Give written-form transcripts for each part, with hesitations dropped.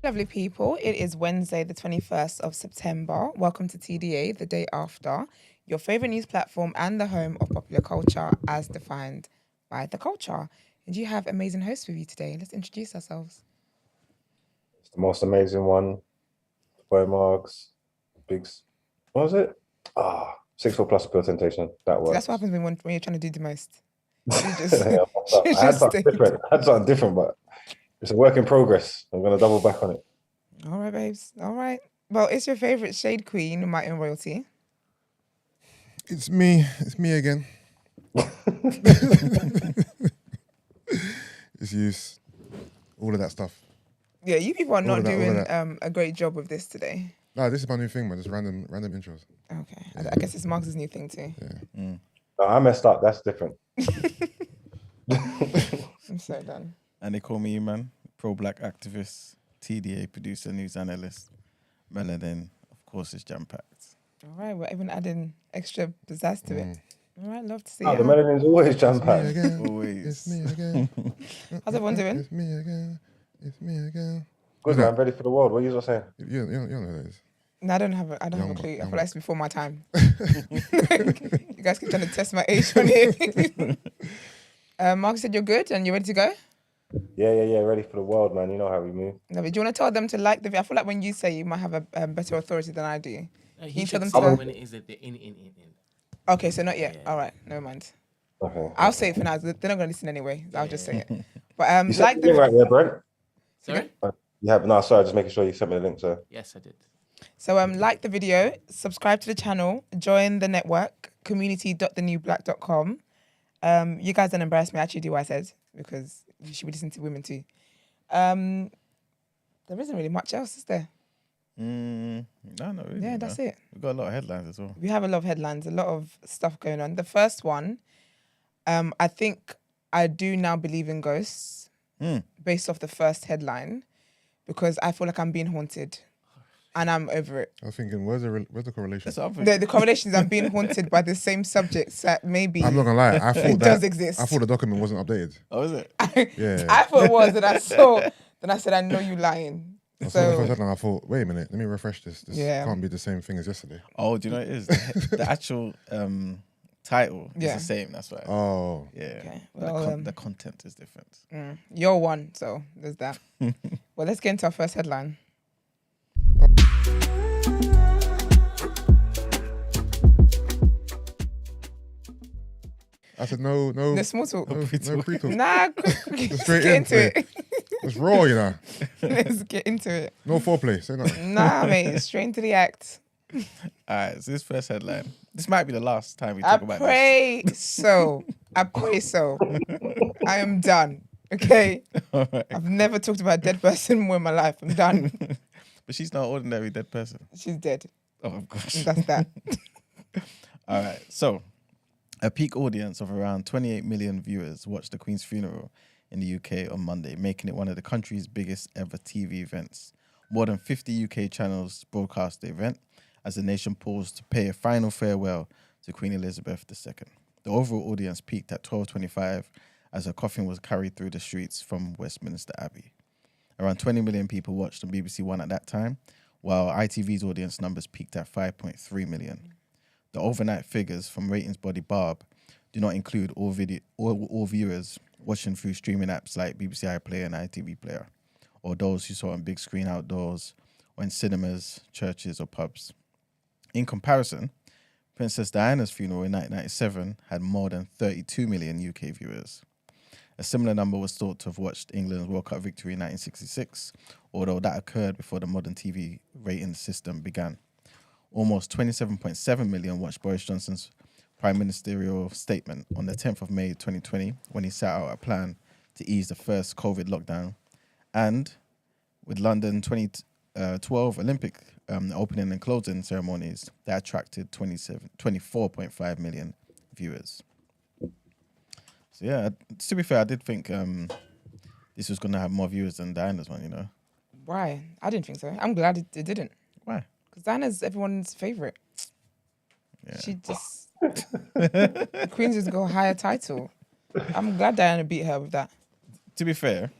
Lovely people, it is Wednesday, the 21st of September. Welcome to TDA, the day after, your favourite news platform and the home of popular culture as defined by the culture. And you have amazing hosts with you today. Let's introduce ourselves. It's the most amazing one. Boy Marks, Biggs. What was it? 6 4 plus pure temptation. That works. So that's what happens when you're trying to do the most. You just, Yeah, I had something different, but it's a work in progress. I'm going to double back on it. All right, babes. All right. Well, it's your favourite shade queen, my own royalty. It's me. It's me again. It's use. All of that stuff. Yeah, you people are All not of that, doing a great job with this today. No, this is my new thing, man. Just random intros. Okay. Yeah. I guess it's Mark's new thing too. Yeah. No, I messed up. That's different. I'm so done. And they call me man, pro-black activist, TDA producer, news analyst. Madeleine, of course, is jam-packed. All right, we're even adding extra pizzazz to it. All right, love to see it. The Madeleine's always jam-packed. Always. It's me again. How's everyone doing? It's me again. It's me again. Good, man. Ready for the world. What are you saying? You don't know who that is. No, I don't have a clue. I feel like it's before my time. You guys keep trying to test my age on here. Mark said you're good and you're ready to go? Yeah. Ready for the world, man. You know how we move. No, but do you want to tell them to like the video? I feel like when you say, you might have a better authority than I do. He tell them to to when it is at the in. Okay, so not yet. Yeah. All right, never mind. Okay. I'll say it for now. They're not going to listen anyway. I'll just say it. But you like the right there, Brent. Sorry. Sorry. Just making sure you sent me the link, sir. Yes, I did. So like the video, subscribe to the channel, join the network, community.thenewblack.com. You guys don't embarrass me. I actually do what I said because you should be listening to women too. There isn't really much else, is there? No, not really. Yeah, that's it. We've got a lot of headlines as well. We have a lot of headlines, a lot of stuff going on. The first one, I think I do now believe in ghosts based off the first headline because I feel like I'm being haunted. And I'm over it. I was thinking, where's the correlation? The correlation is I'm being haunted by the same subjects that maybe... I'm not going to lie. I thought it does exist. I thought the document wasn't updated. Oh, is it? Yeah. I thought it was, and I saw... Then I said, I know you lying. I saw the first headline, I thought, wait a minute, let me refresh this. This can't be the same thing as yesterday. Oh, do you know what it is? The actual title is the same, that's right. Oh. Yeah. Okay. Well, the content is different. You're one, so there's that. Well, let's get into our first headline. I said no. The small talk. No pre-talk. Nah, Just straight get into it. It's raw, you know. Let's get into it. No foreplay. Say nothing. Nah, mate, straight into the act. All right, so this first headline. This might be the last time we talk about this. I pray so. I am done. Okay? Right. I've never talked about a dead person more in my life. I'm done. But she's not an ordinary dead person. She's dead. Oh, of course. That's that. All right, so a peak audience of around 28 million viewers watched the Queen's funeral in the UK on Monday, making it one of the country's biggest ever TV events. More than 50 UK channels broadcast the event as the nation paused to pay a final farewell to Queen Elizabeth II. The overall audience peaked at 12:25 as her coffin was carried through the streets from Westminster Abbey. Around 20 million people watched on BBC One at that time, while ITV's audience numbers peaked at 5.3 million. The overnight figures from ratings body Barb do not include all viewers watching through streaming apps like BBC iPlayer and ITV Player, or those who saw on big screen outdoors, or in cinemas, churches, or pubs. In comparison, Princess Diana's funeral in 1997 had more than 32 million UK viewers. A similar number was thought to have watched England's World Cup victory in 1966, although that occurred before the modern TV rating system began. Almost 27.7 million watched Boris Johnson's prime ministerial statement on the 10th of May 2020 when he set out a plan to ease the first COVID lockdown. And with London 2012 Olympic opening and closing ceremonies, that attracted 24.5 million viewers. So yeah, to be fair, I did think this was going to have more viewers than Diana's one, you know. Why? I didn't think so. I'm glad it didn't. Why? Because Diana's everyone's favourite. Yeah. She just... the Queen's just got a higher title. I'm glad Diana beat her with that. To be fair,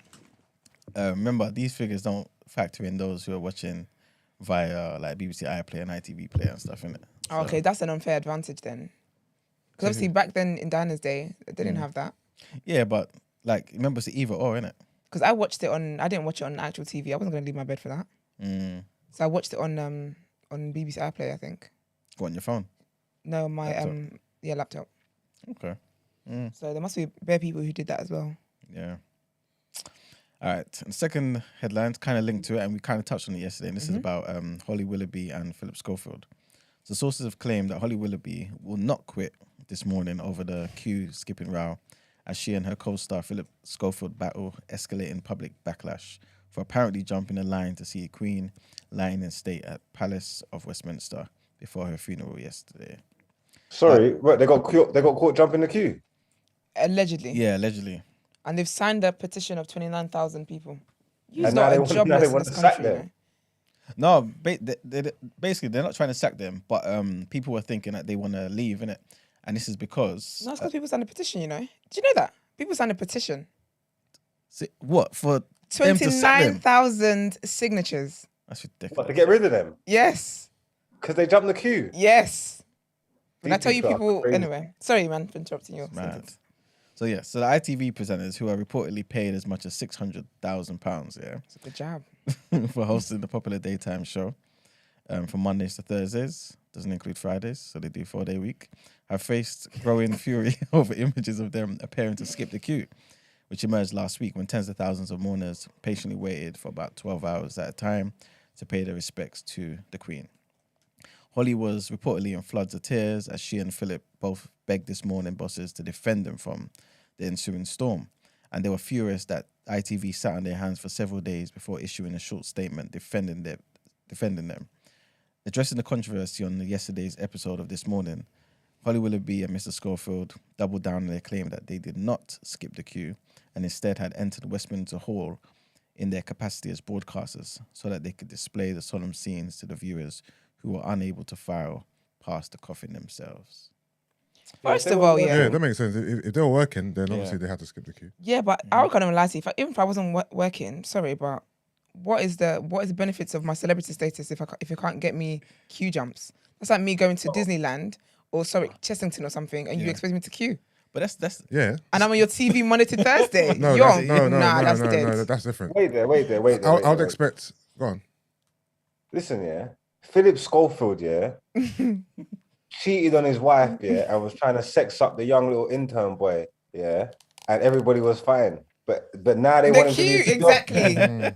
remember, these figures don't factor in those who are watching via like BBC iPlayer and ITV Player and stuff, innit? So. Okay, that's an unfair advantage then. Because obviously back then in Diana's day, they didn't have that. Yeah, but like, remember it's either or, innit? Because I didn't watch it on actual TV. I wasn't going to leave my bed for that. So I watched it on BBC iPlayer, I think. Go on your phone? No, my laptop. Laptop. Okay. So there must be bare people who did that as well. Yeah. All right. And second headline, kind of linked to it, and we kind of touched on it yesterday. And this is about Holly Willoughby and Philip Schofield. So sources have claimed that Holly Willoughby will not quit this morning over the queue skipping row, as she and her co-star Philip Schofield battle escalating public backlash for apparently jumping a line to see the Queen lying in state at Palace of Westminster before her funeral yesterday. Sorry, what, they got caught jumping the queue? Allegedly. Yeah, allegedly. And they've signed a petition of 29,000 people. You're And not now a they jobless in want this to sack country. them. No, basically they're not trying to sack them, but people were thinking that they want to leave, innit? And this is because... No, it's because people signed a petition, you know. Do you know that? People signed a petition. What? For them to sack them? 29,000 signatures. That's ridiculous. What, to get rid of them? Yes. Because they jumped the queue? Yes. When I These tell you are people... crazy. Anyway, sorry, man, for interrupting you. Mad. So yeah, so the ITV presenters who are reportedly paid as much as £600,000, yeah, It's a good job. for hosting the popular daytime show from Mondays to Thursdays, doesn't include Fridays, so they do 4-day week, have faced growing fury over images of them appearing to skip the queue, which emerged last week when tens of thousands of mourners patiently waited for about 12 hours at a time to pay their respects to the Queen. Holly was reportedly in floods of tears as she and Philip both begged this morning bosses to defend them from the ensuing storm. And they were furious that ITV sat on their hands for several days before issuing a short statement defending them. Addressing the controversy on yesterday's episode of This Morning, Holly Willoughby and Mr. Schofield doubled down on their claim that they did not skip the queue and instead had entered Westminster Hall in their capacity as broadcasters so that they could display the solemn scenes to the viewers who were unable to file past the coffin themselves. First of all, Yeah, that makes sense. If they were working, then obviously Yeah. they had to skip the queue. Yeah, but I would kind of lie to you. Even if I wasn't working, sorry, but what is the benefits of my celebrity status if you can't get me queue jumps? That's like me going to Disneyland or Chessington or something, and you expect me to queue. But that's Yeah. And I'm on your TV Monday to Thursday. No, You're, that's that's dead. no, that's different. Wait there. I would expect. Go on. Listen, yeah. Philip Schofield, yeah, cheated on his wife, yeah, and was trying to sex up the young little intern boy, yeah, and everybody was fine. But now they want him to queue, leave the job. exactly.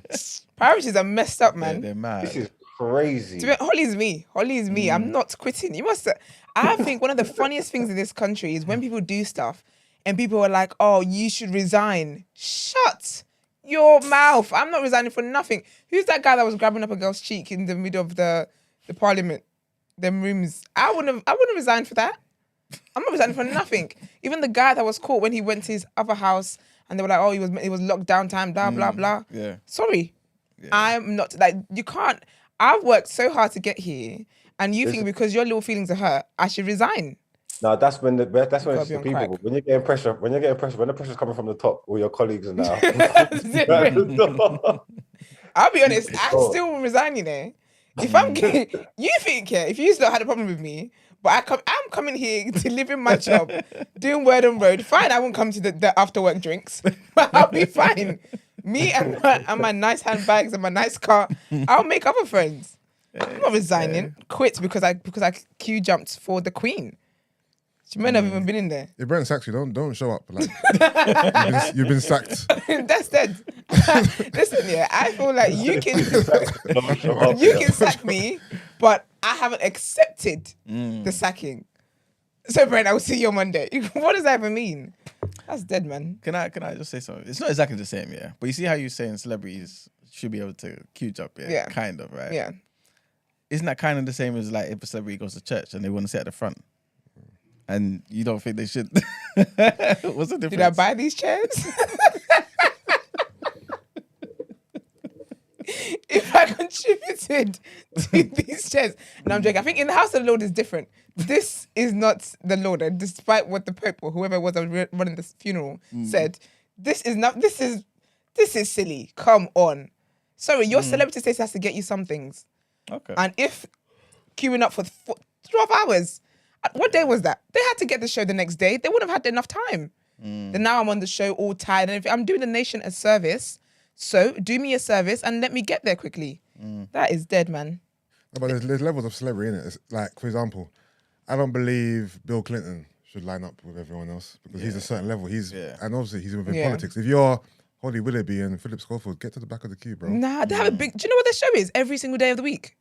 Priorities are messed up, man. they're mad. This is crazy. Holly is me. I'm not quitting. You must. I think one of the funniest things in this country is when people do stuff and people are like, "Oh, you should resign." Shut your mouth. I'm not resigning for nothing. Who's that guy that was grabbing up a girl's cheek in the middle of the parliament? Them rooms. I wouldn't resign for that. I'm not resigning for nothing. Even the guy that was caught when he went to his other house and they were like, "Oh, it was lockdown time, blah, blah, blah." Yeah. Sorry. Yeah. I'm not you can't. I've worked so hard to get here, and you think because your little feelings are hurt, I should resign. No, that's when it's Gotta the be on people. crack. When the pressure's coming from the top, all your colleagues are now. I'll be honest, I Oh. still will resign, you know. If I'm you think, yeah, if you still had a problem with me, but I'm coming here to live in my job, doing word on road, fine, I won't come to the after work drinks, but I'll be fine. Me and my nice handbags and my nice car, I'll make other friends. I'm not resigning. Quit because I queue jumped for the Queen. She may not have even been in there. If Brent sacks you, don't show up. Like you've been sacked. That's dead. Listen, yeah, I feel like you can sack me, but I haven't accepted the sacking. So, Brent, I will see you on Monday. What does that even mean? That's dead, man. Can I just say something? It's not exactly the same, yeah. But you see how you're saying celebrities should be able to queue jump, yeah? Yeah. Kind of, right? Yeah. Isn't that kind of the same as like if a celebrity goes to church and they want to sit at the front? And you don't think they should? What's the difference? Did I buy these chairs? contributed to these chairs. No, I'm joking. I think in the House of the Lord is different. This is not the Lord, and despite what the Pope or whoever it was that was running this funeral said, this is not. This is silly. Come on. Sorry, your celebrity status has to get you some things. Okay. And if queuing up for 12 hours, what day was that? They had to get the show the next day. They wouldn't have had enough time. Then now I'm on the show all tired. And if I'm doing the nation a service, so do me a service and let me get there quickly. That is dead, man. No, but there's levels of celebrity in it. It's like, for example, I don't believe Bill Clinton should line up with everyone else because he's a certain level. And obviously he's within politics. If you're Holly Willoughby and Philip Schofield, get to the back of the queue, bro. Nah, they have a big. Do you know what their show is? Every single day of the week.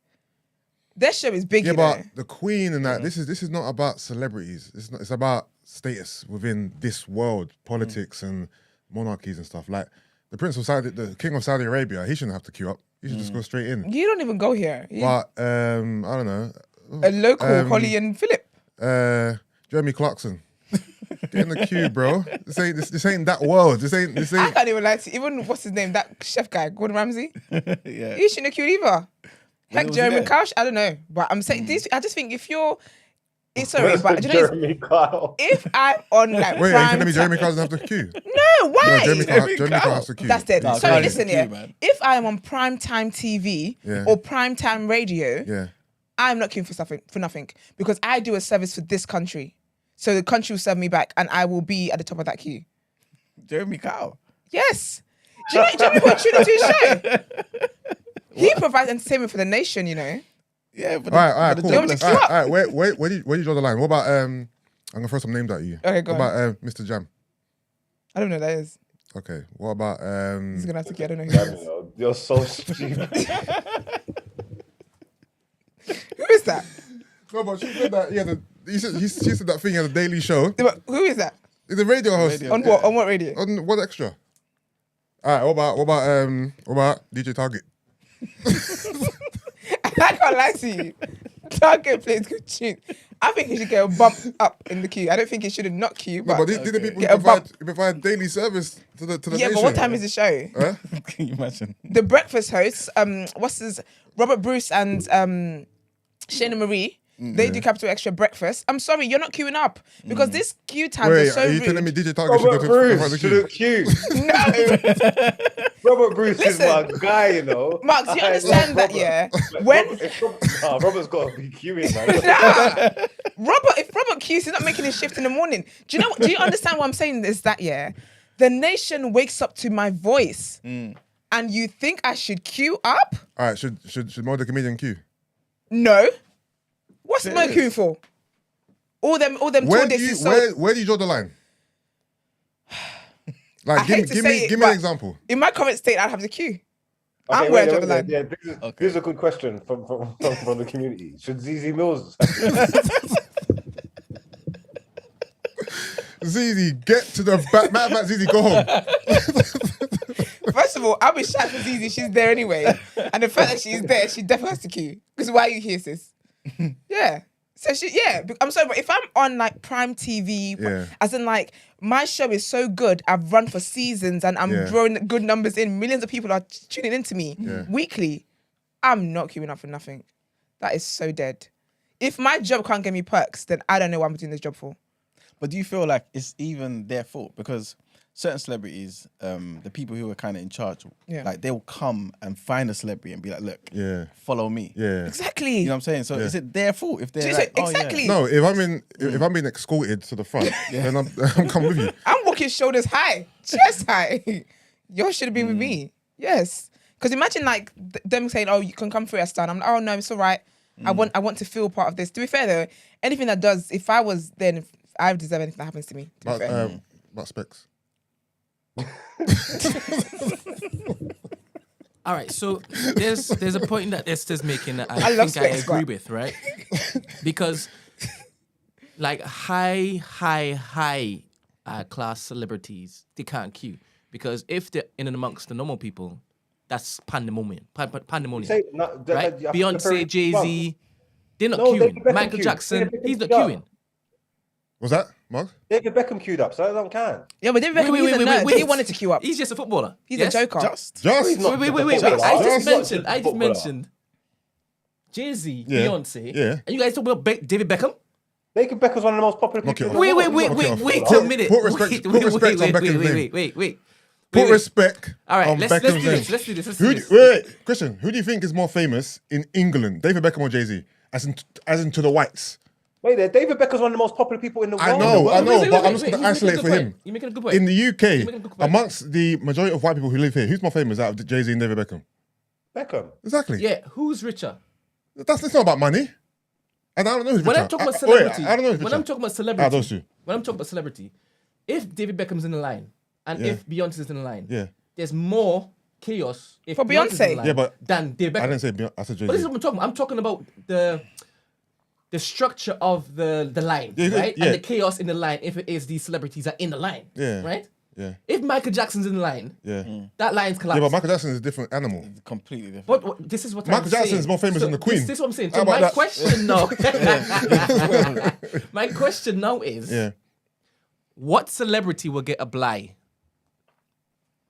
Their show is big. Yeah, you but know? the Queen and that. This is not about celebrities. It's about status within this world, politics and monarchies and stuff. Like the the King of Saudi Arabia, he shouldn't have to queue up. He should just go straight in. You don't even go here. But I don't know. A local Holly and Philip. Jeremy Clarkson. Get in the queue, bro. This ain't that world. This ain't. I can't even lie to you. Even what's his name? That chef guy, Gordon Ramsay. Yeah. He shouldn't have queued either. Heck, was Jeremy he there? Kyle. I don't know, but I'm saying this. I just think if you're, sorry, but do you know, Jeremy Kyle. if I'm on like Wait, are you prime telling me Jeremy time- Kyle doesn't have to queue? No, why? No, Jeremy Kyle has to queue. That's dead. Nah, Sorry, Kyle listen is here. queue, man. If I am on prime time TV or prime time radio, Yeah. I'm not queuing for nothing because I do a service for this country. So the country will serve me back and I will be at the top of that queue. Jeremy Kyle. Yes. Do you know what tuned into his show? He provides entertainment for the nation, you know. Yeah, but All right, cool. You want me to queue up? All right, where do you draw the line? What about I'm gonna throw some names at you. Okay, go What on. about Mr. Jam? I don't know who that is. Okay. What about He's gonna have to get. I don't know who that is. Daniel, you're so stupid. Who is that? No, but she said that. Yeah, she said that thing at the Daily Show. Who is that? He's a radio host. Radio. On what? On what radio? On What Extra? All right. What about DJ Target? I can't lie to you. Target plays good tune. I think he should get a bump up in the queue. I don't think he should have not queue. No, But, but these are the people Get a who provide daily service to the yeah, nation. but what time is the show? Huh? Can you imagine? The breakfast hosts, what's his Robert Bruce and Shayna Marie. They do Capital Extra breakfast. I'm sorry, you're not queuing up because this queue times Wait, are so are you rude. telling me DJ Target should Robert go to Bruce the should queue? have queued. No, Robert Bruce is Listen. my guy, you know. Mark, do you I understand love that? Robert. Yeah, Like, when Robert's got to be queuing, man. If Robert queues, he's not making his shift in the morning. Do you understand what I'm saying? Is that the nation wakes up to my voice, and you think I should queue up? All right, should Mo the comedian queue? No. What's Mo queuing for? All them tour dates is so. Where do you draw the line? Like, I hate to give say me it, an but example. In my current state, I'd have to queue. Okay, I'm where I draw wait, the line. Yeah, this is a good question from the community. Should ZZ Mills? Zizi, get to the back. Matter of fact, Zizi, go home. First of all, I'll be shy for Zizi. She's there anyway. And the fact that she's there, she definitely has to queue. Because why are you here, sis? Yeah. So I'm sorry, but if I'm on like prime TV, as in like my show is so good, I've run for seasons and I'm drawing good numbers in. Millions of people are tuning into me weekly. I'm not queuing up for nothing. That is so dead. If my job can't get me perks, then I don't know what I'm doing this job for. But do you feel like it's even their fault? Because certain celebrities, the people who are kind of in charge, like they'll come and find a celebrity and be like, look, follow me. Yeah. Exactly. You know what I'm saying? So is it their fault if they're like, exactly. No, if I'm being escorted to the front, then I'm coming with you. I'm walking shoulders high, chest high. You should have been with me. Yes. Because imagine like them saying, oh, you can come through Esther. And I'm like, oh no, it's all right. I want to feel part of this. To be fair though, anything that does, if I was then, I deserve anything that happens to me. To be fair. About specs. All right, so there's a point that Esther's making that I love think I specs, agree but- with, right? Because like high class celebrities, they can't queue because if they're in and amongst the normal people, that's pandemonium. Pandemonium, right? Beyonce, Jay-Z, they're not queuing. Michael Jackson, he's not queuing. Was that? Mark? David Beckham queued up, so that don't count. Yeah, but David Beckham, he's a nerd. He wanted to queue up. He's just a footballer. He's a joker. Just. Wait. I just footballer. mentioned Jay-Z, Yeah. Beyonce. Yeah. And you guys talk about David Beckham? David Beckham's one of the most popular people. Okay. in the world. Wait Put a minute. put respect on Beckham's name. Wait. Put respect All right, on let's Beckham's do name. this. Let's do this. Wait, Christian, who do you think is more famous in England, David Beckham or Jay-Z? As in to the whites. Wait there, David Beckham's one of the most popular people in the world. I know, Wait, but I'm just going to you're making isolate a for good him. point. You're making a good point. In the making a UK, good point. amongst the majority of white people who live here, who's more famous out of Jay-Z and David Beckham? Beckham. Exactly. Yeah, who's richer? It's not about money. And I don't know who's When richer. I'm talking about Wait, celebrity, I don't know who's when richer. I'm talking about Ah, celebrity, those two. when I'm talking about celebrity, if David Beckham's in the line and Yeah. if Beyonce's in the line, Yeah. there's more chaos if For Beyonce's in the Beyonce. line Yeah, but than David Beckham. I didn't say Beyonce, I said But this is Jay-Z. what I'm talking about. I'm talking about the structure of the line, Yeah, right? yeah. And the chaos in the line if it is these celebrities are in the line, Yeah. right? Yeah, If Michael Jackson's in the line, yeah. that line's Yeah, collapsed. but Michael Jackson is a different animal. Completely different. But this is what Michael I'm Jackson saying. is more famous than the Queen. This is what I'm saying. How So about my that? question now, my question now is, Yeah. what celebrity will get a bly?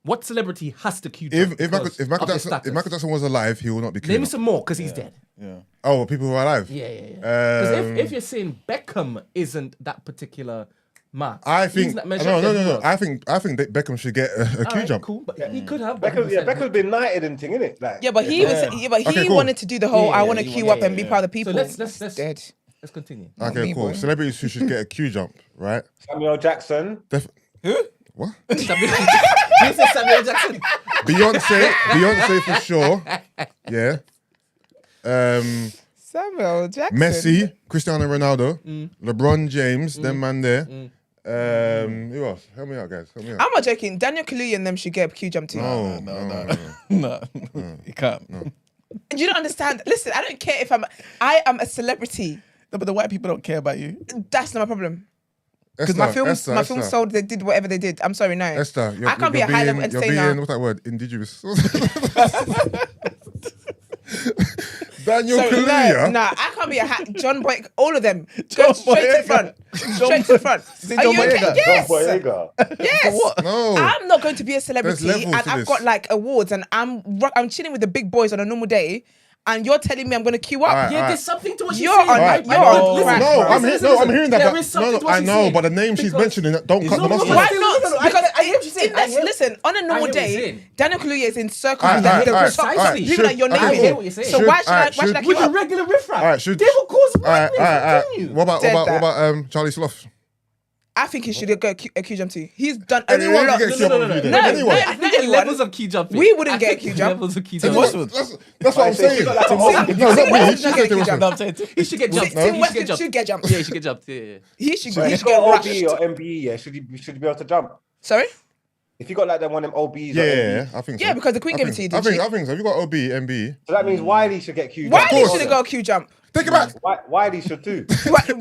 What celebrity has to queue? If because Michael of their status? Jackson was alive, he will not be Name clean. me some more, because he's dead. Yeah. Oh, people who are alive. Yeah. Because Um, if you're saying Beckham isn't that particular mark, I he's think not no. measured against who else? I think that Beckham should get a All queue right, jump. cool, but he could have. Beckham's been knighted and thing, innit? Like, Yeah, but he Okay, cool. wanted to do the whole I want to he queue wanted- up and be part of the people. So let's dead. let's continue. Okay, me, cool. boy. Celebrities who should get a queue jump, right? Samuel Jackson. What? You said Samuel Jackson. Beyonce for sure. Yeah. Samuel Jackson. Messi, Cristiano Ronaldo, Mm. LeBron James, them man there. Who else? Help me out, guys. Help me out. I'm not joking. Daniel Kaluuya and them should get a queue jump too. No. No, you can't. No. You don't understand. Listen, I don't care if I am a celebrity. But the white people don't care about you. That's not my problem. Because Esther, my films sold. They did whatever they did. I'm sorry, no. Esther, I can't be a high level You're entertainer. being, what's that word? Indigenous. Daniel Sorry, Kaluuya. no, I can't be a John Boy. All of them. Go straight to the front. Straight to the front. Are John you okay? Boyega? Yes. Boyega. Yes. No. I'm not going to be a celebrity There's and levels to I've this. got like awards and I'm chilling with the big boys on a normal day and you're telling me I'm going to queue up. Alright, Yeah, alright. there's something to what she's You're saying. on- right? you're I know. on Listen, crack, No, bro. I'm hearing that. There is something to what I she's know, saying. but the name she's Because- mentioning don't cut the No, mustard. Why No, not? no, no, Because I hear what you're saying. I hear- listen, on a normal I hear what you're day, saying. Daniel Kaluuya is in circles Alright, with the alright, top alright, people that you're okay, naming. hear what you're saying. So why should I queue With a up? regular riffraff. Alright, should- They will cause Alright, madness. Continue. What Dead that. about Charlie Sloth? I think he should go a queue jump too. He's done a Anyone lot. can get No, no, queue no, jump. no, no. Anyone. No, I think there's levels of key jumping. We wouldn't I get a think queue there's jump. Levels of key That's jumping. what I'm saying. got like a No, not me. Tim She Weston said should get Tim a Weston. No, I'm saying He should get jumped. No, Tim he should Weston get jumped. should get jumped. Yeah, you should get jumped. Yeah. He should So if get you got rushed. OB or MBE, yeah, should you be able to jump? Sorry? If you got like that one of them OBs or Yeah, MBs, I think so. Yeah, because the Queen I gave it think- to you, didn't she? I think so. Have you got OB, MB? so that means Wiley should get queued. Why up. should have got a queue jump? Take it back. Wiley should too.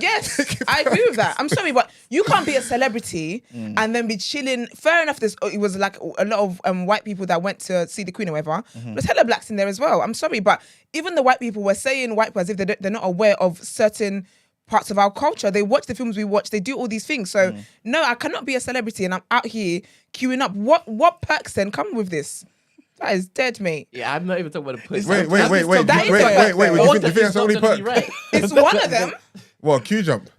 Yes, I agree with that. I'm sorry, but you can't be a celebrity and then be chilling. Fair enough, it was like a lot of white people that went to see the Queen or whatever. There's hella blacks in there as well. I'm sorry, but even the white people were saying white people as if they're not aware of certain parts of our culture. They watch the films we watch. They do all these things. So no, I cannot be a celebrity and I'm out here queuing up. What perks then come with this? That is dead, mate. Yeah, I'm not even talking about the pussy. Wait. That is You a- think that's the only perk? Right. It's one of them. What, queue jump?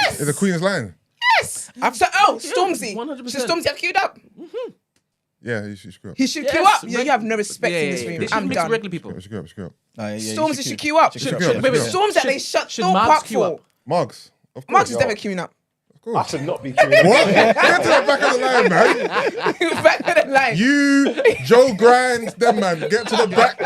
Yes. Is the Queen's line? Yes. So, Stormzy. 100%. Should Stormzy have queued up? Yeah, you should screw up. He should Yes, queue up. reg- You have no respect Yeah, in this yeah, room. they should I'm mix done. regular people. Screw up. Stormzy should queue up. Should queue up. Wait, Storms that they shut should Thorpe Marks Park queue for. up? Marks. Of course. Marks is never queuing up. I should not be queuing. What? Get to the back of the line, man. Back of the line. You, Joe Grind, them man, get to the back.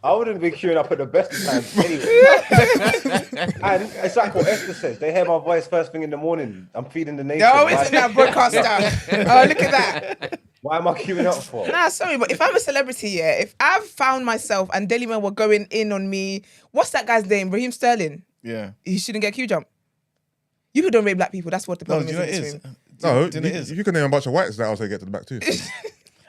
I wouldn't be queuing up at the best of times anyway. And it's like what Esther says. They hear my voice first thing in the morning. I'm feeding the nation. No, isn't that broadcaster? Oh, look at that. Why am I queuing up for? Nah, sorry, but if I'm a celebrity, yeah, if I've found myself and Daily Mail were going in on me, what's that guy's name? Raheem Sterling. Yeah. He shouldn't get queue jump. You people don't rate black people. That's what the No, problem do you know is what in it this is? room. No, Do you know what it is? you can name a bunch of whites that also get to the back too.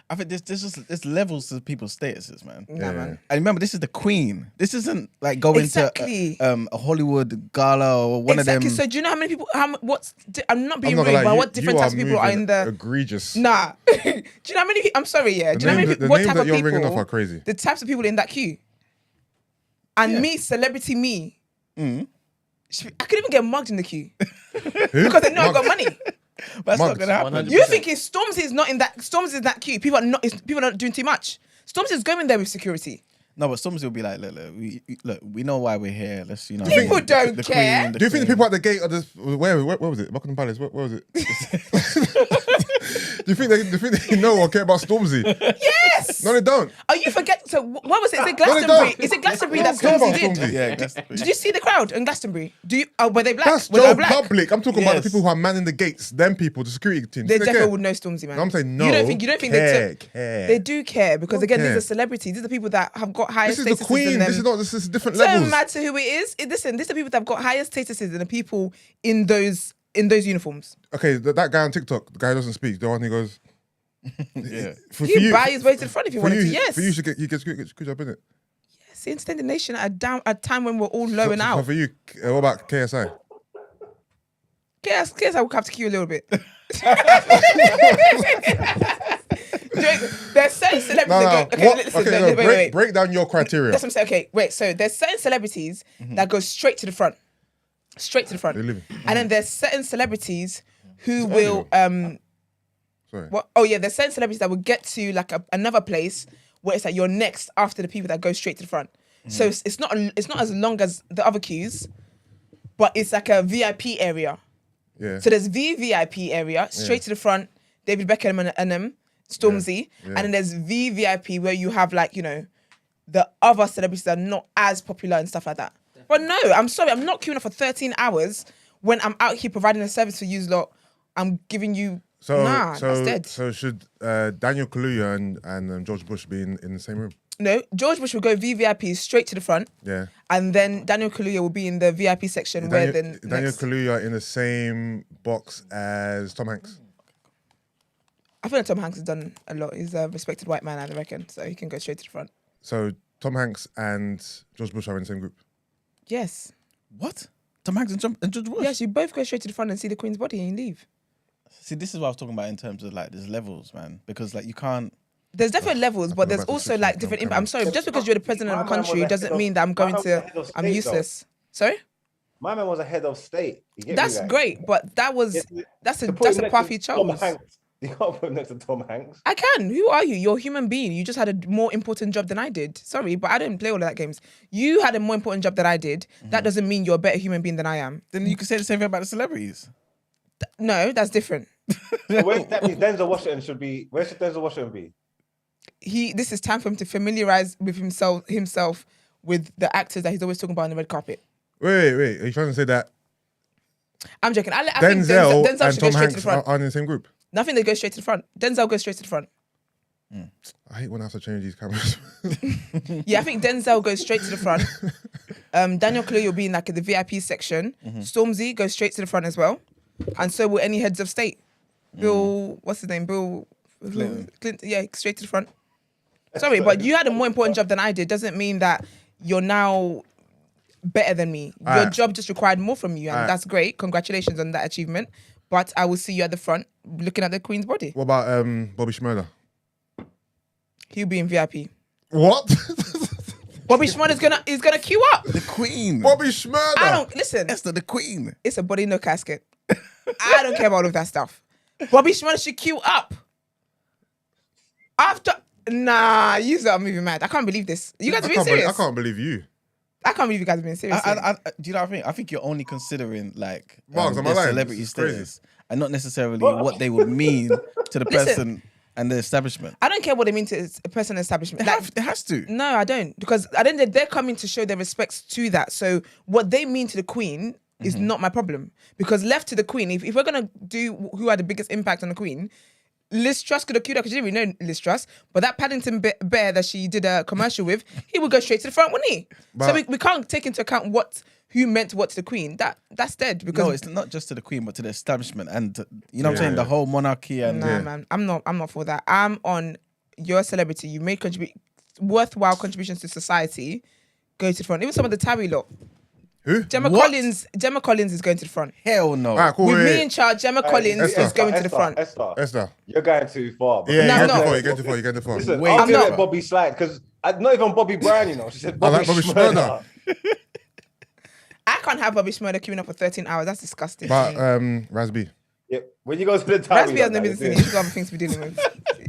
I think there's levels to people's statuses, man. Nah, man. And remember, this is the Queen. This isn't like going to a Hollywood gala or one of them. So do you know how many people? I'm not being I'm not rude, gonna lie, but what different types of people are moving in the? egregious. Nah. Do you know how many? I'm sorry, yeah. Do you know how many? The What names type that of you're people? ringing off are crazy. The types of people in that queue. And me, celebrity me. I could even get mugged in the queue because they know I got money. That's not gonna happen. 100%. You think if Stormzy is not in that? Stormzy is in that queue. People are not doing too much. Stormzy is going there with security. No, but Stormzy will be like, look, we know why we're here. Let's, you know. People don't care. Queen, Do you think the people at the gate of this? Where was it? Buckingham Palace. Where was it? Do you think they know or care about Stormzy? Yes. No, they don't. Are you forget? So what was it? Is it No, they Glastonbury? don't. Is it Glastonbury that They don't care Stormzy about did? Stormzy. Yeah, Glastonbury. Did you see the crowd in Glastonbury? Were they black? That's Were they Joe black? Public. I'm talking about the Yes. people who are manning the gates. Them people, the security team. They Do definitely care? would know Stormzy, man. No, I'm saying no. You don't think care. they do care because again, care. these are celebrities. These are people that have got higher This is statuses the Queen. than them. This is different It doesn't levels. matter who it is. Listen, these are people that have got higher statuses than the people in those uniforms. Okay, that guy on TikTok, the guy who doesn't speak, the one who goes. Yeah. You buy his way to the front if you wanted to. For you, Yes. you get good job, innit? Yes, entertain the nation at a time when we're all low and So out. for you, what about KSI? KS, I will have to queue a little bit. There's certain celebrities that go. Okay, listen, wait. Break down your criteria. That's what I'm saying. Okay, wait. So there's certain celebrities that go straight to the front. Straight to the front. They live. And then there's certain celebrities who will Sorry. what? Oh yeah, there's certain celebrities that will get to like another place where it's like you're next after the people that go straight to the front. So it's not as long as the other queues, but it's like a VIP area. Yeah. So there's VVIP area straight to the front, David Beckham and Stormzy, Yeah. and then there's VVIP where you have like the other celebrities that are not as popular and stuff like that. But no, I'm sorry, I'm not queuing up for 13 hours when I'm out here providing a service for you lot. I'm giving you that's dead. So should Daniel Kaluuya and George Bush be in the same room? No, George Bush will go VVIP straight to the front, Yeah. and then Daniel Kaluuya will be in the VIP section where then Daniel next. Kaluuya in the same box as Tom Hanks. I feel like Tom Hanks has done a lot. He's a respected white man, I reckon, so he can go straight to the front. So Tom Hanks and George Bush are in the same group. Yes. What? Tom Hanks and George Bush? Yes, you both go straight to the front and see the Queen's body and you leave. See, this is what I was talking about in terms of like there's levels, man. Because like you can't. There's different levels, but there's about to also switch like on different. camera. I'm sorry, just because you're the president of a My man country was doesn't ahead of- mean that I'm going my man was to. ahead of I'm state, useless. Sorry, My man was a head of state. You get me, that's like? great, but that was Yeah, that's a to put him next path to he Tom chose. Hanks. You can't put him next to Tom Hanks. I can. Who are you? You're a human being. You just had a more important job than I did. Sorry, but I didn't play all of that games. You had a more important job than I did. That doesn't mean you're a better human being than I am. Then you can say the same thing about the celebrities. No, that's different. So that means Denzel Washington should be. Where should Denzel Washington be? This is time for him to familiarize with himself with the actors that he's always talking about on the red carpet. Wait. Are you trying to say that I'm joking. I think Denzel Denzel and should go Tom straight to the Hanks front. are in the same group? Nothing, they go straight to the front. Denzel goes straight to the front. I hate when I have to change these cameras. Yeah, I think Denzel goes straight to the front. Daniel Kaluuya will be in like the VIP section. Stormzy goes straight to the front as well. And so will any heads of state. Bill, what's his name? Bill Clinton. Yeah, straight to the front. Sorry, but you had a more important job than I did. Doesn't mean that you're now better than me. Your Alright. job just required more from you, and Alright. that's great. Congratulations on that achievement. But I will see you at the front looking at the Queen's body. What about Bobby Schmurder? He'll be in VIP. What? Bobby Schmurder's gonna queue up. The Queen. Bobby Schmurder. I don't listen. Esther, the Queen. It's a body, no casket. I don't care about all of that stuff. Bobby Schmurder should queue up. Nah, you are moving mad. I can't believe this. You guys are being serious. I can't believe you. I can't believe you guys are being serious. Do you know what I think? I think you're only considering like Marks, am I their lying? celebrity This is crazy. status and not necessarily what they would mean to the person and the establishment. I don't care what they mean to a person establishment. It has to. No, I don't. Because I don't. They're coming to show their respects to that. So what they mean to the Queen is not my problem. Because left to the Queen, if we're gonna do who had the biggest impact on the Queen, Liz Truss could have queued up because you didn't really know Liz Truss, but that Paddington bear that she did a commercial with, he would go straight to the front, wouldn't he? So we can't take into account who meant what to the Queen. That's dead. Because No, it's not just to the Queen, but to the establishment and you know what I'm saying, the whole monarchy and nah, man, I'm not for that. I'm on you're a celebrity, you made worthwhile contributions to society, go to the front. Even some of the Tabby lot. Who? Gemma Collins is going to the front. Hell no. All right, cool. With me in charge, Gemma Collins is going to the front. Esther. You're going too far. Bro. Yeah, No, you're I'm going too far. You're going too far. Listen, Wait, I'll I'm give not. it Bobby Slide because not even Bobby Brown, you know. She said Bobby, like Bobby Shmurda. I can't have Bobby Shmurda queuing up for 13 hours. That's disgusting. But Razby. Yeah, when you go to the town, Rasby has no business in it. He's got other things to be dealing with.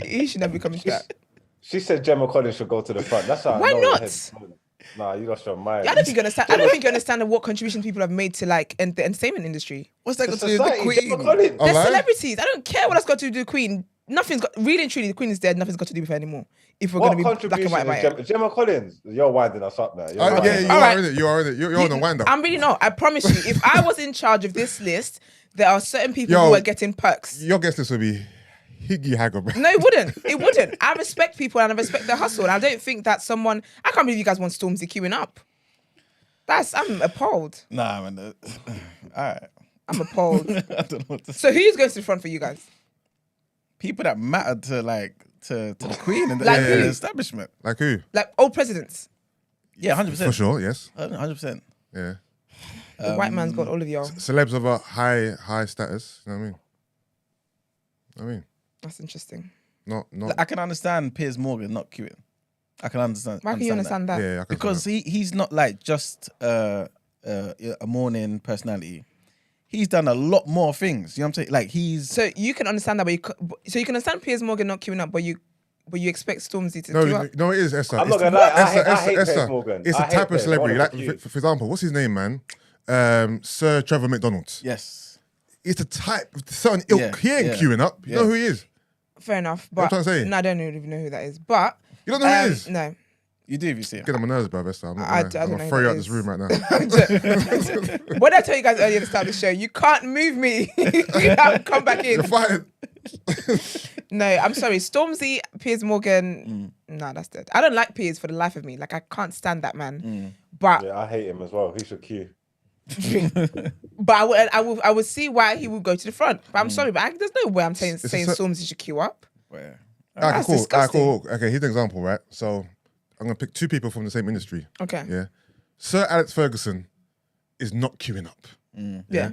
He should never be coming to that. She said Gemma Collins should go to the front. That's how. Why I know not? her head's going. Nah, you lost your mind. I don't think you understand. I don't think you understand what contributions people have made to like the entertainment industry. What's that The got to do with the society, Gemma Queen? Collins. They're Alright. celebrities. I don't care what that's got to do with the Queen. Nothing's got really and truly. The Queen is dead. Nothing's got to do with her anymore. If we're What going to be black and white contribution about is it. Gemma Collins? You're winding us up now. You're Yeah, winding you us All are right. in it. You are in it. You're on the wind up. I'm really not. I promise you. If I was in charge of this list, there are certain people Yo. who are getting perks. Your guest list would be Higgy Hagger, bro. No, it wouldn't. It wouldn't. I respect people and I respect their hustle. And I don't think that someone. I can't believe you guys want Stormzy queuing up. I'm appalled. Nah, man. All right. I'm appalled. I don't know what to say. So who's going to the front for you guys? People that matter to the Queen and the, Like the who? establishment. Like who? Like old presidents. Yeah, 100%. For sure, yes. 100%. Yeah. The white man's got all of y'all. Celebs of a high status. You know what I mean? That's interesting. Not. I can understand Piers Morgan not queuing. I can understand. Why can you understand that? Yeah, I can Because he's not like just a morning personality. He's done a lot more things. You know what I'm saying? Like he's So you can understand that, but you can understand Piers Morgan not queuing up, but you expect Stormzy to queue up. No, it is Esther. I'm not It's gonna lie, Esther, I hate Esther. Piers Morgan. It's I a hate type of Piers. celebrity. I Like, wanna for example, what's his name, man? Sir Trevor McDonald. yes. It's a type, certain ilk. Yeah, He ain't yeah. queuing up. You know Yeah. who he is? Fair enough, know but what I'm saying? no, I don't even know who that is. But You don't know who he is? no, You do if you see him. Get on my nerves, bro, Esther. I'm I going don't know to who throw you that out this is. room right now. what did I tell you guys earlier at the start of the show? You can't move me. You have to come back in. You're fine. No, I'm sorry. Stormzy, Piers Morgan. No, that's dead. I don't like Piers for the life of me. Like I can't stand that man. But Yeah, I hate him as well. He should queue. but I would see why he would go to the front. But I'm sorry, but there's no way I'm saying a Stormzy should queue up. Where? That's disgusting. Cool. Okay, here's an example, right? So I'm going to pick two people from the same industry. Okay. Yeah. Sir Alex Ferguson is not queuing up. Yeah.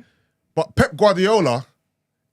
But Pep Guardiola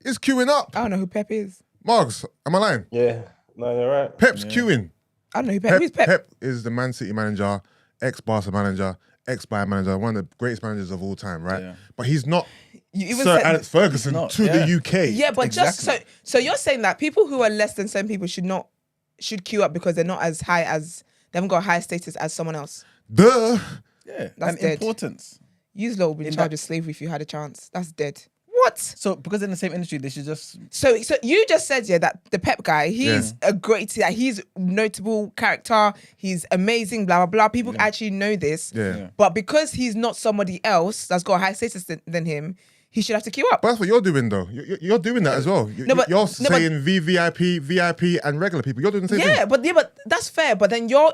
is queuing up. I don't know who Pep is. Margs, am I lying? Yeah, no, you're right. Pep's queuing. I don't know who Pep. Who's Pep? Pep is the Man City manager, ex-Barca manager, ex-Bayern manager, one of the greatest managers of all time, right? Yeah. But he's not You even Sir said- Alex Ferguson not, to yeah. the UK. Yeah, but Exactly. so you're saying that people who are less than certain people should queue up because they're not as high as they haven't got a higher status as someone else. Duh. Yeah. That's and dead. importance. You's lot would be in In charge that- of slavery if you had a chance. That's dead. What? So because they're in the same industry, they should just So you just said that the Pep guy, he's a great, he's notable character, he's amazing, blah blah blah. People actually know this. Yeah. But because he's not somebody else that's got a higher status than him, he should have to queue up. But that's what you're doing, though. You're doing that as well. You're saying VVIP, VIP, and regular people. You're doing the same thing. But that's fair. But then you're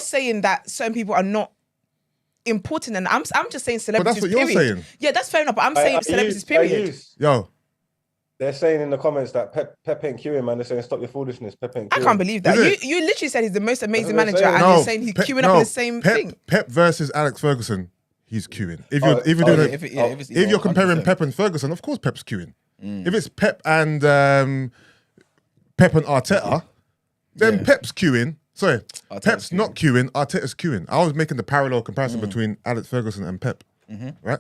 saying that certain people are not important, and I'm just saying celebrities. that's what you're period. saying. Yeah, that's fair enough. But I'm saying celebrities. Period. Yo, They're saying in the comments that Pep ain't queuing, man. They're saying stop your foolishness. Pep ain't queuing. I can't believe that. Is it? You literally said he's the most amazing That's what manager, I'm and saying. you're saying he's queuing up in the same thing. Pep versus Alex Ferguson, he's queuing. If you're comparing 100%. Pep and Ferguson, of course Pep's queuing. If it's Pep and Arteta, then Pep's queuing. Sorry, Pep's not queuing. Arteta's queuing. I was making the parallel comparison between Alex Ferguson and Pep. Right?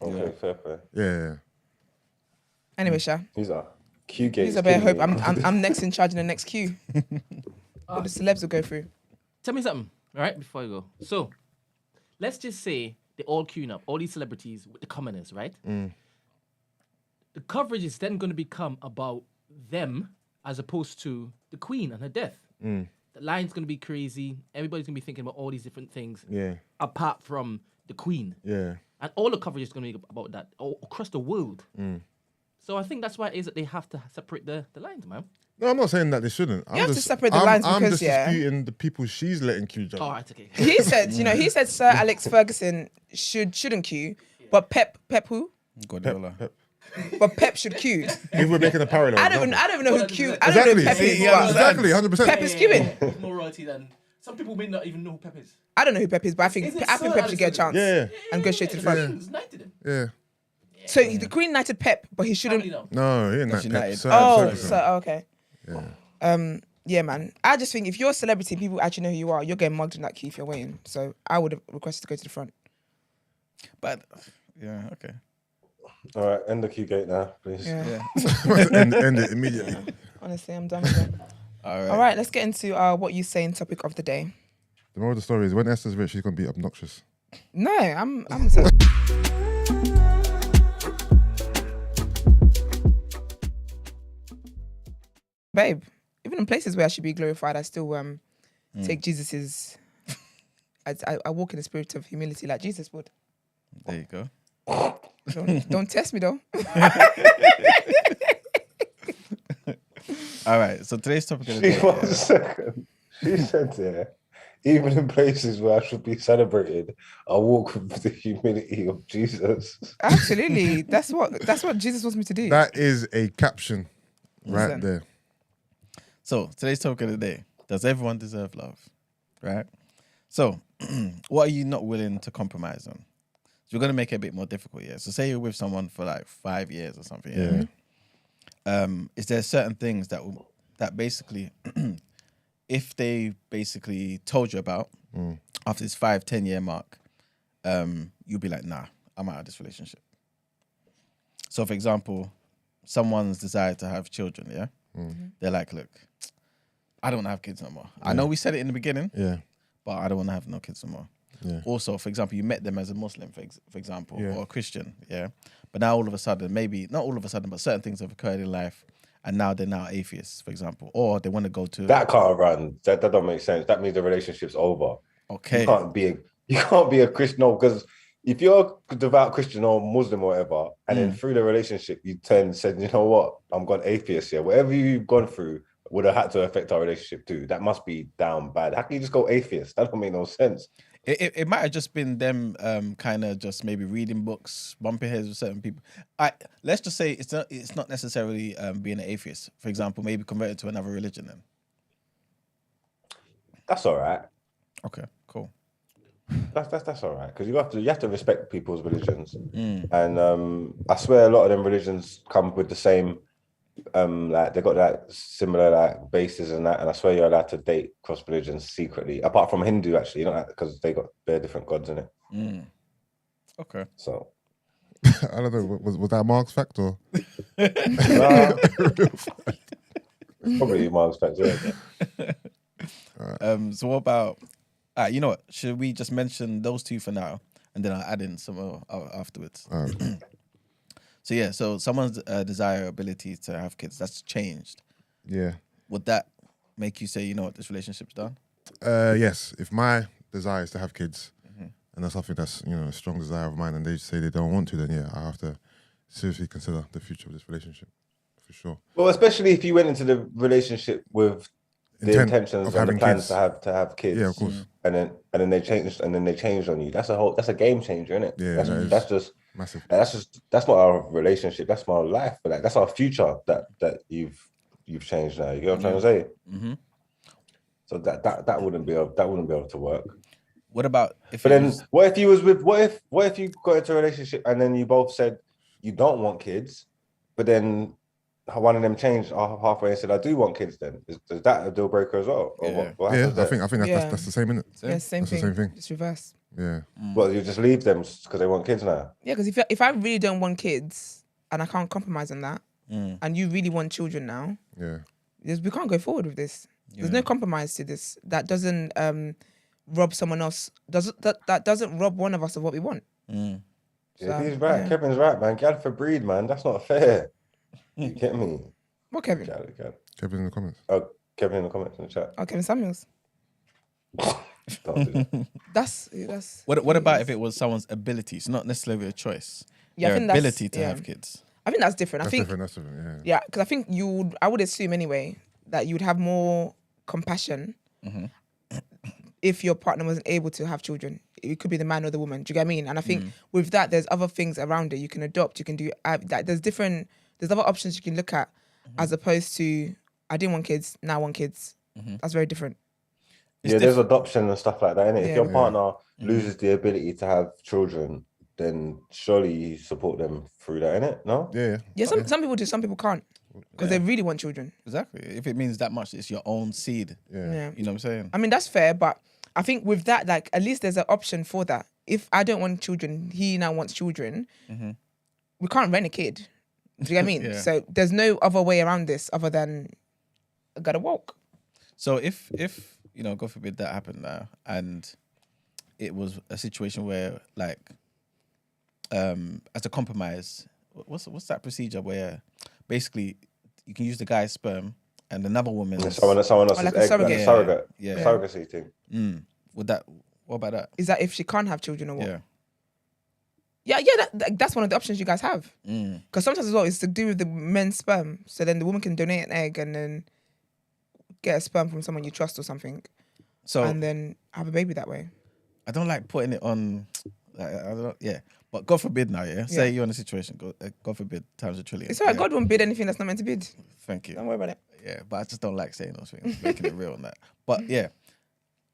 Okay, fair. Yeah. Anyway, Sha, These are queue gates. use a better hope. I'm next in charge in the next queue. What the celebs will go through. Tell me something, all right, before you go. So, let's just say they're all queuing up, all these celebrities with the commoners, right? The coverage is then going to become about them as opposed to the Queen and her death. The line's going to be crazy. Everybody's going to be thinking about all these different things Yeah. apart from the Queen. Yeah. And all the coverage is going to be about that all across the world. So I think that's why it is that they have to separate the lines, man. No, I'm not saying that they shouldn't. You have to separate the lines I'm because, just disputing the people she's letting queue judge. All right, okay. He said, Sir Alex Ferguson shouldn't queue, but Pep who? Guardiola. Pep. but Pep should queue. If we're making a parallel. I don't even know who queue. I don't know Exactly. who Pep is. See, but exactly, 100%. Pep is queuing. More royalty than some people may not even know who Pep is. I don't know who Pep is, but I think Is it Pep Sir should get a chance Yeah. and go straight to the front. Queen's knighted him. Yeah. So the Queen knighted Pep, but he shouldn't. Family now. No, he didn't That's like United. Pep. Sir Oh, Ferguson. so okay. Yeah, man. I just think if you're a celebrity, people actually know who you are. You're getting mugged in that queue if you're waiting. So I would have requested to go to the front. But yeah, okay. All right, end the queue gate now, please. Yeah. end it immediately. Honestly, I'm done with it. All All right, let's get into what you saying topic of the day. The moral of the story is when Esther's rich, she's gonna be obnoxious. No, I'm babe, even in places where I should be glorified, I still take Jesus's. I walk in the spirit of humility like Jesus would. There you go. Don't test me though. All right. So today's topic of the She, day. 1 second. She said there, even in places where I should be celebrated, I walk with the humility of Jesus. Absolutely, that's what Jesus wants me to do. That is a caption right Listen. there. So today's topic of the day: does everyone deserve love? Right. So, what are you not willing to compromise on? So we're gonna make it a bit more difficult, yeah. So say you're with someone for like 5 years or something, yeah. Is there certain things that basically, if they basically told you about after this 5-10 year mark, you'll be like, nah, I'm out of this relationship. So, for example, someone's desire to have children, yeah. They're like, look, I don't want to have kids no more. I know we said it in the beginning, but I don't want to have no kids no more. Yeah. Also, for example, you met them as a Muslim, for example, or a Christian, yeah. But now all of a sudden, maybe not all of a sudden, but certain things have occurred in life, and now they're now atheists, for example, or they want to go to That can't run. That don't make sense. That means the relationship's over. Okay, You can't be a Christian, no, because if you're a devout Christian or Muslim or whatever, and then through the relationship you said, you know what, I'm gone atheist here. Whatever you've gone through would have had to affect our relationship too. That must be down bad. How can you just go atheist? That don't make no sense. It might have just been them kind of just maybe reading books, bumping heads with certain people. Let's just say it's not necessarily being an atheist. For example, maybe converted to another religion then. That's all right. Okay, cool. That's all right, because you have to respect people's religions, and I swear a lot of them religions come with the same like they got that similar like bases and that, and I swear you're allowed to date cross religions secretly, apart from Hindu actually, you know, because they got their different gods in it. Okay. So I don't know. Was that Mark's fact or? probably Mark's factor. So what about? You know what? Should we just mention those two for now, and then I'll add in some more afterwards? So yeah, so someone's desire, ability to have kids, that's changed. Yeah. Would that make you say, you know what, this relationship's done? Yes. If my desire is to have kids, and that's something that's a strong desire of mine, and they say they don't want to, then yeah, I have to seriously consider the future of this relationship, for sure. Well, especially if you went into the relationship with the intentions and the plans to have kids. Yeah, of course. And then they changed on you. That's a game changer, isn't it? Yeah, that's just massive. That's not our relationship. That's my life. But that's our future that you've changed now. You know what I'm trying to say? So that wouldn't be able to work. What about if? But then, what if you got into a relationship and then you both said you don't want kids, but then one of them changed halfway and said, "I do want kids." Then is that a deal breaker as well? Or what I think that's the same, isn't it? Yeah, same That's the same thing. It's reverse. Yeah. Well, you just leave them because they want kids now. Yeah, because if I really don't want kids and I can't compromise on that, and you really want children now, we can't go forward with this. There's no compromise to this. That doesn't rob someone else. That doesn't rob one of us of what we want. Yeah, he's right. Yeah. Kevin's right, man. Gad for breed, man. That's not fair. You get me? What Kevin? Kevin in the comments. Oh, Kevin in the comments in the chat. Oh, Kevin Samuels. Don't do that. That's. What about if it was someone's ability? So not necessarily a choice. Yeah, their ability to have kids. I think that's different. That's different. Yeah, because I think I would assume anyway that you would have more compassion if your partner wasn't able to have children. it could be the man or the woman. Do you get what I mean? And I think with that, there's other things around it. You can adopt. You can do like there's other options you can look at as opposed to I didn't want kids, now I want kids. That's very different. There's adoption and stuff like that, innit? Yeah. If your partner loses the ability to have children, then surely you support them through that, innit? No? Yeah, some people do, some people can't. Because they really want children. Exactly. If it means that much, it's your own seed. Yeah. You know what I'm saying? I mean, that's fair, but I think with that, like, at least there's an option for that. If I don't want children, he now wants children, we can't rent a kid. Do you get what I mean? So there's no other way around this other than I gotta walk. So if you know, God forbid that happened now, and it was a situation where, like, as a compromise, what's that procedure where basically you can use the guy's sperm and another woman, someone else's like a egg, surrogate. like a surrogate, Yeah. surrogacy thing. What about that? Is that if she can't have children or what? Yeah. Yeah, that's one of the options you guys have. Because sometimes as well, it's to do with the men's sperm. So then the woman can donate an egg and then get a sperm from someone you trust or something. So and then have a baby that way. I don't like putting it on. Like, I don't. Yeah, but God forbid now. Yeah, say you're in a situation. God forbid times a trillion. It's alright. Yeah. God won't bid anything that's not meant to bid. Thank you. Don't worry about it. Yeah, but I just don't like saying those things, making it real and that. But yeah,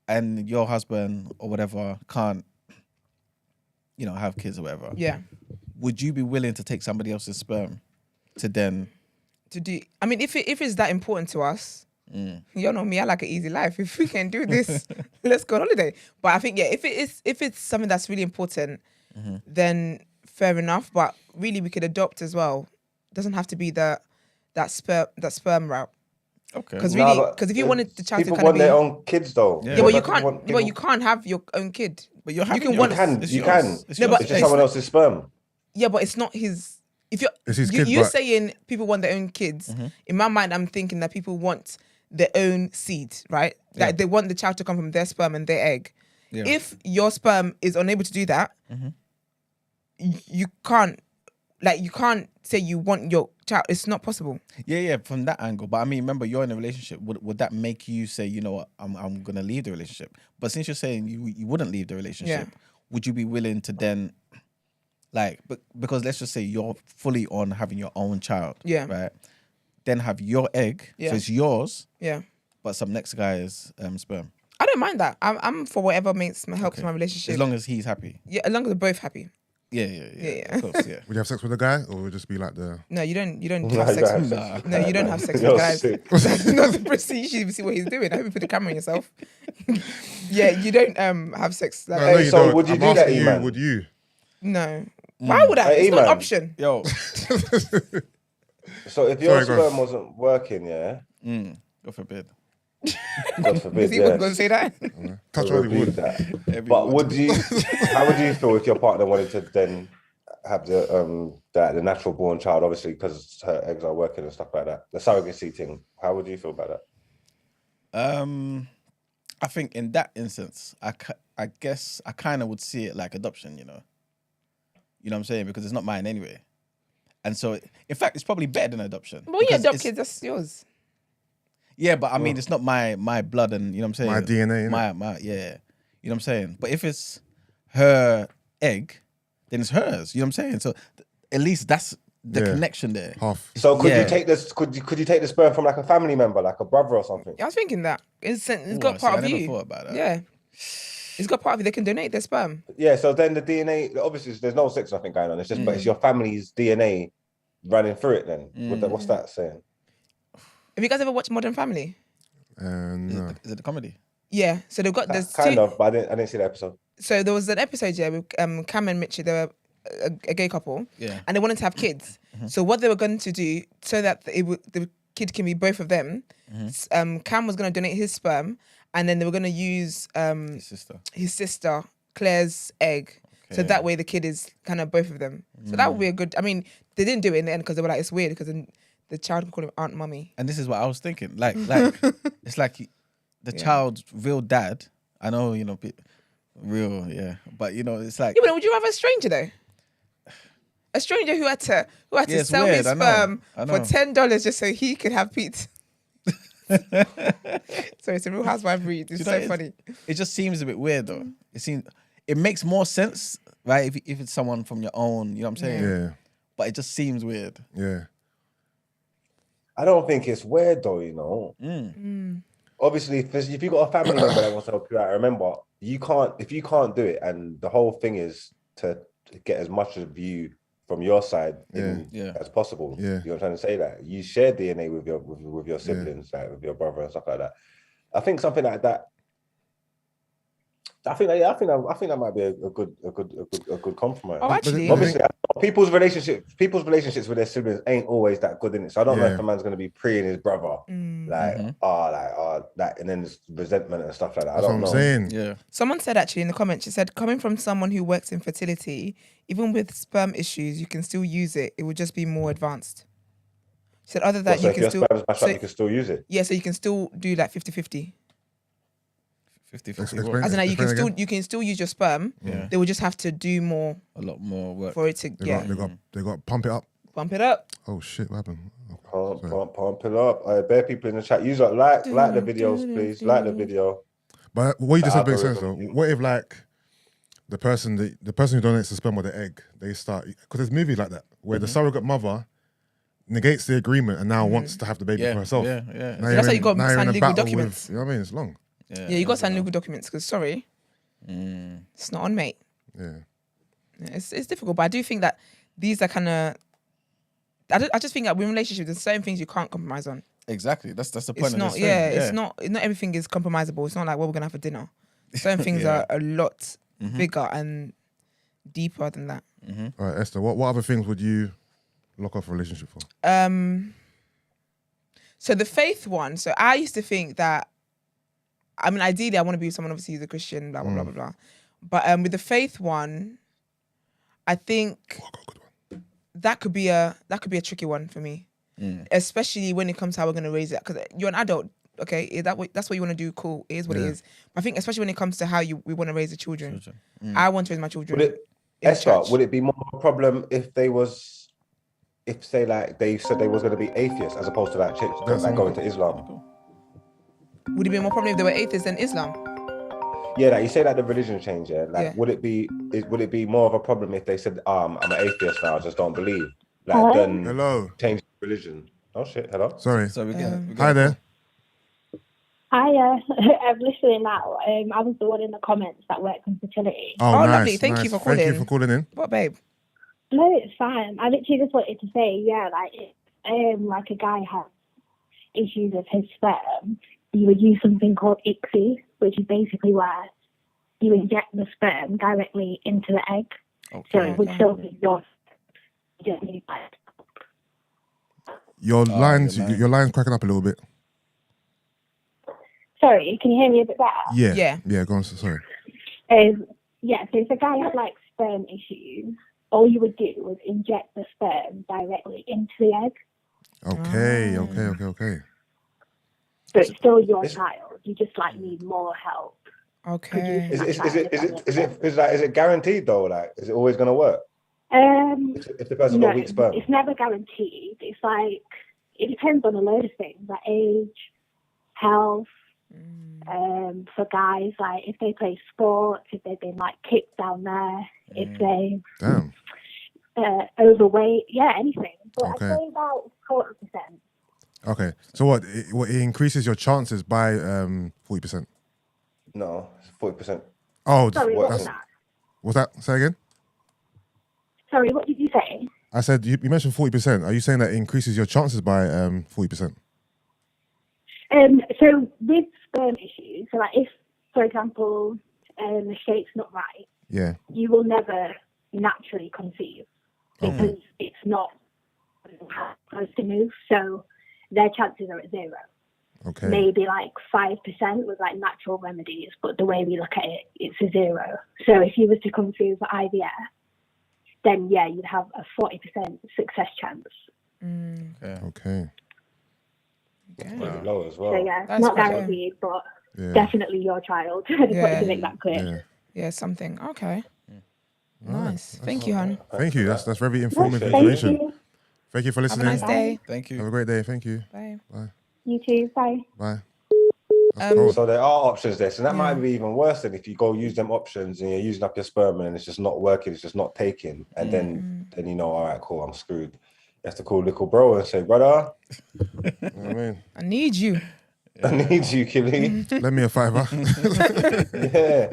and your husband or whatever can't, you know, have kids or whatever. Yeah. Would you be willing to take somebody else's sperm to then? To do. I mean, if it's that important to us. You know me, I like an easy life. If we can do this, let's go on holiday. But I think if it's something that's really important, then fair enough. But really, we could adopt as well. It doesn't have to be that sperm route. Okay. Because really, because if you wanted the child to people kind want of be, their own kids though. yeah, but you can't. But you can't have your own kid. But you're You can having want. You can. No, but It's just someone else's sperm. Yeah, but it's not his. If It's his you're kid, but- saying people want their own kids, in my mind, I'm thinking that people want their own seed, right? Like they want the child to come from their sperm and their egg. Yeah. If your sperm is unable to do that, you can't say you want your child. It's not possible. Yeah, from that angle. But I mean, remember, you're in a relationship. Would that make you say, you know what, I'm gonna leave the relationship? But since you're saying you wouldn't leave the relationship, would you be willing to then, like, because let's just say you're fully on having your own child, right? Then have your egg, so it's yours, but some next guy's sperm. I don't mind that. I'm for whatever helps my relationship. As long as he's happy. Yeah, as long as they're both happy. Yeah. Of course, yeah. Would you have sex with a guy, or would it just be like the? No, you don't No, have sex. you With, don't have no, you don't have sex You're with guys. sick. That's not the procedure. You see what he's doing. I hope you put the camera on yourself. Yeah, you don't have sex. Like, No, you so don't. would you I'm do that, asking E-man? Would you? no. Why would I? Hey, It's not an E-man. option. Yo. So if your Sorry, go on. sperm wasn't working, God forbid. God forbid, Is he going to say that? Touch I what he repeat would. that. But would you? How would you feel if your partner wanted to then have the natural born child, obviously because her eggs are working and stuff like that, the surrogacy thing? How would you feel about that? I think in that instance, I guess I kind of would see it like adoption, you know. You know what I'm saying? Because it's not mine anyway. And so, in fact, it's probably better than adoption. But when you because adopt it's- kids, that's yours. Yeah, but I mean, it's not my blood and, you know what I'm saying? My DNA, innit? My, yeah. You know what I'm saying? But if it's her egg, then it's hers. You know what I'm saying? So at least that's the connection there. Half. So could Yeah. you take this? Could you take the sperm from like a family member, like a brother or something? Yeah, I was thinking that. It's Ooh, got see, part I of never you. thought about that. Yeah. It's got part of you. They can donate their sperm. Yeah. So then the DNA, obviously, there's no sex, nothing going on. It's just, but it's your family's DNA running through it. Then what's that saying? Have you guys ever watched Modern Family? No. Is it a comedy? Yeah. So they've got there's Kind two. of, but I didn't see the episode. So there was an episode with Cam and Mitchie. They were a gay couple. Yeah. And they wanted to have kids. So what they were going to do, so that the kid can be both of them, Cam was going to donate his sperm, and then they were going to use his sister Claire's egg. So that way the kid is kind of both of them. So that would be a good. I mean, they didn't do it in the end because they were like, it's weird because then the child could call him Aunt Mummy. And this is what I was thinking. Like it's like the child's real dad. I know, you know, real, yeah. But, you know, it's like... Yeah, but would you rather a stranger, though? A stranger who had to it's sell weird, his I know, sperm I for know. $10 just so he could have pizza. Sorry, it's a real housewife read. It's Do you know so funny. It just seems a bit weird, though. It seems... it makes more sense, right? If it's someone from your own, you know what I'm saying? Yeah. But it just seems weird. Yeah. I don't think it's weird though, you know. Obviously, if you got a family member that wants to help you out, remember if you can't do it, and the whole thing is to get as much of you from your side as possible. Yeah. You know what I'm trying to say? That you share DNA with your siblings, like with your brother and stuff like that. I think something like that. I think that might be a good compromise. Oh, actually, obviously, people's relationships with their siblings ain't always that good, in it. So I don't know if the man's gonna be preeing his brother, and then there's resentment and stuff like that. That's I don't know. what I'm saying. Yeah. someone said actually in the comments, she said, coming from someone who works in fertility, even with sperm issues, you can still use it. It would just be more advanced. She said, other than that, So you if can your still. sperm's mashed up, you can still use it. Yeah, so you can still do like 50-50. 50-50. As in, like, you can still use your sperm. Yeah. They will just have to do more. A lot more work. For it to They got to pump it up. Bump it up. Oh shit! What happened? Pump it up. Bare people in the chat. Use like the videos, please. Like the video. But what you just said makes sense though. What if like the person who donates the sperm or the egg, they start, because there's movies like that where the surrogate mother negates the agreement and now wants to have the baby for herself. Yeah. Now That's how you got now to you're in sign a legal battle documents. you know what I mean? It's long. Yeah, you got to sign legal documents because it's not on, mate. Yeah. It's difficult, but I do think that these are kind of. I just think that with relationships, there's certain things you can't compromise on. Exactly. That's the point It's of not. this Yeah, thing. it's not. Not everything is compromisable. It's not like what we're gonna have for dinner. Certain things are a lot bigger and deeper than that. All right, Esther. What other things would you lock off a relationship for? So the faith one. So I used to think that. I mean, ideally, I want to be with someone obviously who's a Christian. Blah blah blah blah blah. But with the faith one, I think. That could be a tricky one for me, especially when it comes to how we're gonna raise it. Because you're an adult, okay? That's what you want to do. Cool, it is what it is. But I think especially when it comes to how we want to raise the children. I want to raise my children. Esther, would it be more of a problem if they say like they said they was gonna be atheists as opposed to like going to Islam? Would it be more problem if they were atheists than Islam? Yeah, like you say that the religion change, would it be more of a problem if they said, I'm an atheist now, I just don't believe? Like then change religion. Oh shit, hello? Sorry. So we get Hi there. Hi, I'm listening now. I was the one in the comments that worked in fertility. Oh, nice, lovely. Thank you for calling. Thank you for calling in. What, babe? No, it's fine. I literally just wanted to say, like a guy has issues with his sperm, you would use something called ICSI, which is basically where you inject the sperm directly into the egg. Okay. So it would still be your. Your line's cracking up a little bit. Sorry, can you hear me a bit better? Yeah. Go on. Sorry. So if a guy had like sperm issues, all you would do was inject the sperm directly into the egg. Okay. But it's still your child. You just like need more help. Okay. Is it guaranteed though? Like, is it always gonna work? If the person got weak sperm, it's never guaranteed. It's like it depends on a load of things, like age, health. For guys, like if they play sports, if they've been like kicked down there, if they overweight, anything. But I'd say about 40%. Okay, so what? It increases your chances by 40%. No, it's 40%. Oh, sorry, what was that? What's that? Say again. Sorry, what did you say? I said you mentioned 40%. Are you saying that it increases your chances by 40%? So with sperm issues, so like if, for example, the shape's not right, you will never naturally conceive because it's not supposed to move. So their chances are at 0. Okay. Maybe like 5% with like natural remedies, but the way we look at it, it's a 0. So if you were to come through for IVF, then you'd have a 40% success chance. Okay. Wow. Low as well. So That's not guaranteed, but definitely your child. I just wanted to make that clear. Yeah, something. Okay. Nice. Thank you, hon. Thank you. That's very informative Thank information. you. Thank you for listening. Have a nice day. Thank you. Have a great day. Thank you. Bye. Bye. You too. Bye. Bye. So there are options there. So that might be even worse than if you go use them options and you're using up your sperm and it's just not working, it's just not taking. And then you know, all right, cool, I'm screwed. You have to call little bro and say, brother, You know what I mean? I need you. I need you, Killy. Lend me a fiver. Yeah.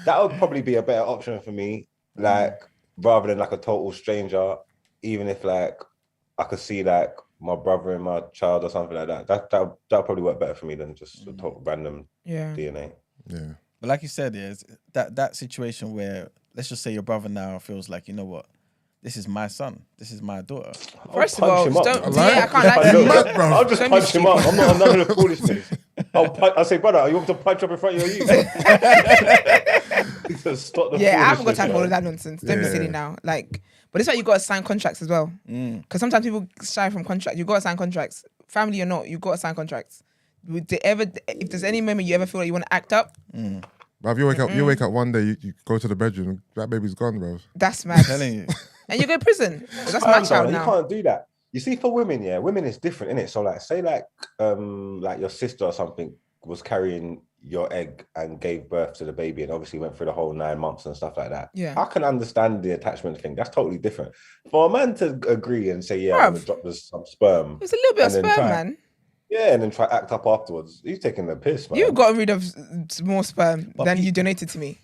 That would probably be a better option for me. Like, rather than like a total stranger, even if like I could see like my brother and my child or something like that. That'll probably work better for me than just a total random DNA. Yeah. But like you said, it's that situation where, let's just say your brother now feels like, you know what, this is my son, this is my daughter. First of all, don't. I I can't like you. Mad, bro. I'll just Don't punch be him up. I'm not none of the foolishness. I'll say, brother, you want me to punch up in front of you? Stop the Yeah, I haven't got foolishness, time for all man. of that nonsense. Don't be Yeah. silly now. Like, but it's like you got to sign contracts as well. Because sometimes people shy from contract. You got to sign contracts, family or not. You got to sign contracts. If there's any moment you ever feel like you want to act up, But if you wake up one day, you go to the bedroom, that baby's gone, bro. that's mad. Telling you. And you go to prison. That's my child You now. can't do that. You see, for women, women is different, innit? So, like, say, like your sister or something was carrying your egg and gave birth to the baby, and obviously went through the whole 9 months and stuff like that. Yeah. I can understand the attachment thing. That's totally different. For a man to agree and say, "Yeah, I'm gonna drop some sperm," It's a little bit of and then sperm, try- man. yeah, and then try act up afterwards. He's taking the piss, man. You've gotten rid of more sperm But than pe- you donated to me.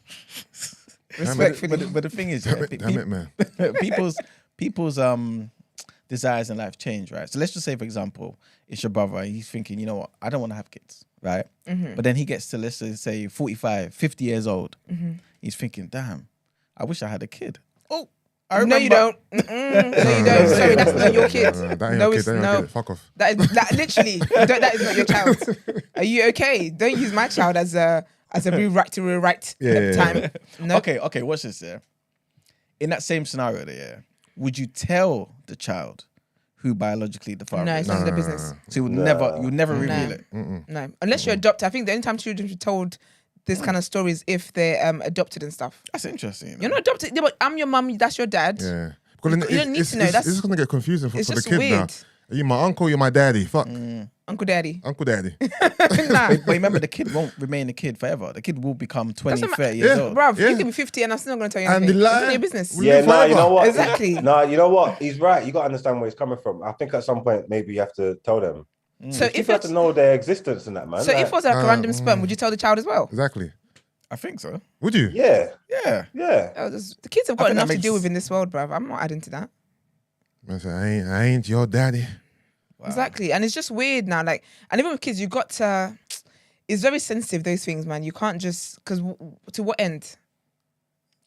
Respectfully. But the thing is, Damn it, man. people's desires in life change, right? So let's just say, for example, it's your brother. He's thinking, you know what, I don't want to have kids, right? But then he gets to, let's just say, 45, 50 years old. He's thinking, damn, I wish I had a kid. Oh, I remember. No, you don't. No, you don't. Sorry, that's not your kid. That ain't No, your it's kid. That ain't no. your kid. Fuck off. That is literally. That is not your child. Are you okay? Don't use my child as a rewrite to rewrite time. No. Okay, watch this, yeah. In that same scenario there, would you tell the child who biologically the father No, is? it's none of their business. So you would never reveal it. No, unless you're adopted. I think the only time children should be told this kind of stories if they're adopted and stuff. That's interesting. You're not adopted. Yeah, but I'm your mum. That's your dad. Yeah. Because You don't need to know. It's just going to get confusing for It's the just kid now. weird. Are you my uncle? You're my daddy. Fuck. Uncle Daddy. Uncle daddy. Nah. But remember, the kid won't remain a kid forever. The kid will become 20, Doesn't 30 years Yeah. old. Bruv, Yeah. you can be 50 and I'm still not going to tell you And anything. the It's lie- none of your business. We Yeah, live no, you forever. know what? Exactly. No, you know what? He's right. You got to understand where he's coming from. I think at some point maybe you have to tell them. So if People have to know their existence in that, man. so Like, if it was like a random sperm, would you tell the child as well? Exactly. I think so. Would you? yeah, Yeah. yeah. The kids have got think enough that to deal makes- with in this world, bruv. I'm not adding to that. Man say, I ain't your daddy. Exactly. And it's just weird now. Like, and even with kids, you got to. It's very sensitive, those things, man. You can't just. Because to what end?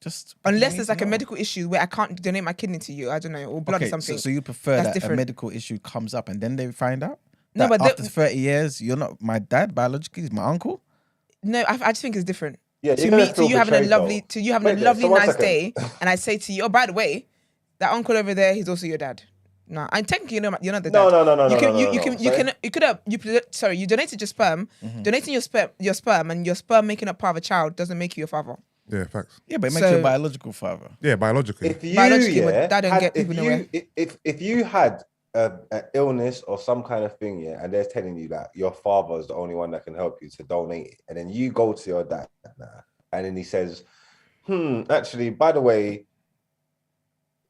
Just Unless there's like a medical issue where I can't donate my kidney to you, I don't know, or blood or something. So you prefer That's that different. a medical issue comes up and then they find out? No, That but after 30 years, you're not my dad biologically, he's my uncle? No, I just think it's different. Yeah, To you're gonna me, to feel you having a betrayed, lovely, though. to you having Wait a there, lovely so one nice second. day, and I say to you, oh, by the way, that uncle over there, he's also your dad. No, and technically you're not the dad. No. You donated your sperm. Donating your sperm and your sperm making up part of a child doesn't make you your father. Yeah, facts. Yeah, but it makes you a biological father. Yeah, biologically. If you, Biologically, but that don't had- get people nowhere. if you had an illness or some kind of thing, and they're telling you that your father is the only one that can help you to donate it, and then you go to your dad, and then he says, actually, by the way,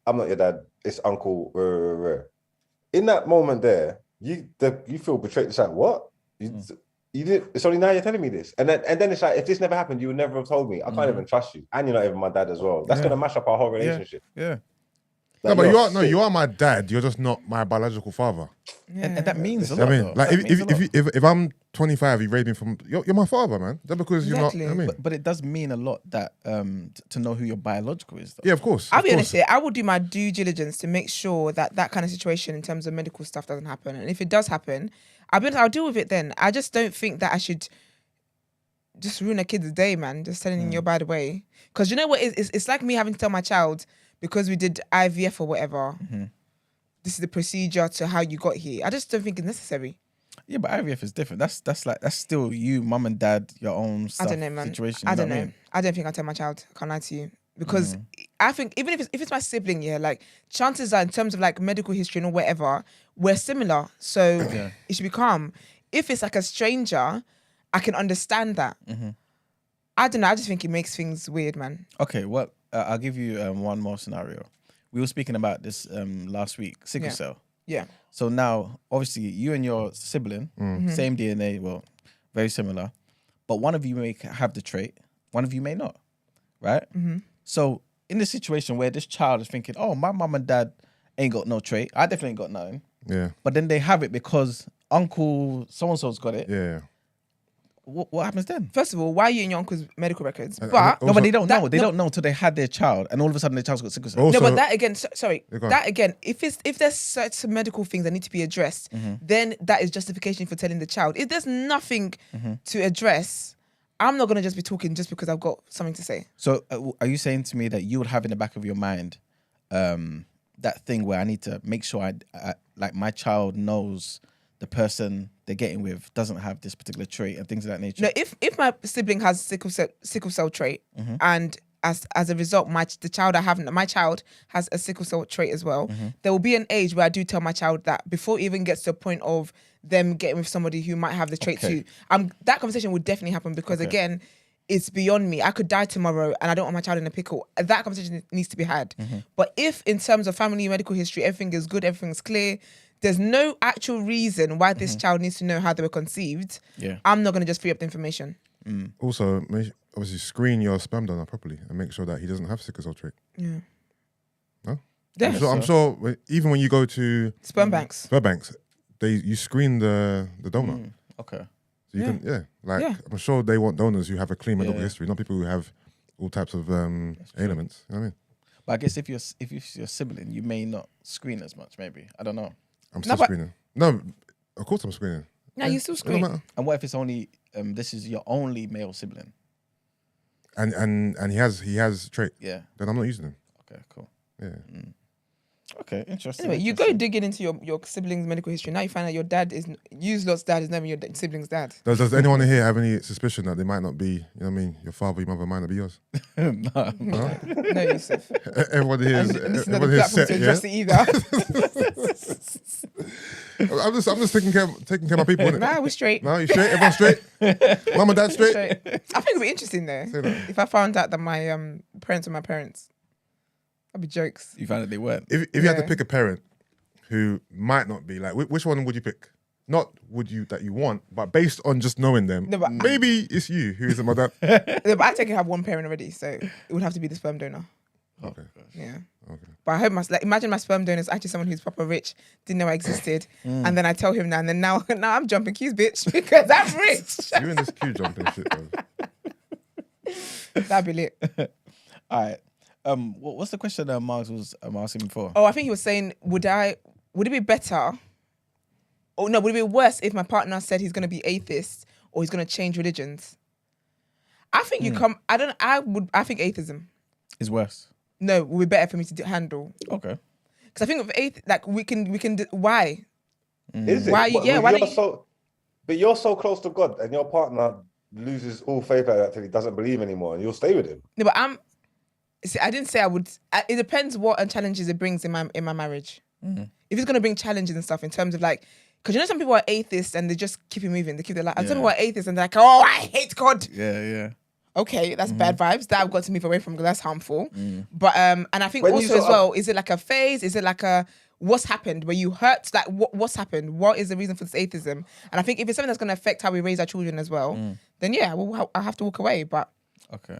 I'm not your dad, it's uncle. In that moment there, you feel betrayed. It's like, what? You did. It's only now you're telling me this, and then it's like, if this never happened, you would never have told me. I can't even trust you, and you're not even my dad as well. That's gonna mash up our whole relationship. Yeah. No, Like, but you are my dad. You're just not my biological father. And that means a I lot. mean, though. like That means a lot. if I'm 25, you raised me from. You're my father, man. That's because you're not. Exactly. I mean, But it does mean a lot that to know who your biological is, though. yeah, of course. I'll of be course. honest here. I will do my due diligence to make sure that kind of situation in terms of medical stuff doesn't happen. And if it does happen, I'll deal with it then. I just don't think that I should just ruin a kid's day, man. Just telling him you're by the way. Because you know what? It's like me having to tell my child because we did IVF or whatever. This is the procedure to how you got here. I just don't think it's necessary. Yeah, but IVF is different. That's still you, mum and dad, your own stuff, I don't know, man. situation. I you don't what know. mean? I don't think I'll tell my child. I can't lie to you. Because I think even if it's my sibling, like chances are in terms of like medical history or whatever, we're similar. So it should be calm. If it's like a stranger I can understand that. I don't know. I just think it makes things weird, man. Okay, well, I'll give you one more scenario. We were speaking about this last week, sickle cell. Yeah. So now, obviously, you and your sibling, same DNA, well, very similar, but one of you may have the trait, one of you may not, right? So in the situation where this child is thinking, oh, my mum and dad ain't got no trait, I definitely ain't got nothing. Yeah. But then they have it because uncle so-and-so's got it. Yeah. What happens then? First of all, why are you in your uncle's medical records? And But No, but they don't know. They no. don't know until they had their child, and all of a sudden their child's got sickle cell. Also, no, but that again, sorry, Yeah, go on. that again, if there's certain medical things that need to be addressed, then that is justification for telling the child. If there's nothing to address, I'm not gonna just be talking just because I've got something to say. So are you saying to me that you would have in the back of your mind that thing where I need to make sure I like my child knows the person they're getting with doesn't have this particular trait and things of that nature? No, if my sibling has sickle cell trait, and as a result, my child has a sickle cell trait as well, there will be an age where I do tell my child that before it even gets to a point of them getting with somebody who might have the trait too. That conversation would definitely happen because again, it's beyond me. I could die tomorrow and I don't want my child in a pickle. That conversation needs to be had. But if in terms of family medical history, everything is good, everything's clear, there's no actual reason why this child needs to know how they were conceived, I'm not going to just free up the information. Also, obviously screen your sperm donor properly and make sure that he doesn't have sickle cell trait. Yeah. No? Yeah. I'm sure even when you go to Sperm banks. you screen the donor. Okay. So you can, I'm sure they want donors who have a clean medical history, not people who have all types of ailments. You know what I mean? But I guess if you're your sibling, you may not screen as much. Maybe, I don't know. I'm still screening. No, of course I'm screening. No, you still It don't screen. matter. And what if it's only this is your only male sibling? And he has trait. Yeah. Then I'm not using him. Okay. Cool. Yeah. Okay. Interesting. Anyway, you go digging into your siblings' medical history. Now you find out your dad is lot's dad is never your sibling's dad. Does anyone here have any suspicion that they might not be, you know what I mean, your father, your mother might not be yours? No. No, Yusuf. Everybody here And is this is not the everybody here is platform set, to yeah? address it either. I'm just taking care of my people, innit? Nah, we're straight. No, you straight? Everyone straight? Mum and dad straight? Straight. I think it'd be interesting though Say that. if I found out that my parents were my parents. That'd be jokes. You found that they weren't. If you had to Yeah. pick a parent who might not be, like, which one would you pick? Not would you that you want, but based on just knowing them, No, but- maybe it's you who isn't my dad. No, but I take it have one parent already, so it would have to be the sperm donor. Okay. Yeah. Okay. But I hope imagine my sperm donor is actually someone who's proper rich, didn't know I existed, and then I tell him now, and then now I'm jumping queues, bitch, because I'm rich. You in this queue jumping shit, bro. That'd be lit. All right. What's the question that Mars was asking before? Oh, I think he was saying, would it be better? Or no, would it be worse if my partner said he's going to be atheist or he's going to change religions? I think I think atheism. Is worse. No, would be better for me to handle. Okay. Because I think with like we can why? Is it? Why? Yeah, why don't you? But you're so close to God, and your partner loses all faith like that till he doesn't believe anymore, and you'll stay with him. No, but I didn't say I would. It depends what challenges it brings in my marriage. If it's gonna bring challenges and stuff in terms of like, because you know some people are atheists and they just keep it moving, they keep their life. And some people are atheists and they're like, oh, I hate God. Yeah. Okay, that's bad vibes. That I've got to move away from because that's harmful. But and I think When you also as sort of- well, is it like a phase? Is it like a what's happened? Where you hurt? Like what's happened? What is the reason for this atheism? And I think if it's something that's going to affect how we raise our children as well, then yeah, I have to walk away. But Okay.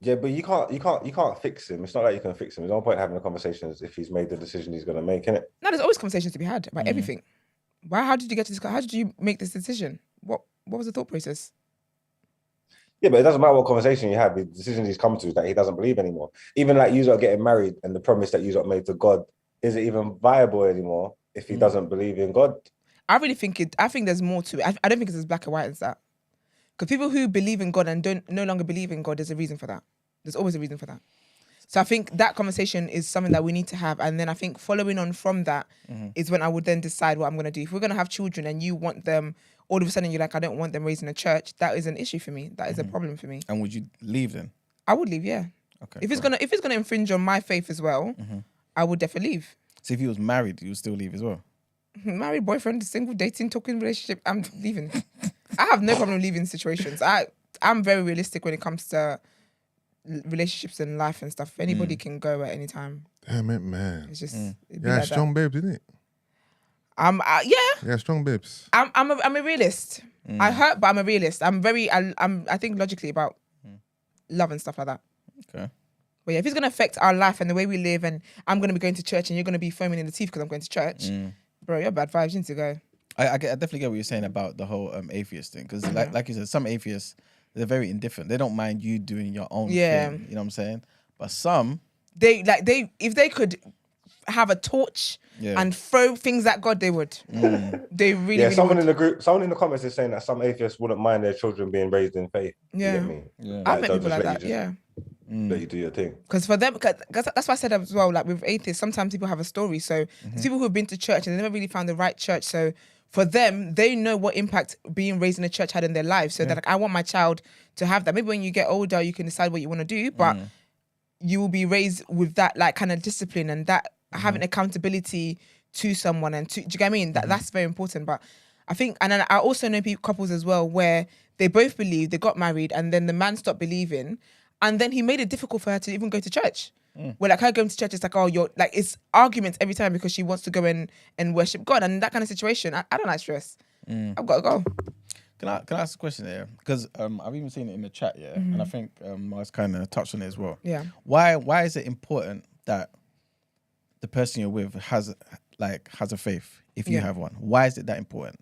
Yeah, but you can't fix him. It's not like you can fix him. There's no point having the conversations if he's made the decision he's going to make, innit? no, there's always conversations to be had about everything. Why? How did you get to this? How did you make this decision? What was the thought process? Yeah, but it doesn't matter what conversation you have. The decision he's come to is that he doesn't believe anymore. Even like you lot getting married and the promise that you lot made to God, is it even viable anymore if he doesn't believe in God? I really think I think there's more to it. I don't think it's as black and white as that. Because people who believe in God and don't no longer believe in God, there's a reason for that. There's always a reason for that. So I think that conversation is something that we need to have. And then I think following on from that is when I would then decide what I'm going to do. If we're going to have children and you want them, all of a sudden you're like, I don't want them raised in a church, that is an issue for me. That is a problem for me. And would you leave then? I would leave, yeah. Okay. If it's gonna infringe on my faith as well, I would definitely leave. So if he was married, you would still leave as well? Married, boyfriend, single, dating, talking relationship, I'm leaving. I have no problem leaving situations. I'm very realistic when it comes to relationships and life and stuff. Anybody can go at any time. Damn it, man. It's just Yeah, strong babes, isn't it? Yeah, strong babes. I'm a realist. I hurt, but I'm a realist. I think logically about love and stuff like that. Okay. But yeah, if it's gonna affect our life and the way we live, and I'm gonna be going to church and you're gonna be foaming in the teeth because I'm going to church, bro, you're bad vibes. You need to go. I definitely get what you're saying about the whole atheist thing, because like you said, some atheists, they're very indifferent. They don't mind you doing your own thing. You know what I'm saying? But some if they could have a torch and throw things at God, they would. They really. Yeah, really someone would. in the group, someone in the comments is saying that some atheists wouldn't mind their children being raised in faith. Yeah. You get me? Yeah. I've met they'll people just like let that. you Yeah. Let you do your thing. Because for them, cause that's why I said as well, like with atheists, sometimes people have a story. So there's people who've been to church and they never really found the right church. So for them, they know what impact being raised in a church had in their lives. So that like, I want my child to have that. Maybe when you get older, you can decide what you want to do, but you will be raised with that like kind of discipline and that having accountability to someone. And do you get what I mean? That's very important. But I think, and then I also know couples as well where they both believe, they got married, and then the man stopped believing. And then he made it difficult for her to even go to church. Where like her going to church is like, oh, you're like, it's arguments every time because she wants to go and worship God. And that kind of situation, I don't like stress. I've got to go. Can I ask a question here? Because I've even seen it in the chat, and I think Mars kind of touched on it as well. Yeah. Why is it important that the person you're with has a faith if you have one? Why is it that important?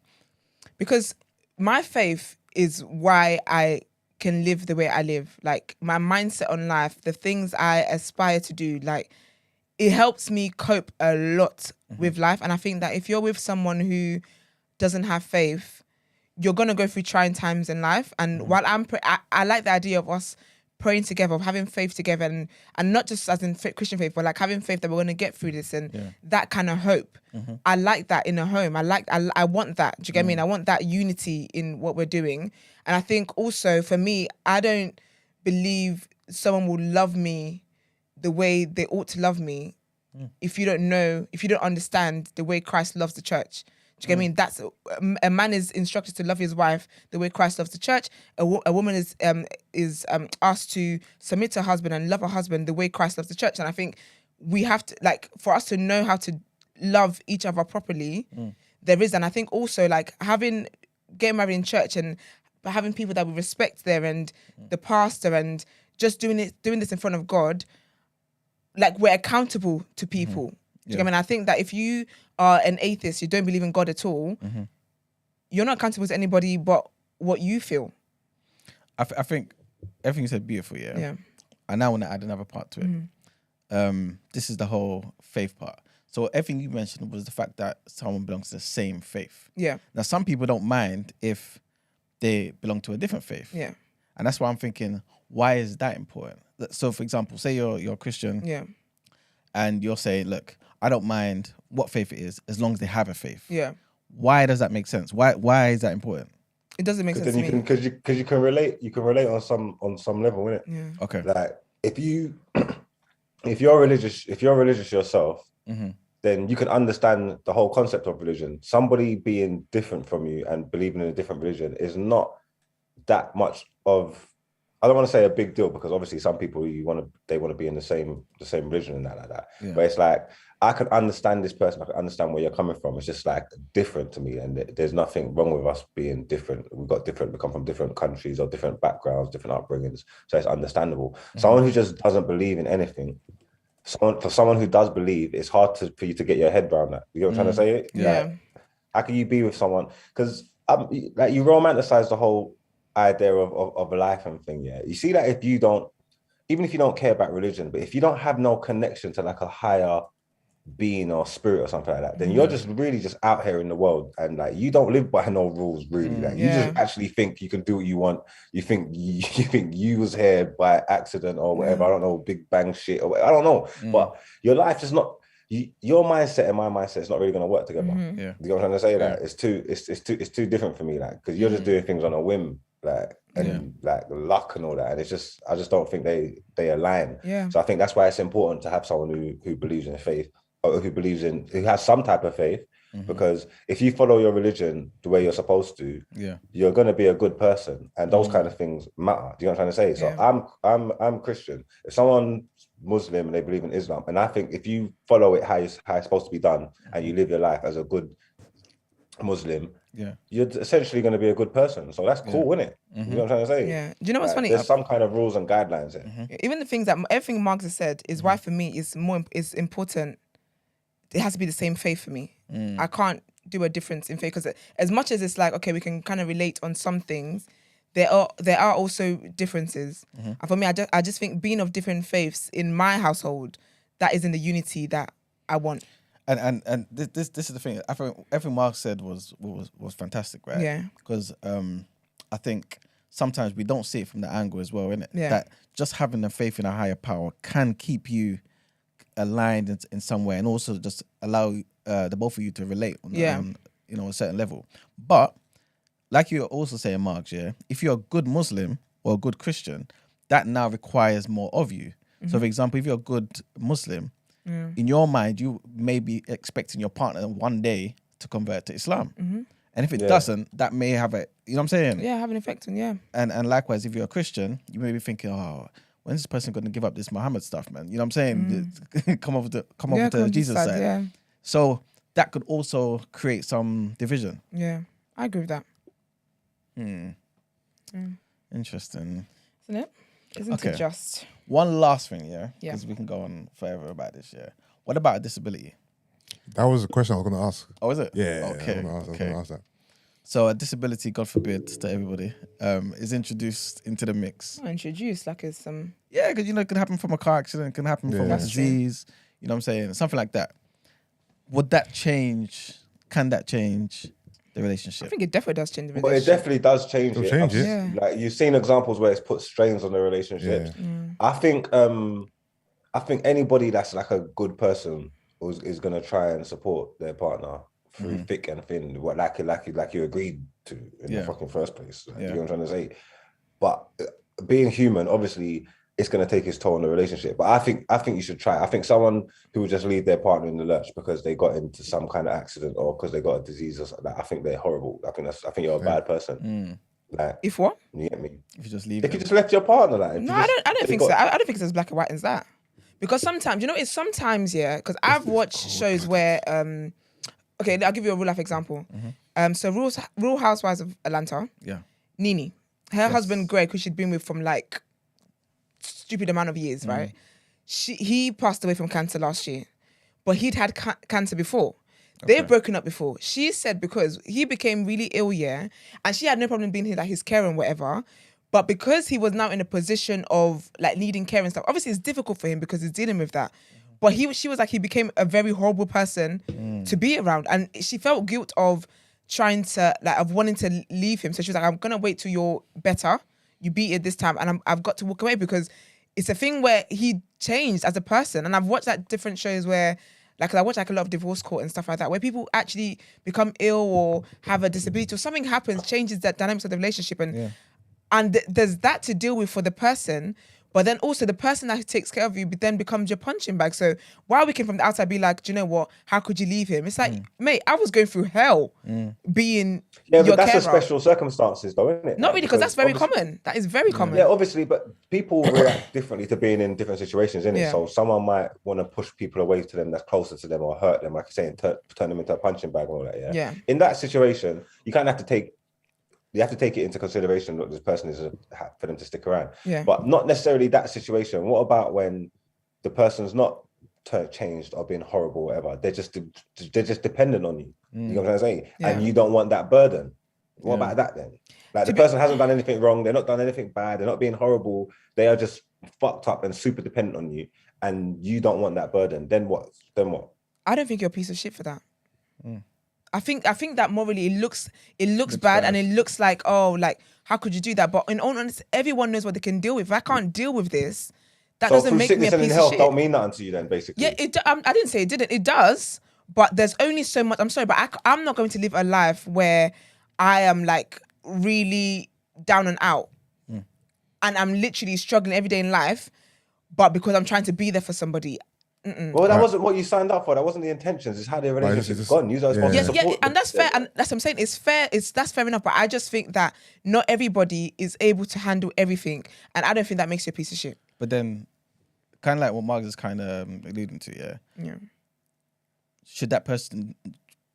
Because my faith is why I can live the way I live. Like my mindset on life, the things I aspire to do, like it helps me cope a lot with life. And I think that if you're with someone who doesn't have faith, you're going to go through trying times in life. And while I like the idea of us praying together, of having faith together, and not just as in Christian faith, but like having faith that we're going to get through this and that kind of hope. I like that in a home. I want that. Do you get what I mean? I want that unity in what we're doing. And I think also for me, I don't believe someone will love me the way they ought to love me if you don't understand the way Christ loves the church. Do you get what I mean? That's a man is instructed to love his wife the way Christ loves the church. A woman is asked to submit to her husband and love her husband the way Christ loves the church. And I think we have to, like, for us to know how to love each other properly, there is. And I think also like getting married in church and having people that we respect there and the pastor and just doing this in front of God, like we're accountable to people. Do you get what I mean? I think that if you are an atheist, you don't believe in God at all, you're not accountable to anybody but what you feel. I think everything you said beautiful, yeah. I now want to add another part to it. This is the whole faith part. So everything you mentioned was the fact that someone belongs to the same faith. Yeah. Now some people don't mind if they belong to a different faith. Yeah. And that's why I'm thinking, why is that important? So for example, say you're a Christian. Yeah. And you're saying, look, I don't mind what faith it is as long as they have a faith. Yeah. Why does that make sense? Why is that important? It doesn't make sense to me. Because you can relate on some level, innit? Yeah. Okay. Like if you're religious yourself, then you can understand the whole concept of religion. Somebody being different from you and believing in a different religion is not that much of, I don't want to say a big deal, because obviously some people they want to be in the same religion and that like that. Yeah. But it's like, I can understand this person. I can understand where you're coming from. It's just like different to me, and there's nothing wrong with us being different. We come from different countries or different backgrounds, different upbringings, so it's understandable. Someone who just doesn't believe in anything, for someone who does believe, it's hard for you to get your head around that. You know what I'm trying to say? Yeah. Like, how can you be with someone? Because like you romanticize the whole idea of life and thing. Yeah, you see that even if you don't care about religion, but if you don't have no connection to like a higher being or spirit or something like that, then you're just really just out here in the world, and like you don't live by no rules really. Like you just actually think you can do what you want. You think you was here by accident or whatever. I don't know, Big Bang shit or whatever. I don't know. But your life is not. Your mindset and my mindset is not really going to work together. Yeah. You know what I'm trying to say? Like it's too different for me. Like because you're just doing things on a whim, like and like luck and all that. And it's just I just don't think they align. Yeah. So I think that's why it's important to have someone who believes in faith, or who has some type of faith, Because if you follow your religion the way you're supposed to, you're going to be a good person, and those kind of things matter. Do you know what I'm trying to say? So I'm Christian. If someone's Muslim and they believe in Islam, and I think if you follow it how it's supposed to be done, and you live your life as a good Muslim, you're essentially going to be a good person. So that's cool, isn't it? You know what I'm trying to say? Yeah. Do you know what's funny? There's some kind of rules and guidelines there. Even the things that everything Marx has said is why for me is important. It has to be the same faith for me. I can't do a difference in faith, because as much as it's like, okay, we can kind of relate on some things, there are also differences. And for me, I just think being of different faiths in my household, that is in the unity that I want. And this is the thing. I think everything Mark said was fantastic, right? Yeah. Because I think sometimes we don't see it from the angle as well, innit? Yeah. That just having a faith in a higher power can keep you aligned in some way, and also just allow the both of you to relate on a certain level. But like you're also saying, Mark, if you're a good Muslim or a good Christian, that now requires more of you. So for example, if you're a good Muslim, in your mind, you may be expecting your partner one day to convert to Islam. And if it doesn't, that may have a, you know what I'm saying? Yeah, have an effect on, And likewise, if you're a Christian, you may be thinking, oh, when's this person going to give up this Muhammad stuff, man? You know what I'm saying? come over to Jesus' side. Yeah. So that could also create some division. Yeah, I agree with that. Interesting. Isn't it? Isn't it just? One last thing, because we can go on forever about this, What about disability? That was a question I was going to ask. Oh, is it? Yeah. Okay. I was going to ask that. So a disability, God forbid, to everybody, is introduced into the mix. Not introduced, like it's some... Yeah, because, it could happen from a car accident, it can happen from a That's disease, you know what I'm saying? Something like that. Would that change, can that change the relationship? I think it definitely does change the But relationship. it definitely does change It'll it. change it. Yeah. Like, you've seen examples where it's put strains on the relationships. I think anybody that's like a good person is gonna try and support their partner through thick and thin, what like you agreed to in the fucking first place. You know what I'm trying to say? But being human, obviously, it's gonna take its toll on the relationship. But I think you should try. I think someone who would just leave their partner in the lurch because they got into some kind of accident or because they got a disease or something, I think they're horrible. I think you're a bad person. Like, If what? you get me? If you just leave If you just left your partner, like, No, I don't think so. I don't think it's as black and white as that. Because sometimes, it's sometimes, because I've watched shows where, okay, I'll give you a real life example. So Real Housewives of Atlanta, Nene, her husband Greg, who she'd been with from like stupid amount of years, right? He passed away from cancer last year, but he'd had cancer before. They've broken up before. She said because he became really ill, and she had no problem being his care and whatever. But because he was now in a position of like needing care and stuff, obviously it's difficult for him because he's dealing with that. But she was like, he became a very horrible person to be around. And she felt guilt of wanting to leave him. So she was like, I'm going to wait till you're better. You beat it this time. And I've got to walk away because it's a thing where he changed as a person. And I've watched different shows where, I watch a lot of divorce court and stuff like that, where people actually become ill or have a disability or something happens, changes the dynamics of the relationship. And there's that to deal with for the person, but then also the person that takes care of you then becomes your punching bag. So while we can from the outside be like, do you know what? How could you leave him? It's like, mate, I was going through hell being your but that's carer. a special circumstances though, isn't it? Not really, because that's very common. That is very common. Yeah, obviously, but people react differently to being in different situations, innit? Yeah. So someone might want to push people away to them that's closer to them or hurt them, like you say, and turn them into a punching bag and all that, Yeah. In that situation, you kind of have to take it into consideration that this person is for them to stick around. Yeah. But not necessarily that situation. What about when the person's not changed or being horrible or whatever? They're just dependent on you. You know what I'm saying? Yeah. And you don't want that burden. What about that then? Like, the person hasn't done anything wrong. They're not done anything bad. They're not being horrible. They are just fucked up and super dependent on you. And you don't want that burden. Then what? I don't think you're a piece of shit for that. I think that morally it looks bad and it looks like, how could you do that? But in all honesty, everyone knows what they can deal with. If I can't deal with this, that So doesn't make me a sickness and piece of health shit. don't mean nothing to you then, basically. Yeah, I didn't say it didn't. It does, but there's only so much. I'm sorry, but I'm not going to live a life where I am like really down and out, and I'm literally struggling every day in life. But because I'm trying to be there for somebody, Well, that wasn't what you signed up for. That wasn't the intentions. It's how the relationship's gone. You're supposed to support and that's fair. And that's what I'm saying. It's fair. That's fair enough. But I just think that not everybody is able to handle everything, and I don't think that makes you a piece of shit. But then, kind of like what Mark is kind of alluding to, Yeah. Should that person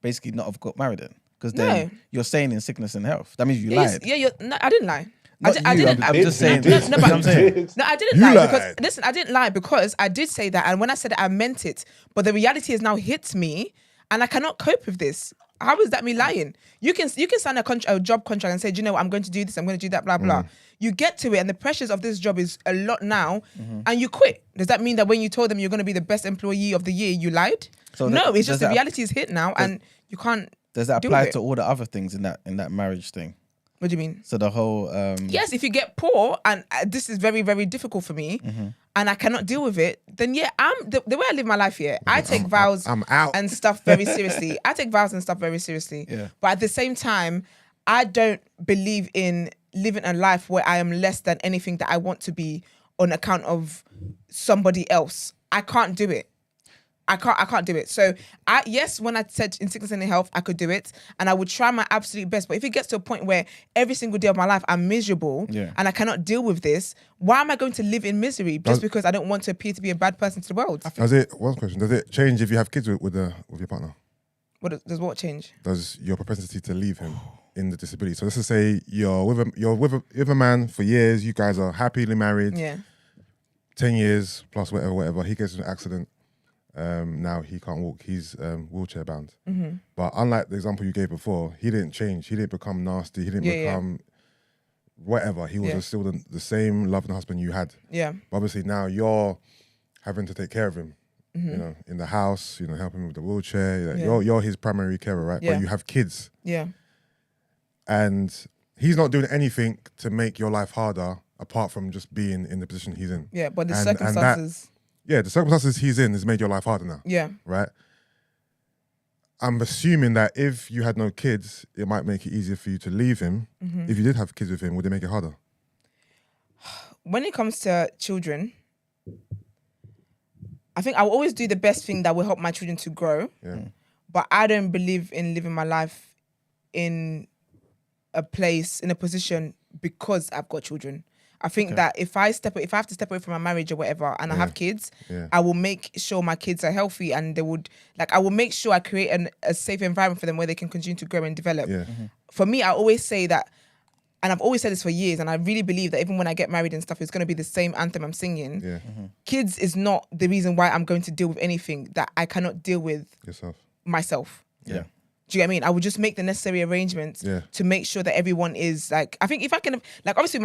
basically not have got married then? Because then you're saying in sickness and health. That means you lied. No, I didn't lie. I didn't. I'm just saying. No, I'm saying. No, I didn't lie lied. because listen, I didn't lie because I did say that, and when I said it, I meant it. But the reality has now hit me, and I cannot cope with this. How is that me lying? You can sign a job contract and say, do you know what, I'm going to do this, I'm going to do that, blah blah. You get to it, and the pressures of this job is a lot now, and you quit. Does that mean that when you told them you're going to be the best employee of the year, you lied? So no, it's just the reality is hit now, and you can't. Does that apply to all the other things in that marriage thing? What do you mean? So the whole yes, if you get poor and this is very, very difficult for me, and I cannot deal with it, then I'm the way I live my life here. I take vows I'm out. and stuff very seriously. I take vows and stuff very seriously. Yeah. But at the same time, I don't believe in living a life where I am less than anything that I want to be on account of somebody else. I can't do it. I can't do it. So yes, when I said in sickness and in health, I could do it, and I would try my absolute best. But if it gets to a point where every single day of my life I'm miserable and I cannot deal with this, why am I going to live in misery just because I don't want to appear to be a bad person to the world? One question: does it change if you have kids with your partner? Does what change? Does your propensity to leave him in the disability? So let's just say you're with a man for years. You guys are happily married. Yeah. 10 years plus whatever. He gets in an accident. Now he can't walk. He's wheelchair bound. But unlike the example you gave before, he didn't change. He didn't become nasty. He didn't become whatever. He was still the same loving husband you had. Yeah. But obviously now you're having to take care of him. You know, in the house. You know, helping him with the wheelchair. You're his primary carer, right? Yeah. But you have kids. Yeah. And he's not doing anything to make your life harder, apart from just being in the position he's in. Yeah, but the circumstances. The circumstances he's in has made your life harder now. Yeah. Right? I'm assuming that if you had no kids, it might make it easier for you to leave him. If you did have kids with him, would it make it harder? When it comes to children, I think I'll always do the best thing that will help my children to grow. Yeah. But I don't believe in living my life in a position because I've got children. I think that if I have to step away from my marriage or whatever, and I have kids, I will make sure my kids are healthy, and I will make sure I create a safe environment for them where they can continue to grow and develop. Yeah. For me, I always say that, and I've always said this for years, and I really believe that even when I get married and stuff, it's going to be the same anthem I'm singing. Yeah. Kids is not the reason why I'm going to deal with anything that I cannot deal with myself. Yeah. Do you get what I mean? I would just make the necessary arrangements to make sure that everyone is like, I think if I can, like, obviously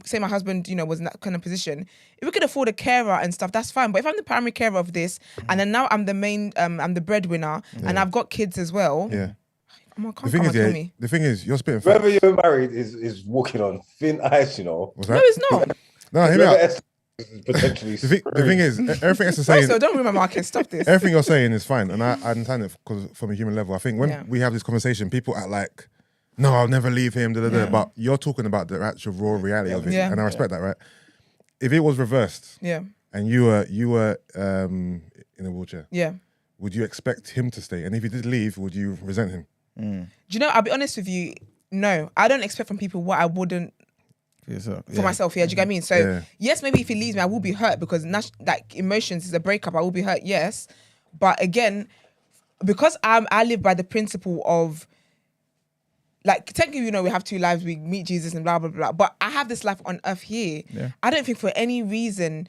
say my husband, was in that kind of position, if we could afford a carer and stuff, that's fine. But if I'm the primary carer of this, and then now I'm the main, I'm the breadwinner, and I've got kids as well. Yeah. The thing is, you're spitting. Whoever you're married is walking on thin ice, No, it's not. No, hear me out. Potentially. The thing is, everything else is saying. So don't ruin my market. Stop this. Everything you're saying is fine, and I understand it because from a human level. I think when we have this conversation, people act like, "No, I'll never leave him." But you're talking about the actual raw reality of it, and I respect that, right? If it was reversed, and you were in a wheelchair, would you expect him to stay? And if he did leave, would you resent him? Do you know? I'll be honest with you. No, I don't expect from people what I wouldn't. For myself, do you get what I mean? So yes, maybe if he leaves me, I will be hurt because emotions is a breakup. I will be hurt, yes, but again, because I live by the principle of, like, technically, we have two lives. We meet Jesus and blah blah blah. But I have this life on earth here. Yeah. I don't think for any reason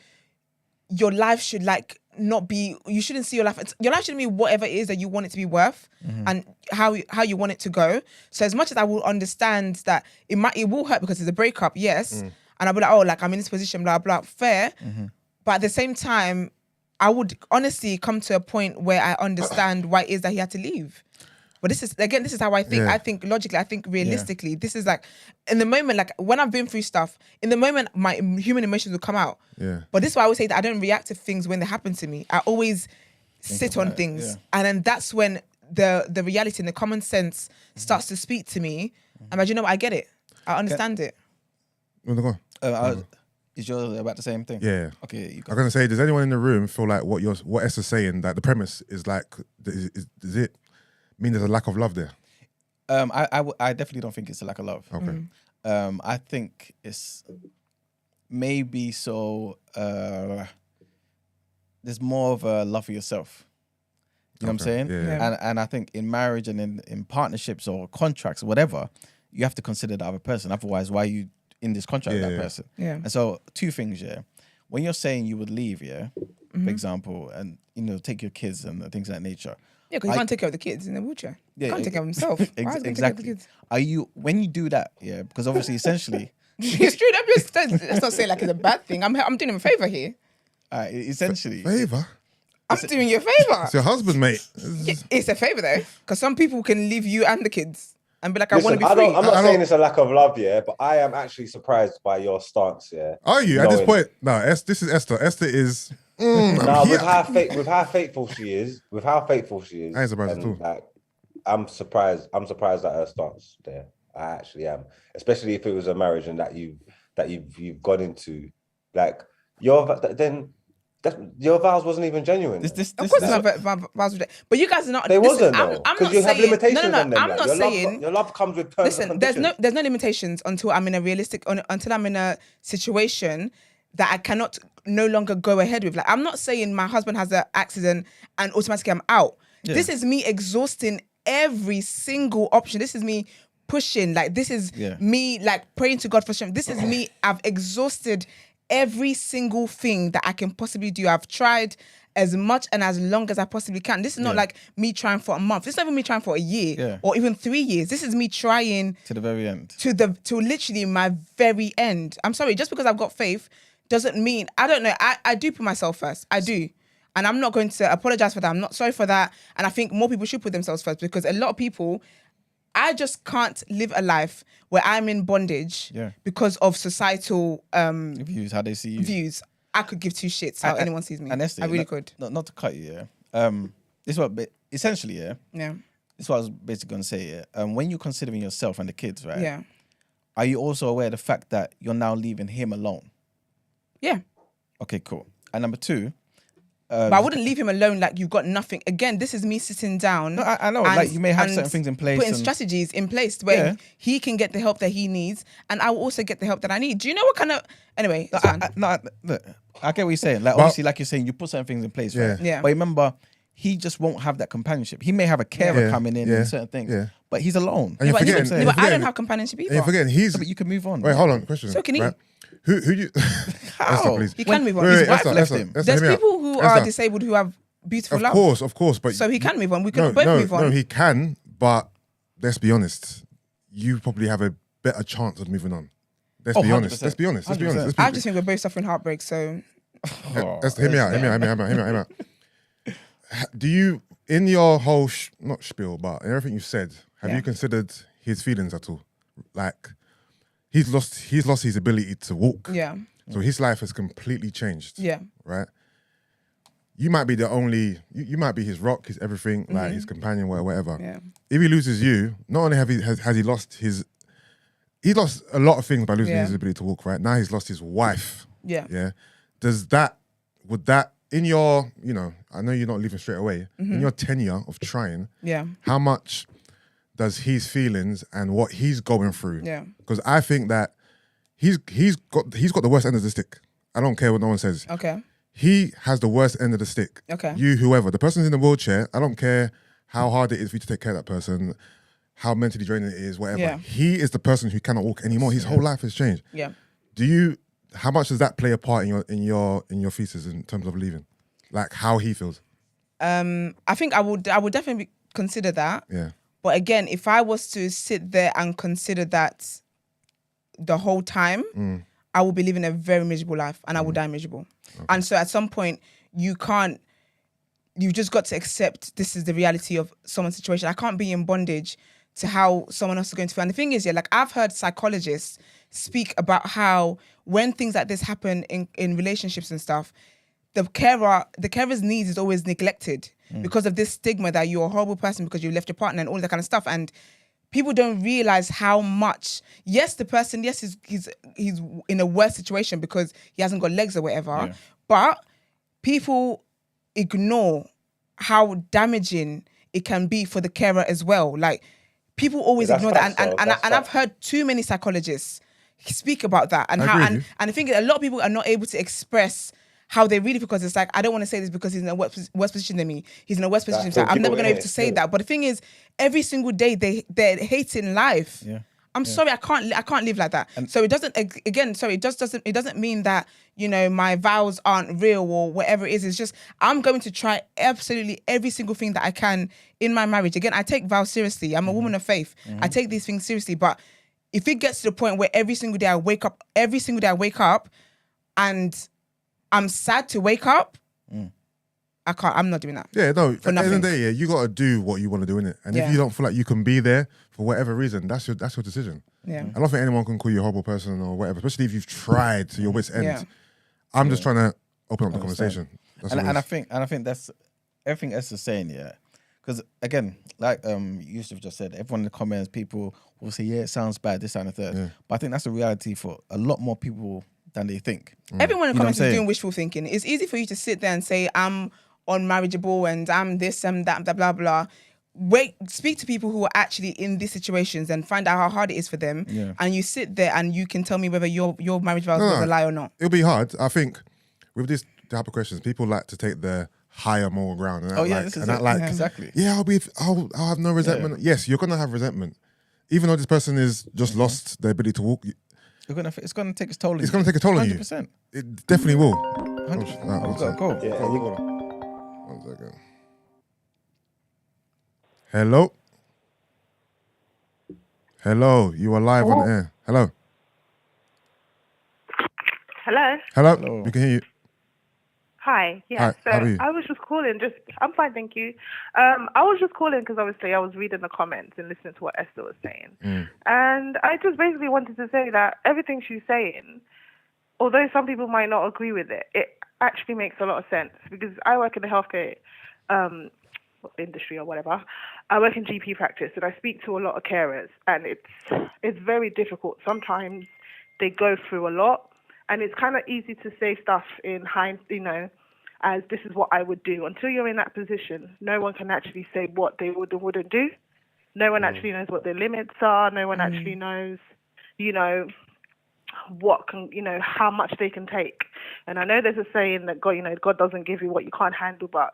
your life should not be. You shouldn't see your life. Your life shouldn't be whatever it is that you want it to be worth, and how you want it to go. So as much as I will understand that it will hurt because it's a breakup, yes, and I'll be like, I'm in this position, blah blah, fair. But at the same time, I would honestly come to a point where I understand why it is that he had to leave. But this is how I think. I think logically, I think realistically. This is like, in the moment, like when I've been through stuff, in the moment, my human emotions will come out. Yeah. But this is why I always say that I don't react to things when they happen to me. I always sit on things. And then that's when the reality and the common sense starts to speak to me. And you know what? I get it. I understand it. Is yours about the same thing? Yeah. Okay. You I'm gonna say, does anyone in the room feel like what Esther's saying, that the premise is like, does it mean there's a lack of love there? I definitely don't think it's a lack of love. Okay. I think it's maybe so. There's more of a love for yourself. You know what I'm saying? Yeah. And I think in marriage and in partnerships or contracts or whatever, you have to consider the other person. Otherwise, why are you in this contract with that person? Yeah. And so 2 things, when you're saying you would leave, for example, and take your kids and things of that nature. Yeah, because you can't take care of the kids in a wheelchair. Yeah, Can't take care of himself. Why is he gonna take care of the exactly. kids? Are you, when you do that, because obviously essentially It's true. Let's not say like it's a bad thing. I'm doing him a favor here. essentially Favor? I'm doing you a favor. It's your husband, mate. It's a favor though, because some people can leave you and the kids and be like, I want to Listen, be free. I'm not saying it's a lack of love, but I am actually surprised by your stance, Are you? At this point, no, this is Esther. Esther is... No, with how faithful she is, I ain't surprised at all. Like, I'm surprised at her stance there. I actually am, especially if it was a marriage and that you've gone into, like, your vows wasn't even genuine. Of course, my vows were there. But you guys are not. They listen, wasn't though, I'm because not you have saying. limitations No. on them. I'm like, not saying. Your love comes with terms Listen, and there's conditions. no limitations until I'm in a situation that I cannot no longer go ahead with. Like, I'm not saying my husband has an accident and automatically I'm out. Yeah. This is me exhausting every single option. This is me pushing. Like, this is me like praying to God for strength. This is me. I've exhausted every single thing that I can possibly do. I've tried as much and as long as I possibly can. This is not like me trying for a month. This is not even me trying for a year or even 3 years. This is me trying to the very end. To literally my very end. I'm sorry, just because I've got faith doesn't mean, I don't know, I do put myself first. I do. And I'm not going to apologize for that. I'm not sorry for that. And I think more people should put themselves first, because a lot of people, I just can't live a life where I'm in bondage because of societal views, how they see you. Views. I could give 2 shits how anyone sees me. And Esther, I really could. Not to cut you, this is what essentially, Yeah. This is what I was basically going to say, when you're considering yourself and the kids, right? Yeah. Are you also aware of the fact that you're now leaving him alone? Yeah. Okay, cool. And number 2, but I wouldn't leave him alone like you've got nothing. Again, this is me sitting down. No, I know. Like, you may have certain things in place. Putting strategies in place where he can get the help that he needs, and I will also get the help that I need. Do you know what kind of... Anyway, look, I get what you're saying. Like, obviously, like you're saying, you put certain things in place, right? Yeah. But remember, he just won't have that companionship. He may have a carer coming in and certain things, but he's alone. And you're forgetting, but I don't have companionship either. And you're forgetting, but you can move on. Wait, hold on. Question. So can he. Right? Who you... How? Esther, please. He can move on. His wife left him. There's people who are disabled who have beautiful love. Of course. But so he can move on. We can both move on. No, he can, but let's be honest. You probably have a better chance of moving on. Let's be honest. Let's be honest. I just think we're both suffering heartbreak, so... Hear me out. Do you, in your whole, not spiel, but in everything you said, have you considered his feelings at all? Like, he's lost his ability to walk. Yeah. So his life has completely changed. Yeah. Right? You might be the only, you might be his rock, his everything, like his companion, whatever. Yeah. If he loses you, not only has he lost his, he lost a lot of things by losing his ability to walk, right? Now he's lost his wife. Yeah. Yeah. Would that, in your, I know you're not leaving straight away, in your tenure of trying, how much does his feelings and what he's going through? Yeah. Because I think that he's got the worst end of the stick. I don't care what no one says. Okay. He has the worst end of the stick. Okay. You, whoever. The person's in the wheelchair, I don't care how hard it is for you to take care of that person, how mentally draining it is, whatever. Yeah. He is the person who cannot walk anymore. His whole life has changed. Yeah. How much does that play a part in your thesis in terms of leaving? Like how he feels? I think I would definitely consider that. Yeah. But again, if I was to sit there and consider that the whole time, I will be living a very miserable life and I will die miserable. Okay. And so at some point, you've just got to accept this is the reality of someone's situation. I can't be in bondage to how someone else is going to feel. And the thing is, like I've heard psychologists speak about how when things like this happen in relationships and stuff, the carer's needs is always neglected because of this stigma that you're a horrible person because you left your partner and all that kind of stuff. And people don't realize how much. Yes, the person. Yes, he's in a worse situation because he hasn't got legs or whatever. Yeah. But people ignore how damaging it can be for the carer as well. Like people always ignore that, and I've heard too many psychologists speak about that and how and I think a lot of people are not able to express how they really, because it's like, I don't want to say this because he's in a worse position than me. He's in a worse position. So I'm never going to be able to say that. But the thing is, every single day they're hating life. Yeah. I'm sorry, I can't live like that. And so it doesn't, again, sorry, it doesn't mean that, you know, my vows aren't real or whatever it is. It's just, I'm going to try absolutely every single thing that I can in my marriage. Again, I take vows seriously. I'm a woman of faith. I take these things seriously. But if it gets to the point where every single day I wake up and I'm sad to wake up, I'm not doing that. Yeah, no, at the end of the day, you got to do what you want to do, innit? And if you don't feel like you can be there for whatever reason, that's your decision. Yeah. I don't think anyone can call you a horrible person or whatever, especially if you've tried to your wit's end. Yeah. I'm just trying to open up the conversation. And I think that's everything Esther's saying, yeah. Because again, like Yusuf just said, everyone in the comments, people will say, yeah, it sounds bad, this and the third. Yeah. But I think that's a reality for a lot more people than they think. Everyone in the comments is doing wishful thinking. It's easy for you to sit there and say, I'm unmarriageable and I'm this and that, blah, blah, blah. Speak to people who are actually in these situations and find out how hard it is for them. Yeah. And you sit there and you can tell me whether your marriage vows was a lie or not. It'll be hard. I think with these type of questions, people like to take the higher moral ground and exactly. Yeah, I'll have no resentment. Yeah. Yes, you're gonna have resentment, even though this person is just lost the ability to walk. It's gonna take its toll on you. It's gonna take a toll on you. 100%. It definitely will. 100%. Go. Yeah, one second. Hello, you are live on air. Hello. We can hear you. Hi. Yeah. Hi, how are you? I was just calling. I'm fine, thank you. I was just calling because obviously I was reading the comments and listening to what Esther was saying, and I just basically wanted to say that everything she's saying, although some people might not agree with it, it actually makes a lot of sense because I work in the healthcare industry or whatever. I work in GP practice and I speak to a lot of carers, and it's very difficult. Sometimes they go through a lot, and it's kind of easy to say stuff in hindsight, as this is what I would do. Until you're in that position, no one can actually say what they would and wouldn't do. No one actually knows what their limits are. No one actually knows, what can, how much they can take. And I know there's a saying that God doesn't give you what you can't handle, but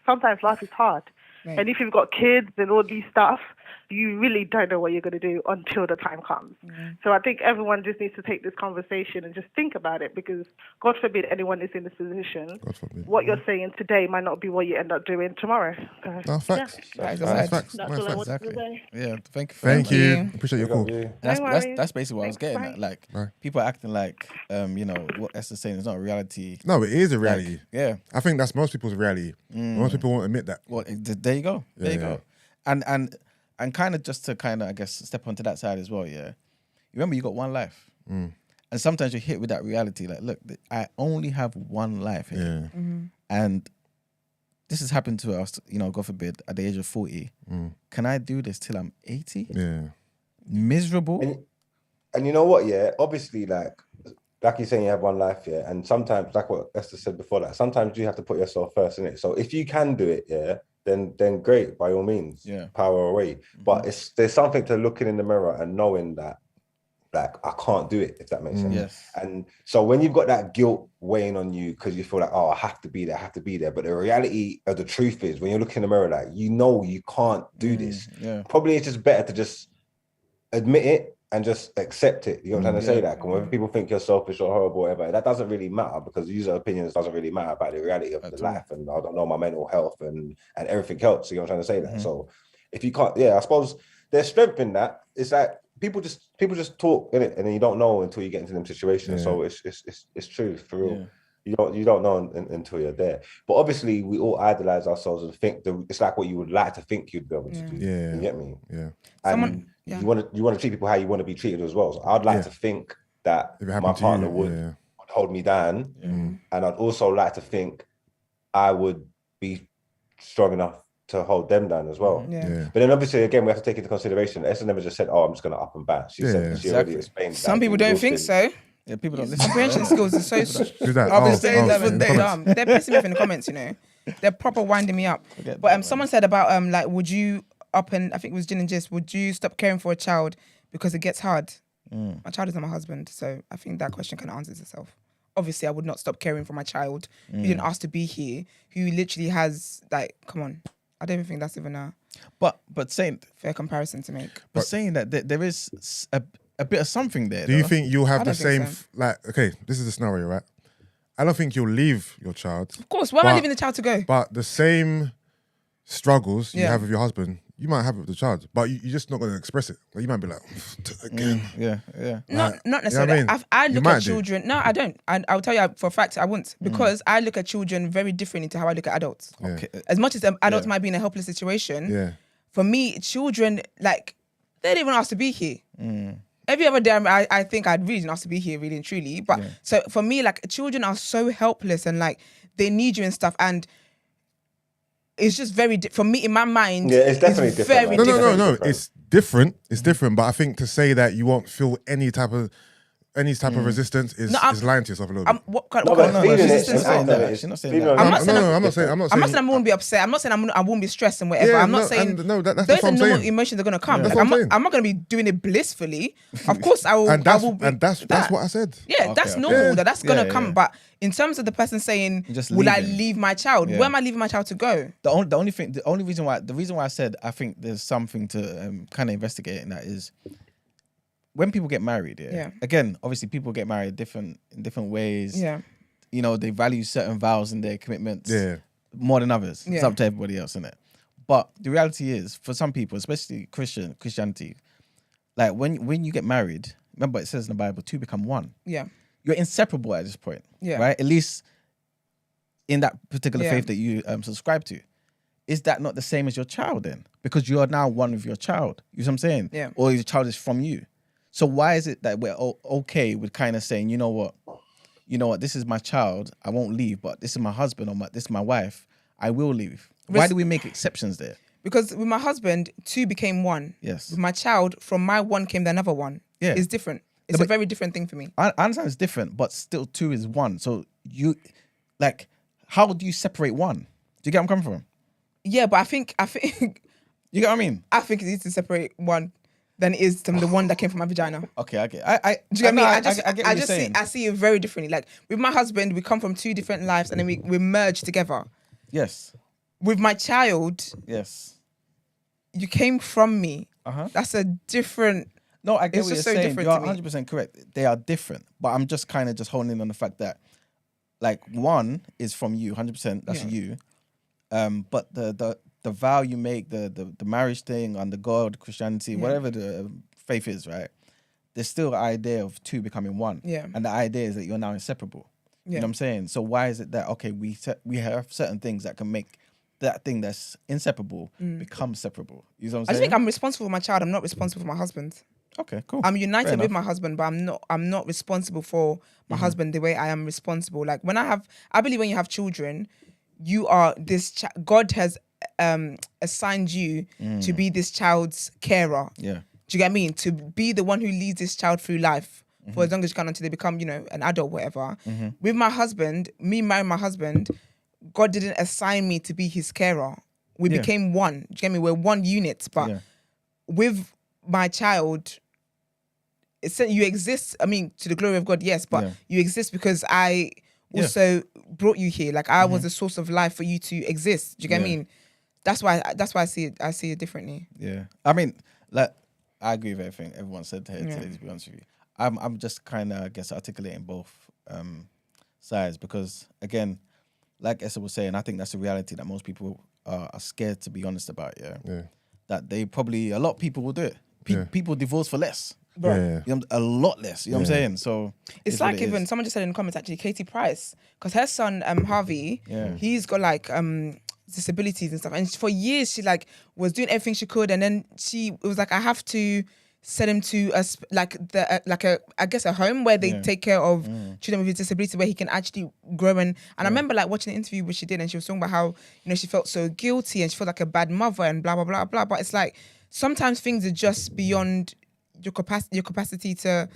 sometimes life is hard. Right. And if you've got kids and all these stuff, you really don't know what you're going to do until the time comes. So I think everyone just needs to take this conversation and just think about it, because God forbid anyone is in this position. What you're saying today might not be what you end up doing tomorrow. No, facts. Yeah. Facts. That's all I wanted to say. Yeah, thank you. Appreciate your call. That's basically what I was getting at. Like, people are acting like, what Esther's saying is not a reality. No, it is a reality. Yeah. I think that's most people's reality. Most people won't admit that. Well, there you go. There you go. And kind of just to kind of, I guess, step onto that side as well, yeah. You remember you got one life. And sometimes you're hit with that reality, like, look, I only have one life here. Yeah. And this has happened to us, God forbid, at the age of 40. Can I do this till I'm 80? Yeah. Miserable? And you know what, yeah? Obviously, like you're saying, you have one life, yeah? And sometimes, like what Esther said before, like sometimes you have to put yourself first in it. So if you can do it, yeah, then great, by all means, power away. But there's something to looking in the mirror and knowing that, like, I can't do it, if that makes sense. Yes. And so when you've got that guilt weighing on you because you feel like, I have to be there. But the reality of the truth is, when you look in the mirror, like, you can't do this. Yeah. Probably it's just better to just admit it and just accept it. You know what I'm trying to say? That whether people think you're selfish or horrible or whatever, that doesn't really matter, because user opinions doesn't really matter about the reality of the life. And I don't know my mental health and everything else. You know what I'm trying to say? That. So if you can't, I suppose there's strength in that. It's like people just talk in it, and then you don't know until you get into them situations. So it's true for real. Yeah. You don't know until you're there. But obviously we all idolize ourselves and think it's like what you would like to think you'd be able to do. Yeah. You get me? Yeah. And you want to treat people how you want to be treated as well. So I'd like to think that my partner would hold me down, and I'd also like to think I would be strong enough to hold them down as well. Yeah. But then obviously, again, we have to take into consideration. Esther never just said, "Oh, I'm just going to up and back." She said she already explained. Some people don't think so. Yeah, people don't listen. Comprehension skills is so. Who's that? I've been saying that in for the days. comments. They're pissing me off in the comments. They're proper winding me up. But someone said about like, would you up and I think it was Gin and Gist, would you stop caring for a child because it gets hard? My child is not my husband, so I think that question kind of answers itself. Obviously, I would not stop caring for my child who didn't ask to be here, who literally has like, come on. I don't even think that's even a but saying fair comparison to make. But saying that there is a bit of something there. Do you think you'll have I the don't think same, so. like, okay, this is the scenario, right? I don't think you'll leave your child. Of course, where am I But- leaving the child to go? But the same struggles you Yeah. have with your husband, you might have it with the child, but you're just not going to express it. Like, you might be like, again. Yeah. Not you know necessarily. what I mean? I You look might at do. children. No, I don't. I'll tell you for a fact I won't, because I look at children very differently to how I look at adults. Yeah. Okay. As much as adults might be in a helpless situation, Yeah. for me, children, like, they didn't even ask to be here. Every other day, I think I'd really asked to be here, really and truly. But so for me, like, children are so helpless and like they need you and stuff, and it's just very for me in my mind. Yeah, it's definitely different, Very man. No, different. no. It's different. It's different. But I think to say that you won't feel any type of resistance is lying to yourself a little bit. What kind No, of but feeling it resistance and is acting that? it is- She's not saying feeling that. it I'm and not acting saying it is I'm not different. saying. I'm not saying I won't be upset. I'm not saying I won't be stressed and whatever. Yeah, I'm not no, saying and no, that's those what are I'm normal saying. emotions that are gonna come. That's Like, what I'm saying. I'm not gonna be doing it blissfully. Of course, I will. And I will be that's that. what I said. Yeah, Okay, that's okay. normal. Yeah. That's gonna Yeah, come. yeah. But in terms of the person saying, Just "Will I leaving. leave my child?" Yeah. Where am I leaving my child to go? The reason why I said I think there's something to kind of investigate in that is when people get married. Yeah. Again, obviously, people get married in different ways. Yeah. You know, they value certain vows in their commitments. Yeah. More than others. It's Yeah. up to everybody else, isn't it? But the reality is, for some people, especially Christianity, like when you get married, remember it says in the Bible, two become one. Yeah. You're inseparable at this point. Yeah. Right? At least in that particular Yeah. faith that you subscribe to. Is that not the same as your child then? Because you are now one with your child. You know what I'm saying? Yeah. Or your child is from you. So why is it that we're okay with kind of saying, you know what, this is my child, I won't leave, but this is my husband or this is my wife, I will leave. Why do we make exceptions there? Because with my husband, two became one. Yes. With my child, from my one came the another one. Yeah. It's different. It's a very different thing for me. I understand it's different, but still two is one. So you, like, how do you separate one? Do you get where I'm coming from? Yeah, but I think You get what I mean? I think it's easier to separate one than it is from the one that came from my vagina. Okay, I get. I Do you get me? no, I just get what you're saying. see it very differently. Like with my husband, we come from two different lives and then we merge together. Yes. With my child, Yes. you came from me. Uh-huh. That's a different. No, I get It's what you're just so saying. different You're to me. 100% correct. They are different, but I'm just kind of just honing in on the fact that, like, one is from you, 100%. That's Yeah. you. But the vow you make, the marriage thing, under God, Christianity, whatever the faith is, right? There's still the idea of two becoming one. Yeah. And the idea is that you're now inseparable. You Yeah. know what I'm saying? So why is it that we have certain things that can make that thing that's inseparable become separable? You know what I'm I just saying? think I'm responsible for my child. I'm not responsible for my husband. Okay, cool. I'm Fair united with enough. my husband, but I'm not responsible for my husband the way I am responsible. Like I believe when you have children, you are this. God has assigned you to be this child's carer. Yeah. Do you get me? To be the one who leads this child through life for as long as you can until they become, an adult, whatever. With my husband, me marrying my husband, God didn't assign me to be his carer. We Yeah. became one. Do you get me? We're one unit. But with my child, you exist. I mean, to the glory of God, yes, but you exist because I also brought you here. Like I was the source of life for you to exist. Do you get what I mean? That's why I see it. I see it differently. Yeah, I mean, like, I agree with everything everyone said here today. To be honest with you, I'm just kind of, I guess, articulating both sides because, again, like Esther was saying, I think that's a reality that most people are scared to be honest about. Yeah, that they probably a lot of people will do it. People divorce for less. Yeah. You know, a lot less. You know what I'm saying? So It's like even someone just said in the comments actually, Katie Price, because her son Harvey, he's got like disabilities and stuff, and for years she like was doing everything she could, and then it was like I have to send him to I guess a home where they take care of children with disability, where he can actually grow. And I remember like watching an interview which she did, and she was talking about how she felt so guilty and she felt like a bad mother and blah blah blah blah. But it's like sometimes things are just beyond your capacity to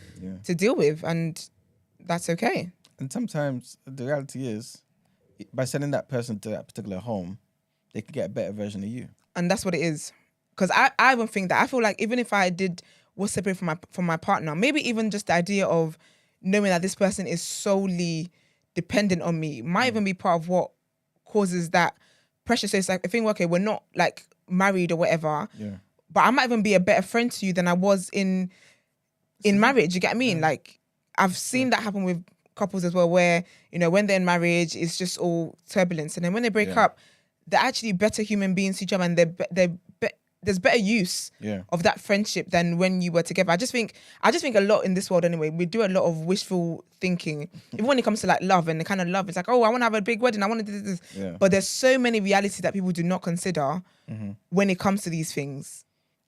deal with, and that's okay. And sometimes the reality is, by sending that person to that particular home, they can get a better version of you. And that's what it is. Because I even think that I feel like even if I was separated from my partner, maybe even just the idea of knowing that this person is solely dependent on me might even be part of what causes that pressure. So it's like, I think, okay, we're not like married or whatever, but I might even be a better friend to you than I was in marriage. You get what I mean? Like, I've seen that happen with couples as well, where, when they're in marriage, it's just all turbulence. And then when they break up, they're actually better human beings to each other, and there's better use of that friendship than when you were together. I just think a lot in this world anyway, we do a lot of wishful thinking. Even when it comes to like love and the kind of love, it's like, oh, I want to have a big wedding, I want to do this. Yeah. But there's so many realities that people do not consider when it comes to these things.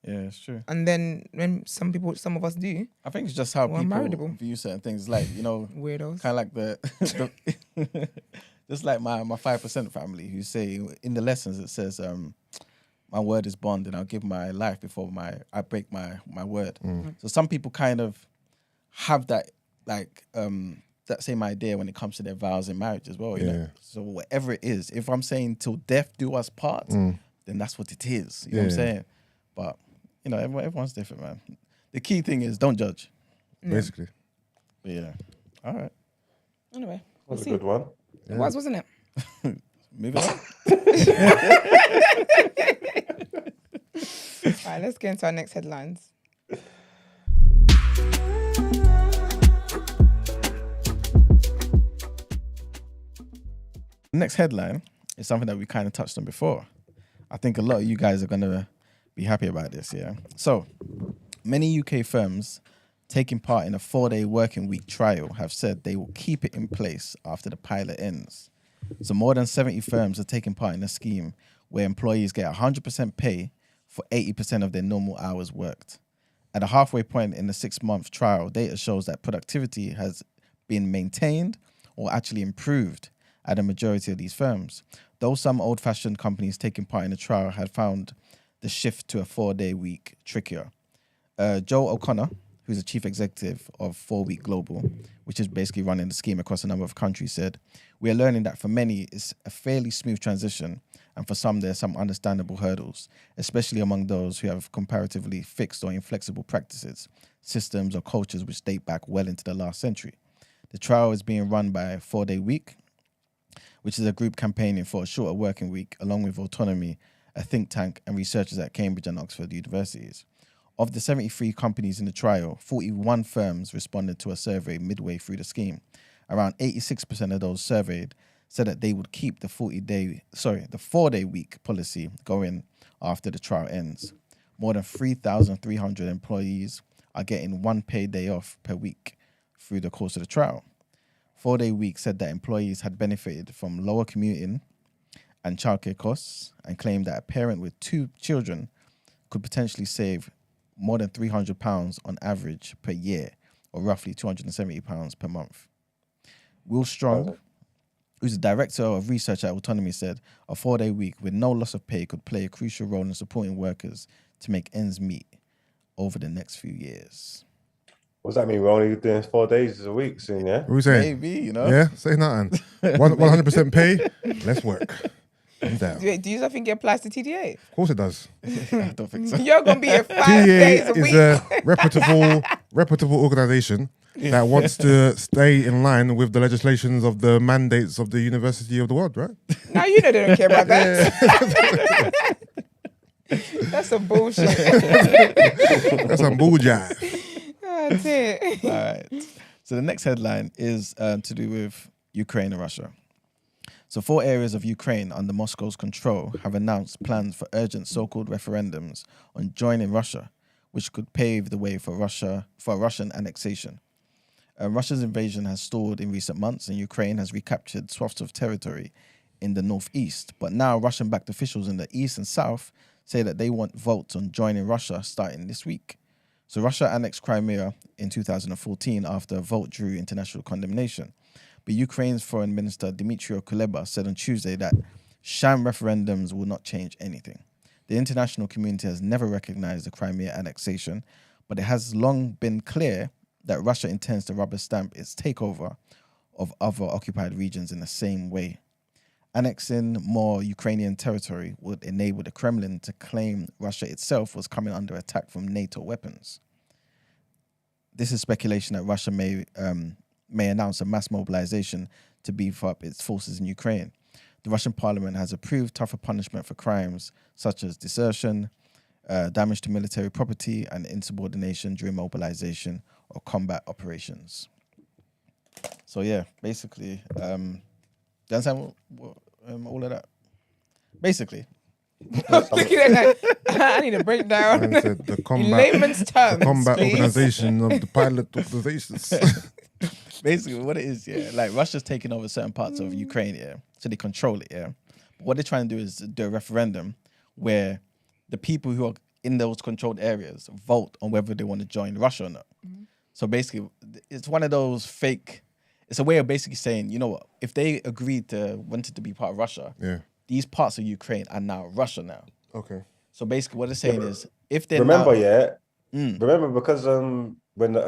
Yeah, it's true. And then when some of us do. I think it's just how people view certain things. Like, weirdos. Kind of like the just like my 5% family, who say in the lessons it says, my word is bond, and I'll give my life before I break my word. So some people kind of have that like that same idea when it comes to their vows in marriage as well. You know? So whatever it is, if I'm saying till death do us part, then that's what it is. You know what I'm saying? But everyone's different, man. The key thing is don't judge. Basically. But yeah. All right. Anyway, that's a good one. It was, wasn't it? Moving on. All right, let's get into our next headlines. The next headline is something that we kind of touched on before. I think a lot of you guys are going to be happy about this, yeah? So, many UK firms taking part in a 4-day working week trial have said they will keep it in place after the pilot ends. So more than 70 firms are taking part in a scheme where employees get 100% pay for 80% of their normal hours worked. At a halfway point in the 6-month trial, data shows that productivity has been maintained or actually improved at a majority of these firms. Though some old-fashioned companies taking part in the trial had found the shift to a 4-day week trickier. Joe O'Connor, who's the chief executive of 4 Week Global, which is basically running the scheme across a number of countries, said, "We are learning that for many, it's a fairly smooth transition, and for some, there are some understandable hurdles, especially among those who have comparatively fixed or inflexible practices, systems, or cultures which date back well into the last century. The trial is being run by 4 Day Week, which is a group campaigning for a shorter working week, along with Autonomy, a think tank, and researchers at Cambridge and Oxford universities. Of the 73 companies in the trial, 41 firms responded to a survey midway through the scheme. Around 86% of those surveyed said that they would keep the 4-day week policy going after the trial ends. More than 3,300 employees are getting 1 paid day off per week through the course of the trial. 4-day week said that employees had benefited from lower commuting and childcare costs, and claimed that a parent with 2 children could potentially save more than £300 on average per year, or roughly £270 per month. Will Strong, who's the director of research at Autonomy, said a 4-day week with no loss of pay could play a crucial role in supporting workers to make ends meet over the next few years. What does that mean? We're only doing 4 days a week soon, yeah? What are we saying? Maybe, Yeah, say nothing. 100% pay, let's work. I'm down. Do you think it applies to TDA? Of course it does. I don't think so. You're going to be here 5 days a TDA week. is a reputable organisation that wants to stay in line with the legislations of the mandates of the University of the World, right? Now you know they don't care about that. That's some bullshit. That's some bull jive. That's it. All right. So the next headline is to do with Ukraine and Russia. So 4 areas of Ukraine under Moscow's control have announced plans for urgent so-called referendums on joining Russia, which could pave the way for Russian annexation. Russia's invasion has stalled in recent months, and Ukraine has recaptured swaths of territory in the northeast. But now Russian-backed officials in the east and south say that they want votes on joining Russia starting this week. So Russia annexed Crimea in 2014 after a vote drew international condemnation. But Ukraine's Foreign Minister Dmytro Kuleba said on Tuesday that sham referendums will not change anything. The international community has never recognized the Crimea annexation, but it has long been clear that Russia intends to rubber stamp its takeover of other occupied regions in the same way. Annexing more Ukrainian territory would enable the Kremlin to claim Russia itself was coming under attack from NATO weapons. This is speculation that Russia may announce a mass mobilization to beef up its forces in Ukraine. The Russian parliament has approved tougher punishment for crimes such as desertion, damage to military property, and insubordination during mobilization or combat operations. So yeah, basically, do you understand all of that? Basically. Looking at that, I need a breakdown. Man said the In combat, layman's terms, the combat please. organization of the pilot organizations. Basically, what it is, yeah, like Russia's taking over certain parts of Ukraine, yeah, so they control it, yeah. But what they're trying to do is do a referendum where the people who are in those controlled areas vote on whether they want to join Russia or not. Mm-hmm. So basically, it's one of those fake. It's a way of basically saying, you know what, if they wanted to be part of Russia, Yeah. these parts of Ukraine are now Russia now. Okay. So basically, what they're saying is, if they remember, now, remember because when the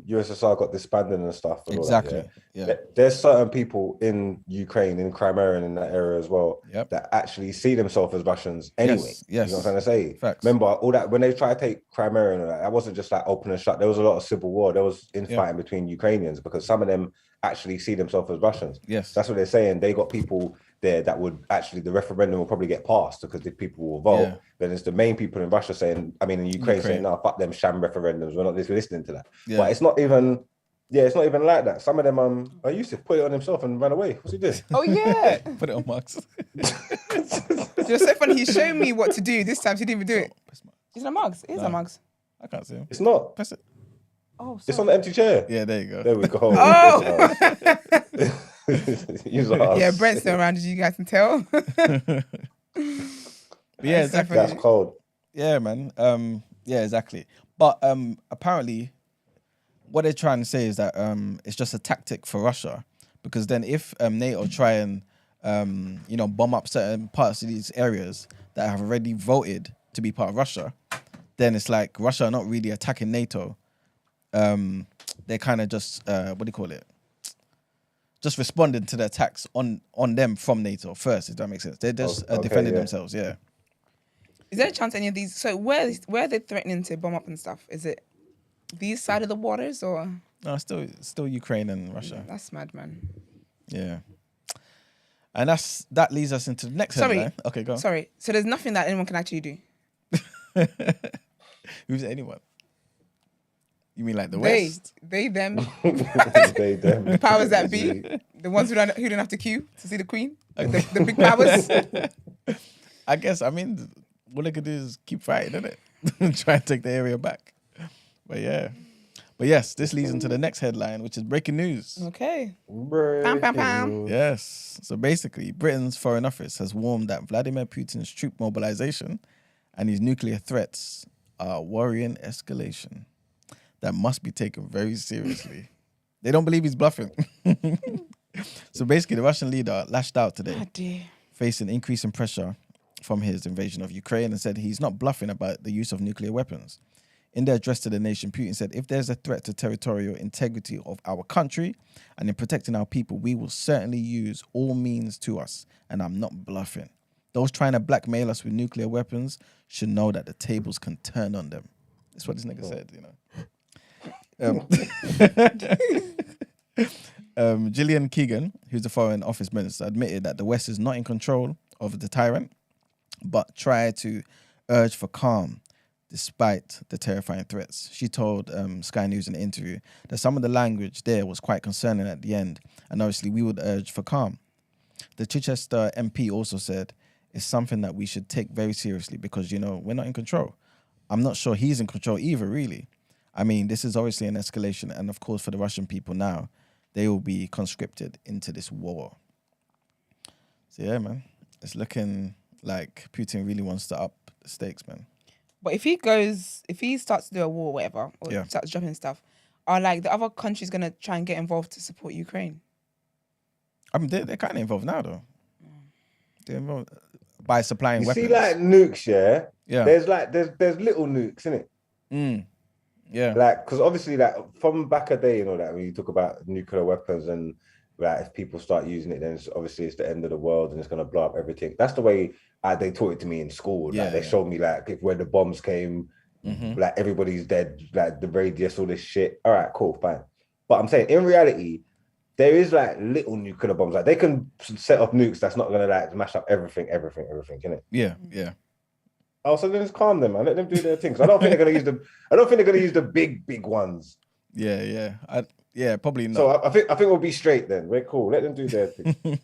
USSR got disbanded and stuff, and exactly, all that, there's certain people in Ukraine, in Crimea, and in that area as well, that actually see themselves as Russians anyway. Yes. You know what I'm trying to say? Facts. Remember all that when they tried to take Crimea and all that wasn't just like open and shut. There was a lot of civil war. There was infighting between Ukrainians because some of them actually see themselves as Russians. Yes, that's what they're saying. They got people there that would actually, the referendum will probably get passed because the people will vote. Yeah. Then it's the main people in Russia saying, in Ukraine saying, no, fuck them sham referendums. We're not listening to that. Yeah. But it's not even, it's not even like that. Some of them, Yusuf put it on himself and ran away. What's he doing? Oh yeah, put it on Max. Just so funny. He's showing me what to do this time. So he didn't even do it. It's not Mugs. It is a Mugs. I can't see him. It's not. Press it. Oh, sorry. It's on the empty chair. Yeah, there you go. There we go. Oh. Yeah, Brent's still around, as you guys can tell. Yeah, exactly. That's cold. Yeah, man. Yeah, exactly. But apparently, what they're trying to say is that it's just a tactic for Russia, because then if NATO try and bomb up certain parts of these areas that have already voted to be part of Russia, then it's like Russia are not really attacking NATO. They're kind of just just responding to the attacks on them from NATO first, if that makes sense. They're just defending themselves. Yeah. Is there a chance any of these? So where are they threatening to bomb up and stuff? Is it these side of the waters or? No, still Ukraine and Russia. That's mad, man. Yeah. And that leads us into the next headline. Okay, go on. Sorry. So there's nothing that anyone can actually do. Who's anyone? You mean like the West? They, them. They, them. The powers that be. The ones who don't have to queue to see the Queen. The big powers. I guess, all they could do is keep fighting, innit? Try and take the area back. But yeah. But yes, this leads into the next headline, which is breaking news. Okay. Bam, bam, bam. Yes. So basically, Britain's Foreign Office has warned that Vladimir Putin's troop mobilization and his nuclear threats are worrying escalation that must be taken very seriously. They don't believe he's bluffing. So basically, the Russian leader lashed out today, facing increasing pressure from his invasion of Ukraine, and said he's not bluffing about the use of nuclear weapons. In their address to the nation, Putin said, if there's a threat to territorial integrity of our country and in protecting our people, we will certainly use all means to us, and I'm not bluffing. Those trying to blackmail us with nuclear weapons should know that the tables can turn on them. That's what this nigga said, Gillian Keegan, who's the Foreign Office Minister, admitted that the West is not in control of the tyrant, but tried to urge for calm despite the terrifying threats. She told Sky News in an interview that some of the language there was quite concerning at the end, and obviously we would urge for calm. The Chichester MP also said it's something that we should take very seriously because, we're not in control. I'm not sure he's in control either, really. This is obviously an escalation, and of course for the Russian people now, they will be conscripted into this war. So yeah, man, it's looking like Putin really wants to up the stakes, man. But if he starts to do a war or whatever, or Yeah. starts dropping stuff, are like the other countries gonna try and get involved to support Ukraine? I mean, they're kind of involved now, though. They're involved by supplying You weapons. see, like nukes, yeah. Yeah. There's little nukes, innit? Yeah. Like, because obviously, like from back a day, you know, that when you talk about nuclear weapons and like if people start using it, then obviously it's the end of the world and it's gonna blow up everything. That's the way they taught it to me in school. Like they showed me like where the bombs came, like everybody's dead, like the radius, all this shit. All right, cool, fine. But I'm saying in reality, there is like little nuclear bombs. Like they can set off nukes that's not gonna like smash up everything, innit? Yeah. Oh, so then just calm them, man. Let them do their things. I don't think they're gonna use the big ones. Yeah. Probably not. So I think we'll be straight then. We're cool. Let them do their thing.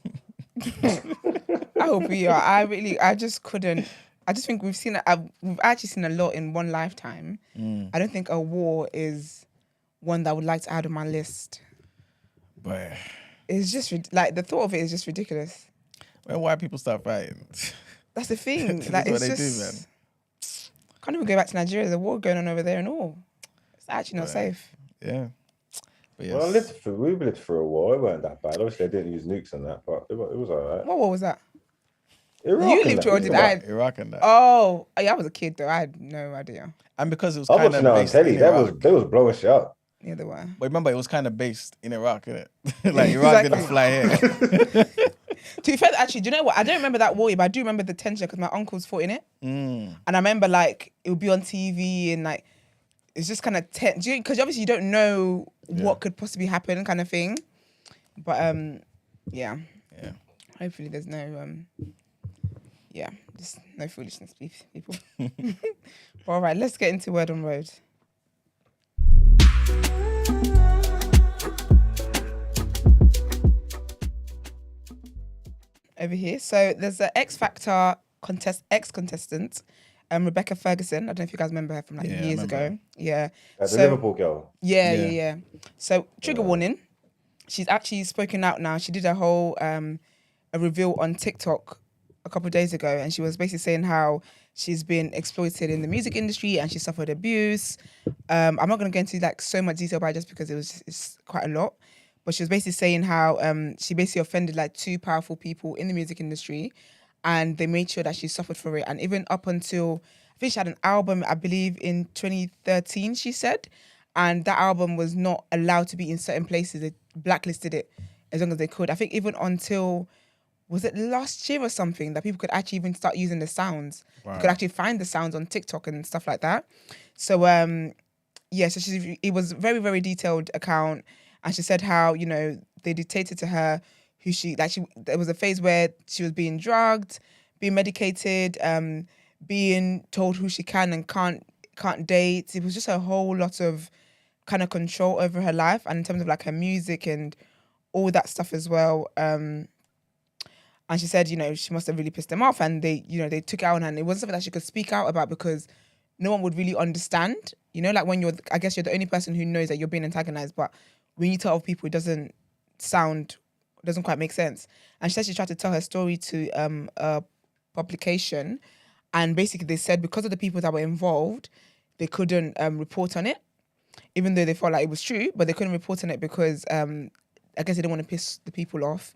I hope we are. I just couldn't. I just think we've actually seen a lot in one lifetime. I don't think a war is one that I would like to add on my list. But It's just like the thought of it is just ridiculous. when white people start fighting, That's the thing. That's Like what it's they do, just man. can't even go back to Nigeria. There's a war going on over there and all. It's actually not safe. yeah. But yes. Well, we lived through a war. It weren't that bad. Obviously, they didn't use nukes and that, but it was all right. What war was that? Iraq You and lived that, through or we did talk I? about- Iraq and that. Oh, yeah, I was a kid though. I had no idea. And because it was I kind watched of it on based telly. in They Iraq. was blowing shit up. Neither were. But remember, it was kind of based in Iraq, innit? Like Iraq didn't fly here. To be fair, actually, do you know what? I don't remember that war, but I do remember the tension because my uncles fought in it. And I remember like it would be on TV and like it's just kind of tense because obviously you don't know what could possibly happen, kind of thing. But yeah. Hopefully there's no just no foolishness, please, people. All right, let's get into Word on Road. Over here, so there's an Xfactor ex-contestant, Rebecca Furguson. I don't know if you guys remember her from like years ago. Yeah, The Liverpool girl. Yeah. So trigger warning. She's actually spoken out now. She did a whole a reveal on TikTok a couple of days ago, and she was basically saying how she's been exploited in the music industry and she suffered abuse. I'm not going to go into like so much detail about it just because it's quite a lot. But she was basically saying how she basically offended like two powerful people in the music industry, and they made sure that she suffered for it. And even up until I think she had an album, I believe in 2013, she said, and that album was not allowed to be in certain places. They blacklisted it as long as they could. I think even until was it last year or something that people could actually even start using the sounds. Wow. You could actually find the sounds on TikTok and stuff like that. So so it was a very, very detailed account. And she said how, you know, they dictated to her who there was a phase where she was being drugged, being medicated, being told who she can and can't date. It was just a whole lot of kind of control over her life and in terms of like her music and all that stuff as well. And she said, you know, she must have really pissed them off and they took it out on her and it wasn't something that she could speak out about because no one would really understand. You know, like when you're the only person who knows that you're being antagonized, but when you tell people, it doesn't quite make sense. And she said she tried to tell her story to a publication, and basically they said because of the people that were involved, they couldn't report on it, even though they felt like it was true, but they couldn't report on it because I guess they didn't want to piss the people off.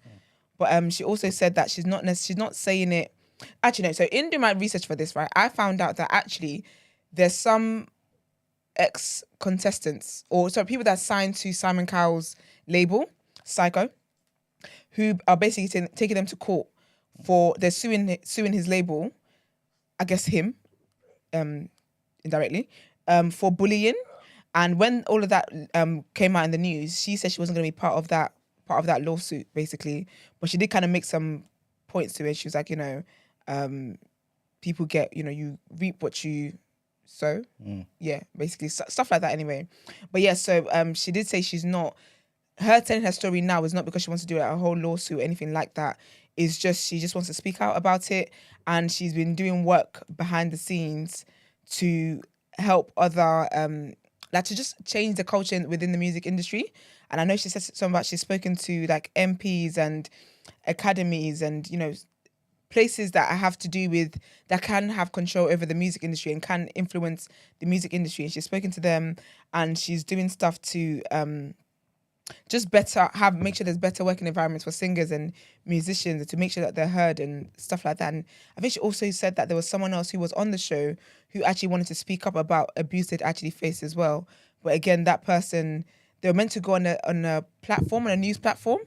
But she also said that she's not saying it. Actually, no. So in doing my research for this, right, I found out that actually there's some ex-contestants people that signed to Simon Cowell's label, Psycho, who are basically taking them to court they're suing his label, I guess him, indirectly, for bullying. And when all of that came out in the news, she said she wasn't going to be part of that lawsuit, basically. But she did kind of make some points to it. She was like, you know, people get, you know, you reap what you sow. Yeah, basically stuff like that anyway. But yeah, so she did say her telling her story now is not because she wants to do a whole lawsuit or anything like that. It's just she just wants to speak out about it, and she's been doing work behind the scenes to help other to just change the culture within the music industry. And I know she said something about she's spoken to like MPs and academies and, you know, places that have to do with, that can have control over the music industry and can influence the music industry. And she's spoken to them and she's doing stuff to just make sure there's better working environments for singers and musicians, and to make sure that they're heard and stuff like that. And I think she also said that there was someone else who was on the show who actually wanted to speak up about abuse they'd actually faced as well. But again, that person, they were meant to go on a platform, on a news platform,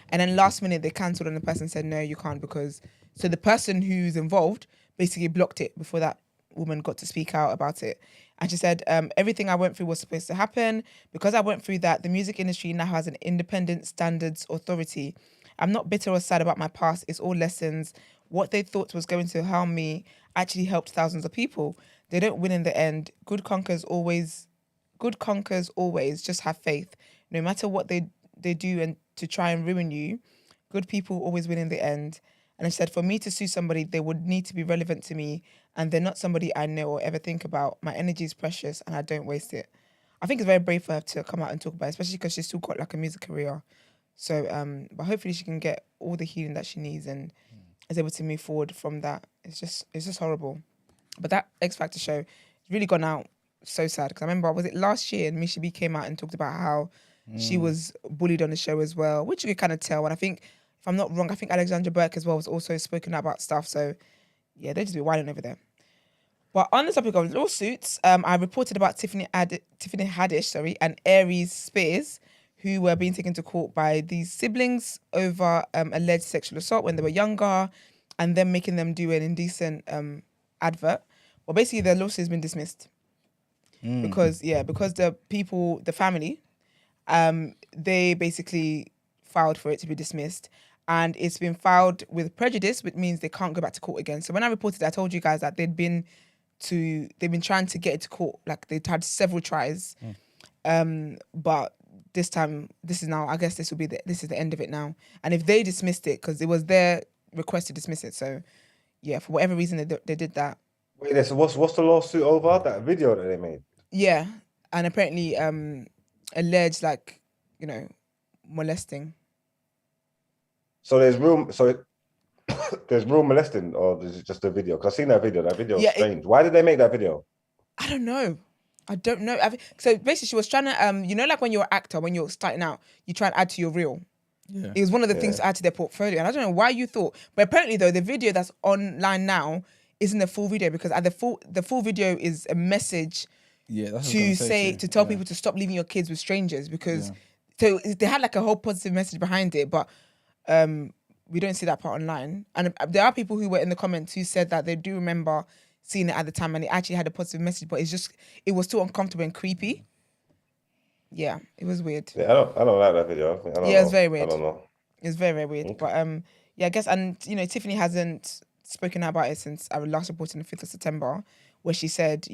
and then last minute they cancelled and the person said, no, you can't, because... So the person who's involved basically blocked it before that woman got to speak out about it. And she said, everything I went through was supposed to happen. Because I went through that, the music industry now has an independent standards authority. I'm not bitter or sad about my past. It's all lessons. What they thought was going to harm me actually helped thousands of people. They don't win in the end. Good conquers always. Just have faith. No matter what they do and to try and ruin you, good people always win in the end. And I said, for me to sue somebody, they would need to be relevant to me, and they're not somebody I know or ever think about. My energy is precious and I don't waste it. I think it's very brave for her to come out and talk about it, especially because she's still got like a music career. So, but hopefully she can get all the healing that she needs and is able to move forward from that. It's just horrible. But that Xfactor show has really gone out so sad, because I remember, was it last year, and Misha B came out and talked about how she was bullied on the show as well, which you could kind of tell. And I think, if I'm not wrong, I think Alexandra Burke as well was also spoken about stuff. So, yeah, they just be wilding over there. But on the topic of lawsuits, I reported about Tiffany Haddish, and Aries Spears, who were being taken to court by these siblings over alleged sexual assault when they were younger, and then making them do an indecent advert. Well, basically, their lawsuit has been dismissed because the family, they basically filed for it to be dismissed. And it's been filed with prejudice, which means they can't go back to court again. So when I reported, I told you guys that they've been trying to get it to court. Like, they'd had several tries. But this time, this is the end of it now. And if they dismissed it, because it was their request to dismiss it. So yeah, for whatever reason, they did that. Wait, so what's the lawsuit over? That video that they made? Yeah. And apparently alleged, molesting. So there's real molesting, or is it just a video? Because I've seen that video. That video is strange. Why did they make that video? I don't know. So basically, she was trying to, like when you're an actor, when you're starting out, you try and add to your reel. Yeah. It was one of the things to add to their portfolio. And I don't know why you thought. But apparently, though, the video that's online now isn't a full video, because the full video is a message to tell people to stop leaving your kids with strangers, because so they had like a whole positive message behind it, but we don't see that part online. And there are people who were in the comments who said that they do remember seeing it at the time and it actually had a positive message, but it was too uncomfortable and creepy. Yeah, it was weird. Yeah, I don't like that video. It's very weird. I don't know. It's very, very weird. Okay. But I guess, and Tiffany hasn't spoken about it since I last reported on the 5th of September, where she said,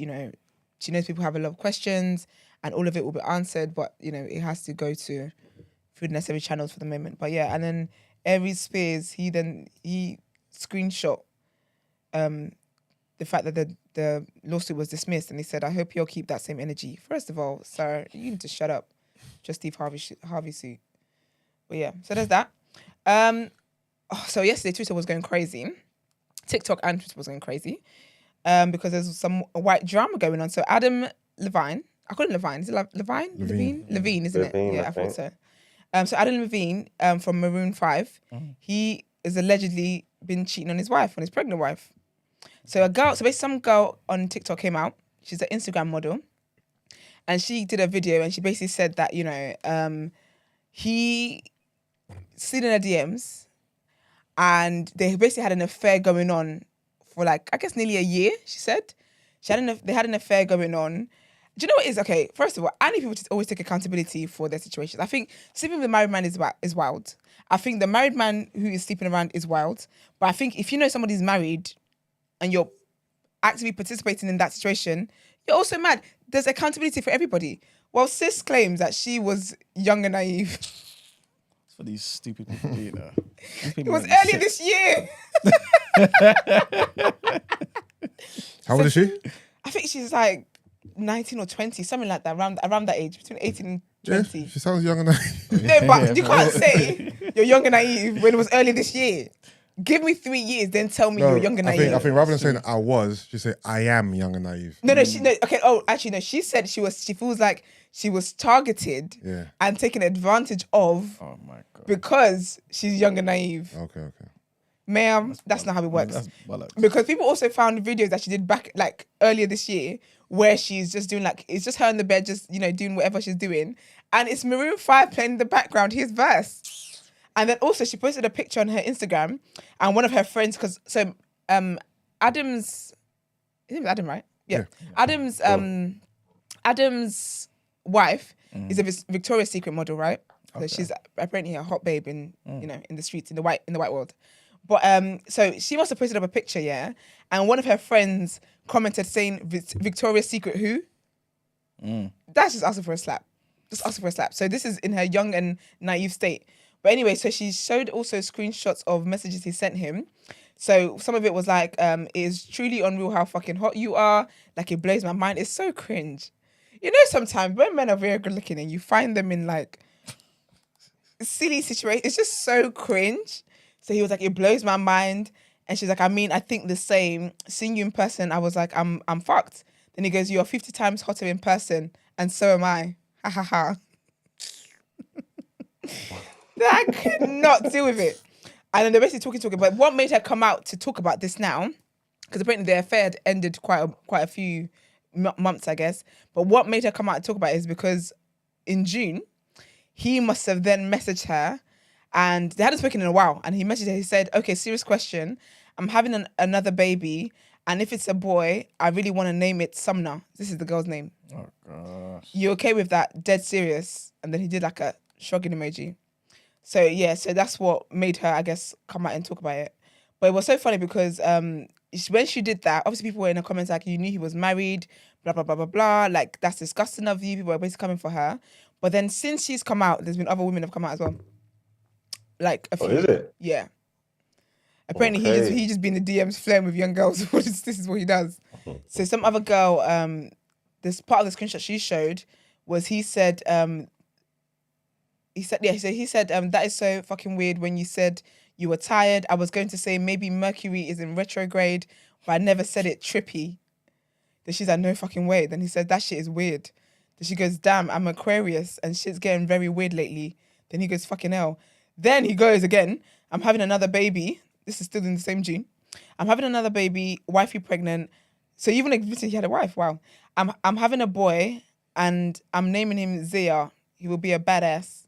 she knows people have a lot of questions and all of it will be answered, but it has to go through the necessary channels for the moment. But yeah, and then Aries Spears, he screenshot the fact that the lawsuit was dismissed, and he said, I hope you'll keep that same energy. First of all, sir, you need to shut up. Just Steve Harvey suit. But yeah, so there's that. So yesterday Twitter was going crazy. TikTok and Twitter was going crazy. Because there's some white drama going on. So Adam Levine, I call him Levine. Is it Levine? Levine, isn't it? Yeah, I thought so. So Adam Levine from Maroon 5, he is allegedly been cheating on his pregnant wife. So basically some girl on TikTok came out. She's an Instagram model. And she did a video and she basically said that, he slid in her DMs and they basically had an affair going on for nearly a year, she said. They had an affair going on. Do you know what it is? Okay, first of all, I need people to always take accountability for their situations. I think sleeping with a married man is wild. I think the married man who is sleeping around is wild. But I think if you know somebody's married and you're actively participating in that situation, you're also mad. There's accountability for everybody. Well, sis claims that she was young and naive. It's for these stupid people, It was earlier this year. How old is she? I think she's 19 or 20, something like that, around that age, between 18 and 20. Yeah, she sounds young and naive. No, but you can't say you're young and naive when it was early this year. Give me 3 years, then tell me you're young and naive. I think rather than saying I was, she said I am young and naive. No, okay. Oh, actually, no. She said she feels like she was targeted and taken advantage of. Oh my God. Because she's young and naive. Okay. Ma'am, that's not how it works. That's bollocks. Because people also found videos that she did back like earlier this year where she's just doing like, it's just her in the bed, just, doing whatever she's doing. And it's Maroon 5 playing in the background, his verse. And then also she posted a picture on her Instagram and one of her friends, Adam's, his name is Adam, right? Yeah. Adam's wife is a Victoria's Secret model, right? So she's apparently a hot babe in in the streets in the white world. But so she must have posted up a picture, and one of her friends commented saying Victoria's Secret who? That's just asking for a slap. Just asking for a slap. So this is in her young and naive state. But anyway, so she showed also screenshots of messages he sent him. So some of it was like, it is truly unreal how fucking hot you are. Like, it blows my mind. It's so cringe. Sometimes when men are very good looking and you find them in like silly situations, it's just so cringe. So he was like, it blows my mind. And she's like, I mean, I think the same. Seeing you in person, I was like, I'm fucked. Then he goes, you're 50 times hotter in person, and so am I. Ha ha ha. I could not deal with it. And then they're basically talking. But what made her come out to talk about this now? Because apparently their affair had ended quite a few months, I guess. But what made her come out and talk about it is because in June, he must have then messaged her, and they hadn't spoken in a while. And he messaged her. He said, "Okay, serious question. I'm having another baby, and if it's a boy, I really want to name it Sumner." This is the girl's name. Oh gosh. You okay with that? Dead serious. And then he did like a shrugging emoji. So yeah, so that's what made her, I guess, come out and talk about it. But it was so funny because when she did that, obviously people were in the comments like, you knew he was married, blah, blah, blah, blah, blah. Like, that's disgusting of you. People were basically coming for her. But then since she's come out, there's been other women have come out as well. Like a few. Oh, is it? Yeah. Apparently he just been in the DMs flirting with young girls. This is what he does. So some other girl, this part of the screenshot she showed was he said, that is so fucking weird when you said you were tired. I was going to say maybe Mercury is in retrograde, but I never said it trippy. Then she's like, no fucking way. Then he said, that shit is weird. Then she goes, damn, I'm Aquarius and shit's getting very weird lately. Then he goes, fucking hell. Then he goes again, I'm having another baby. This is still in the same June. I'm having another baby, wifey pregnant. So even admitted he had a wife. Wow. I'm having a boy and I'm naming him Zia. He will be a badass.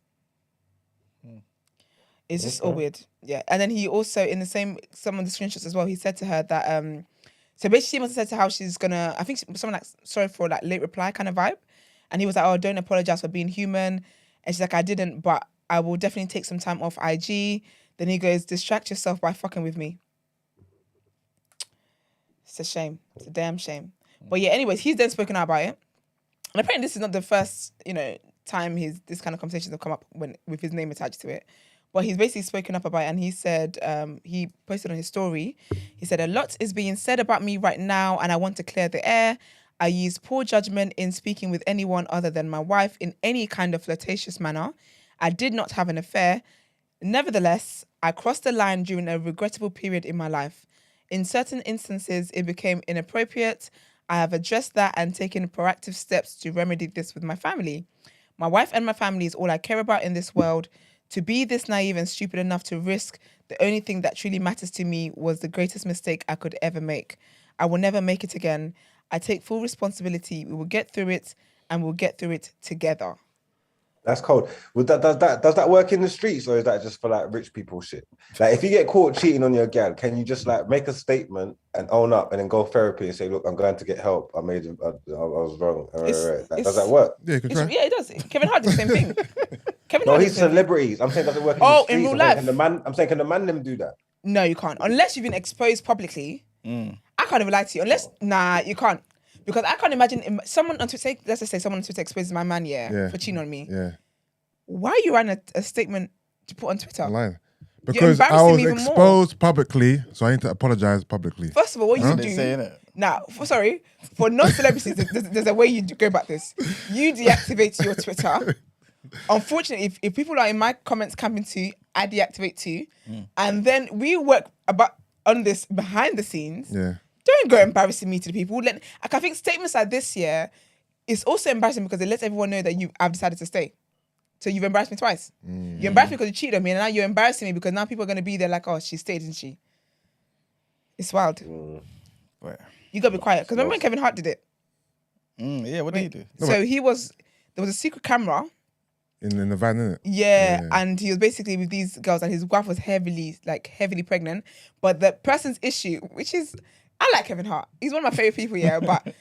It's just all weird. Yeah. And then he also, in the same, some of the screenshots as well, he said to her that, so basically she must have said to her how she's gonna, I think someone like, sorry for like late reply kind of vibe. And he was like, oh, don't apologize for being human. And she's like, I didn't, but I will definitely take some time off IG. Then he goes, distract yourself by fucking with me. It's a shame. It's a damn shame. But yeah, anyways, he's then spoken out about it. And apparently this is not the first, time this kind of conversations have come up with his name attached to it. But he's basically spoken up about it, and he said, he posted on his story, he said, a lot is being said about me right now, and I want to clear the air. I use poor judgment in speaking with anyone other than my wife in any kind of flirtatious manner. I did not have an affair. Nevertheless, I crossed the line during a regrettable period in my life. In certain instances, it became inappropriate. I have addressed that and taken proactive steps to remedy this with my family. My wife and my family is all I care about in this world. To be this naive and stupid enough to risk the only thing that truly matters to me was the greatest mistake I could ever make. I will never make it again. I take full responsibility. We will get through it, and we'll get through it together. That's cold. Does that work in the streets, or is that just for like rich people shit? Like, if you get caught cheating on your gal, can you just like make a statement and own up, and then go therapy and say, "Look, I'm going to get help. I was wrong." Does that work? Yeah, it does. Kevin Hart did the same thing. He's celebrities. I'm saying, does it work in the streets? In real life? I'm saying, can the man them do that? No, you can't. Unless you've been exposed publicly. I can't even lie to you. You can't. Because I can't imagine someone on Twitter, let's just say someone on Twitter exposes my man, for cheating on me. Yeah. Why are you writing a statement to put on Twitter? Online. Because I was exposed publicly, so I need to apologize publicly. First of all, what you do... Saying it. Now, for non-celebrities, there's a way you go about this. You deactivate your Twitter. Unfortunately, if people are in my comments camping too, I deactivate too. And then we work on this behind the scenes. Yeah. Don't go embarrassing me to the people. Like, I think statements like this year is also embarrassing because it lets everyone know that I've decided to stay. So you've embarrassed me twice. You embarrassed me because you cheated on me, and now you're embarrassing me because now people are going to be there like, oh, she stayed, didn't she? It's wild. Right. You got to be quiet. Because remember when Kevin Hart did it? Yeah, what did he do? So there was a secret camera. In the van, innit? Yeah, and he was basically with these girls, and his wife was heavily pregnant. But the person's issue, which is, I like Kevin Hart. He's one of my favorite people, yeah. But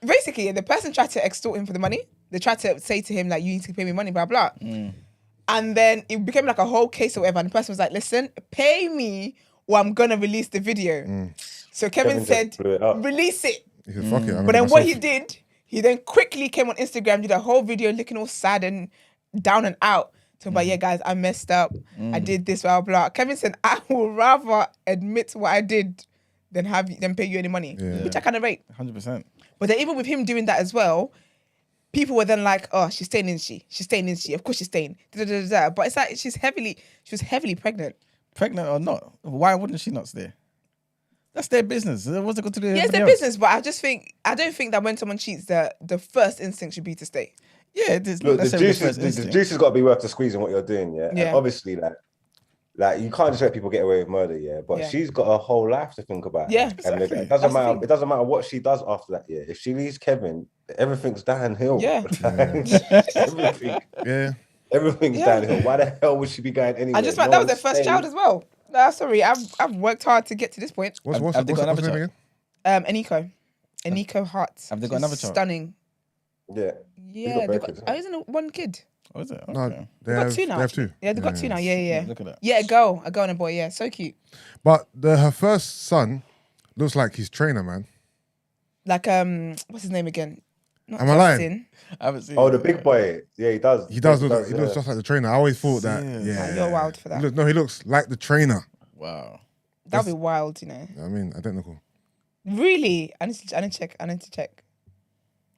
basically, the person tried to extort him for the money. They tried to say to him, like, you need to pay me money, blah, blah. And then it became like a whole case or whatever. And the person was like, listen, pay me or I'm going to release the video. So Kevin said, release it. He said, fuck it. But then what he did, he then quickly came on Instagram, did a whole video looking all sad and down and out. Talking about, yeah, guys, I messed up. I did this, blah, blah. Kevin said, I would rather admit what I did than pay you any money, which I kind of rate. 100%. But then even with him doing that as well, people were then like, oh, she's staying, isn't she? She's staying, isn't she? Of course she's staying. But it's like she was heavily pregnant. Pregnant or not, why wouldn't she not stay? That's their business. What's it got to do with Yeah, it's their everybody else? business, but I don't think that when someone cheats, the first instinct should be to stay. Yeah, it is. Look, the juice has got to be worth the squeezing what you're doing, yeah? Yeah. And obviously, like you can't just let people get away with murder, yeah? But she's got a whole life to think about. Yeah, And exactly. it doesn't matter. It doesn't matter what she does after that, yeah? If she leaves Kevin, everything's downhill. Yeah. Everything. Yeah. Everything's downhill. Why the hell would she be going anywhere? And just like that was their first child as well. No, sorry, I've worked hard to get to this point. What's Have they got another name child? again? Eniko Hart. Have they got another child? Stunning. Yeah. Yeah, got kids, isn't it one kid? Oh, is it? No, Okay. they Got have two now. They have two. Yeah, they've got two now. Yeah. Look at that. Yeah, a girl and a boy. Yeah, so cute. But her first son looks like his trainer, man. Like what's his name again? Not Am I lying? Justin. I haven't seen Oh, it. the big boy. Yeah, he does. He does. He yeah. looks just like the trainer. I always thought that. Yeah. Yeah, You're wild for that. He looks like the trainer. Wow. That'd be wild, you know. I mean, identical. Really? I need to check.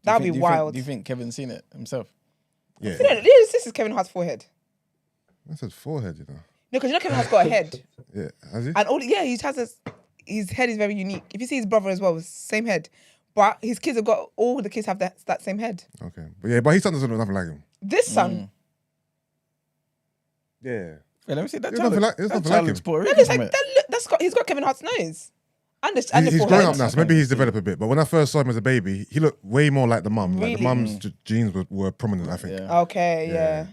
That'd be wild. Do you think Kevin's seen it himself? Yeah, This is Kevin Hart's forehead. that's his forehead, you know. No, because you know Kevin Hart's got a head. Yeah, has he? And his head is very unique. If you see his brother as well, same head. But his kids all the kids have that same head. Okay, but his son doesn't look nothing like him. This son, Yeah, Yeah, let me see that It's child. nothing like- it's That nothing child like looks him. Puerto no, Rican it's from like it. he's got Kevin Hart's nose. And the forehead. he's growing up now, so maybe he's developed a bit. But when I first saw him as a baby, he looked way more like the mum. Like the Really? mum's genes were prominent, I think. Yeah. Okay, yeah. Yeah.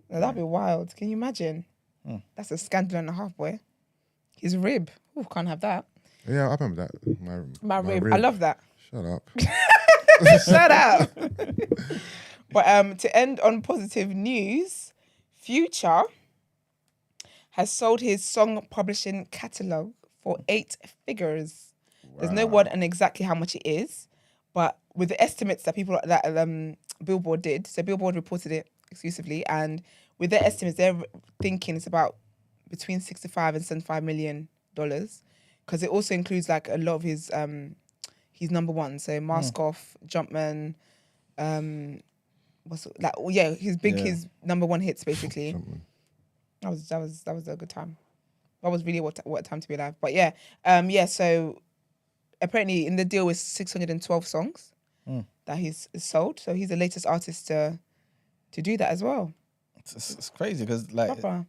No, that'd be wild. Can you imagine? That's a scandal and a half, boy. His rib. Oh, can't have that. Yeah, I remember that. My rib. I love that. Shut up. Shut up. But to end on positive news, Future has sold his song publishing catalogue for 8 figures. There's no word on exactly how much it is, but with the estimates that Billboard did, so Billboard reported it exclusively, and with their estimates, they're thinking it's about between $65 and $75 million, because it also includes like a lot of his number one, so Mask Off, Jumpman, his number one hits basically. That was a good time. That was really what a time to be alive. But so apparently in the deal is 612 songs that he's sold. So he's the latest artist to do that as well. It's crazy because like Proper.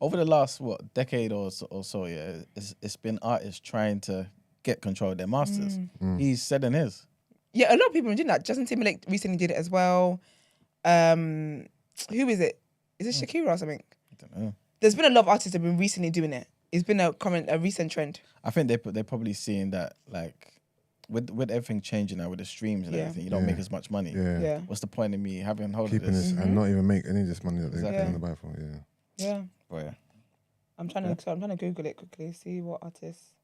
over the last decade or so, yeah, it's been artists trying to get control of their masters. He's selling his. Yeah, a lot of people are doing that. Justin Timberlake recently did it as well. Who is it? Is it Shakira or something? I don't know. There's been a lot of artists that have been recently doing it. It's been a recent trend. I think they're probably seeing that like with everything changing now with the streams and everything, you don't make as much money. Yeah. What's the point of me having hold Keeping of this? this and not even make any of this money that they're Exactly. getting the buy for. Yeah. Yeah. Oh, yeah. I'm trying to Google it quickly, see what artists.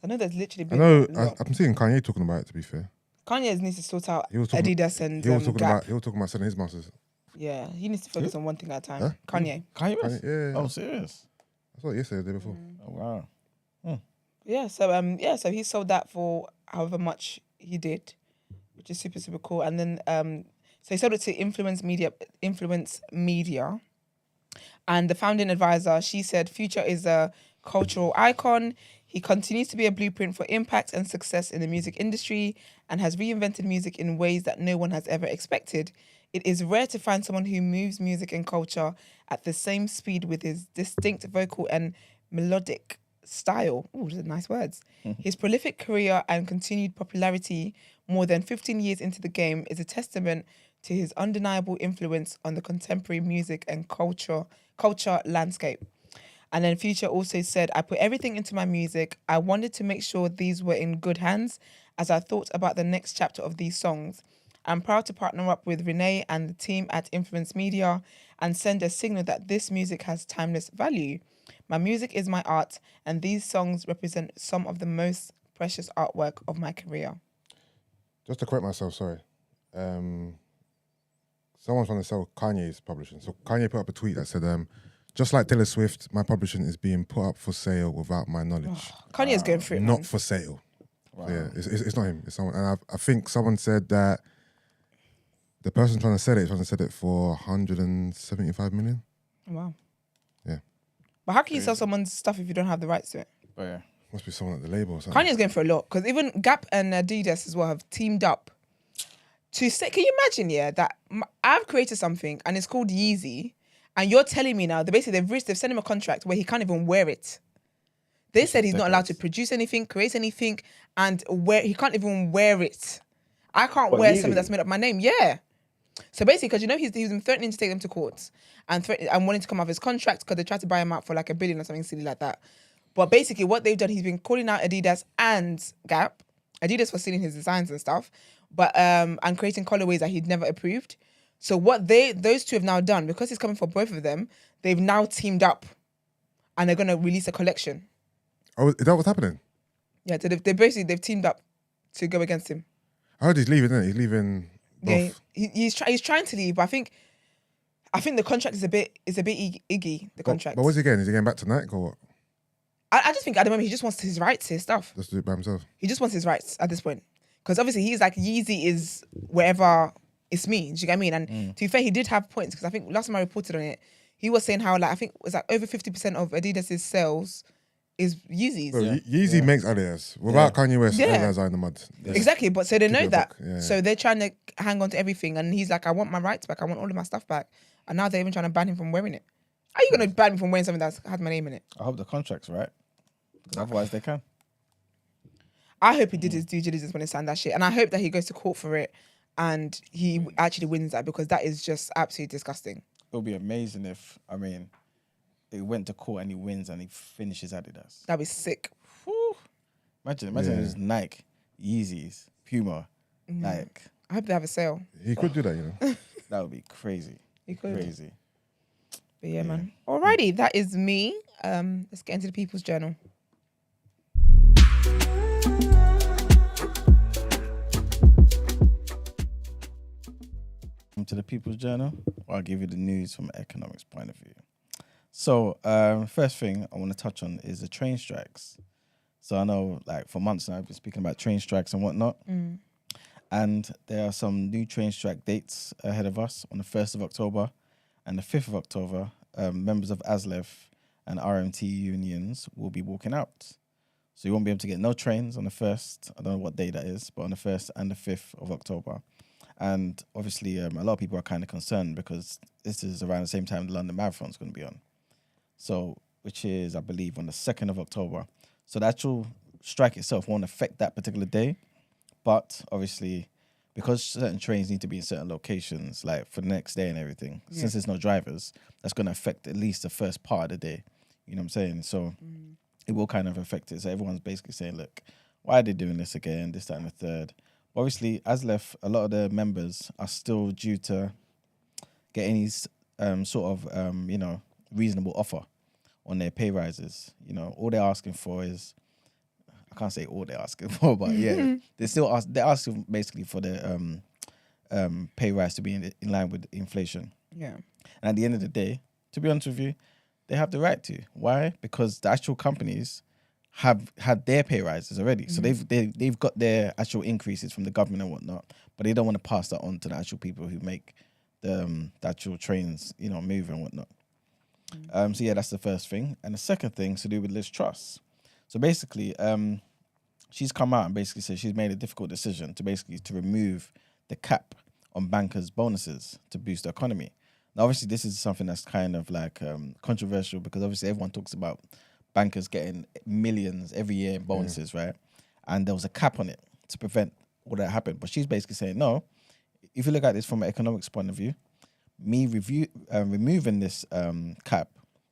I know there's literally I been know. a lot. I'm seeing Kanye talking about it. To be fair, Kanye needs to sort out He was talking- Adidas and he was talking Gap. about selling his masters. Yeah, he needs to focus on one thing at a time. Huh? Kanye. Kanye West? Yeah. Oh, serious? I saw it yesterday, the day before. Oh, wow. Yeah, so he sold that for however much he did, which is super, super cool. And then so he sold it to Influence Media, And the founding advisor, she said, Future is a cultural icon. He continues to be a blueprint for impact and success in the music industry and has reinvented music in ways that no one has ever expected. It is rare to find someone who moves music and culture at the same speed with his distinct vocal and melodic style. Oh, those are nice words. His prolific career and continued popularity more than 15 years into the game is a testament to his undeniable influence on the contemporary music and culture landscape. And then Future also said, I put everything into my music. I wanted to make sure these were in good hands as I thought about the next chapter of these songs. I'm proud to partner up with Renee and the team at Influence Media and send a signal that this music has timeless value. My music is my art, and these songs represent some of the most precious artwork of my career. Just to correct myself, sorry. Someone's trying to sell Kanye's publishing. So Kanye put up a tweet that said, just like Taylor Swift, my publishing is being put up for sale without my knowledge. Kanye's going for it, Not man. for sale. Wow. So yeah, it's not him. It's someone. And I think someone said that the person trying to sell it for 175 million. Wow. Yeah. But how can you sell someone's stuff if you don't have the rights to it? But yeah. Must be someone at the label or something. Kanye's going for a lot because even Gap and Adidas as well have teamed up to say, can you imagine, that I've created something and it's called Yeezy and you're telling me now, they've sent him a contract where he can't even wear it. They said he's not allowed to produce anything, create anything, and he can't even wear it. I can't wear something that's made up my name. Yeah. So basically, because he's been threatening to take them to court and wanting to come off his contract because they tried to buy him out for like $1 billion or something silly like that. But basically what they've done, he's been calling out Adidas and Gap. Adidas for stealing his designs and stuff, but and creating colorways that he'd never approved. So what those two have now done, because he's coming for both of them, they've now teamed up and they're going to release a collection. Oh, is that what's happening? Yeah, so they've teamed up to go against him. I heard he's leaving, isn't he? He's leaving both. Yeah, he's trying to leave, but I think the contract is a bit iggy, the contract. But what's he getting? Is he getting back to Nike or what? I just think at the moment he just wants his rights to his stuff. Just do it by himself. He just wants his rights at this point. Because obviously he's like, Yeezy is wherever it's me. Do you get what I mean? And to be fair, he did have points because I think last time I reported on it, he was saying how I think it was over 50% of Adidas's sales is Yeezys. Bro, Yeezy makes Adidas. Without Kanye West, Adidas are in the mud. Exactly, but so they know that. Yeah. So they're trying to hang on to everything. And he's like, I want my rights back. I want all of my stuff back. And now they're even trying to ban him from wearing it. How are you going to ban me from wearing something that's had my name in it? I hope the contract's right. Otherwise they can. I hope he did his due diligence when he signed that shit. And I hope that he goes to court for it and he actually wins that because that is just absolutely disgusting. It'll be amazing if, it went to court and he wins and he finishes Adidas. That'd be sick. Whew. Imagine it was Nike, Yeezys, Puma. I hope they have a sale. He could do that, That would be crazy. He could. Crazy. But yeah, man. Alrighty, that is me. Let's get into the People's Journal. To the People's Journal, I'll give you the news from an economics point of view. So, first thing I want to touch on is the train strikes. So I know, for months now, I've been speaking about train strikes and whatnot. And there are some new train strike dates ahead of us on the 1st of October and the 5th of October. Members of ASLEF and RMT unions will be walking out. So you won't be able to get no trains on the 1st. I don't know what day that is, but on the 1st and the 5th of October. And obviously, a lot of people are kind of concerned because this is around the same time the London Marathon is going to be on. So, which is, I believe, on the 2nd of October. So the actual strike itself won't affect that particular day. But obviously, because certain trains need to be in certain locations, like for the next day and everything, since there's no drivers, that's going to affect at least the first part of the day. You know what I'm saying? So it will kind of affect it. So everyone's basically saying, look, why are they doing this again, this, that, and the third? Obviously, ASLEF, a lot of the members are still due to get any reasonable offer on their pay rises. You know, all they're asking for is, I can't say all they're asking for, but yeah, they're asking basically for their pay rise to be in line with inflation. Yeah. And at the end of the day, to be honest with you, they have the right to. Why? Because the actual companies have had their pay rises already. So they've got their actual increases from the government and whatnot, but they don't want to pass that on to the actual people who make the actual trains, move and whatnot. So yeah, that's the first thing. And the second thing is to do with Liz Truss. So basically, she's come out and basically said she's made a difficult decision to remove the cap on bankers' bonuses to boost the economy. Now, obviously, this is something that's kind of like controversial because obviously everyone talks about bankers getting millions every year in bonuses, right? And there was a cap on it to prevent all that happen. But she's basically saying, no, if you look at this from an economics point of view, removing this cap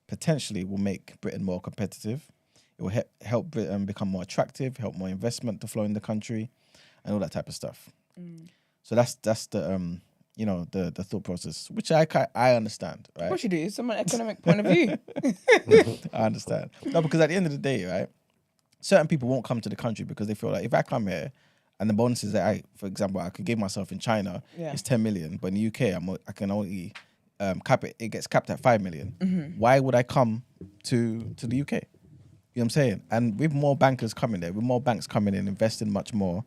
potentially will make Britain more competitive. It will help Britain become more attractive, help more investment to flow in the country, and all that type of stuff. So that's the the thought process, which I understand, right? Of course you do. It's from an economic point of view. I understand. No, because at the end of the day, right, certain people won't come to the country because they feel like if I come here and the bonuses that for example, I could give myself in China is 10 million, but in the UK I can only cap it. It gets capped at 5 million. Why would I come to the UK? You know what I'm saying? And with more bankers coming there, with more banks coming in, investing much more,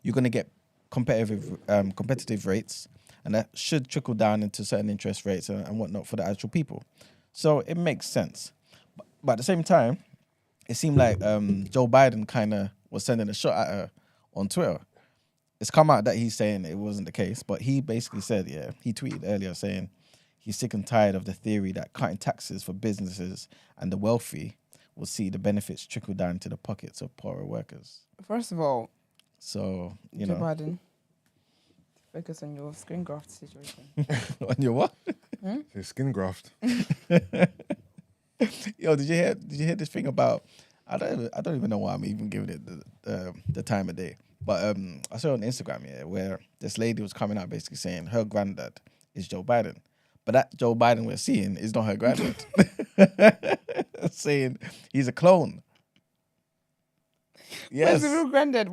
you're going to get competitive rates, and that should trickle down into certain interest rates and whatnot for the actual people. So it makes sense. But at the same time, it seemed like Joe Biden kind of was sending a shot at her on Twitter. It's come out that he's saying it wasn't the case, but he basically said, he tweeted earlier saying he's sick and tired of the theory that cutting taxes for businesses and the wealthy will see the benefits trickle down to the pockets of poorer workers. First of all, so, Joe Biden, focus on your skin graft situation. On your what? Your skin graft. Yo, did you hear this thing about? I don't even know why I'm even giving it the time of day. But I saw on Instagram where this lady was coming out basically saying her granddad is Joe Biden, but that Joe Biden we're seeing is not her granddad. Saying he's a clone. Yes. Where's the real granddad?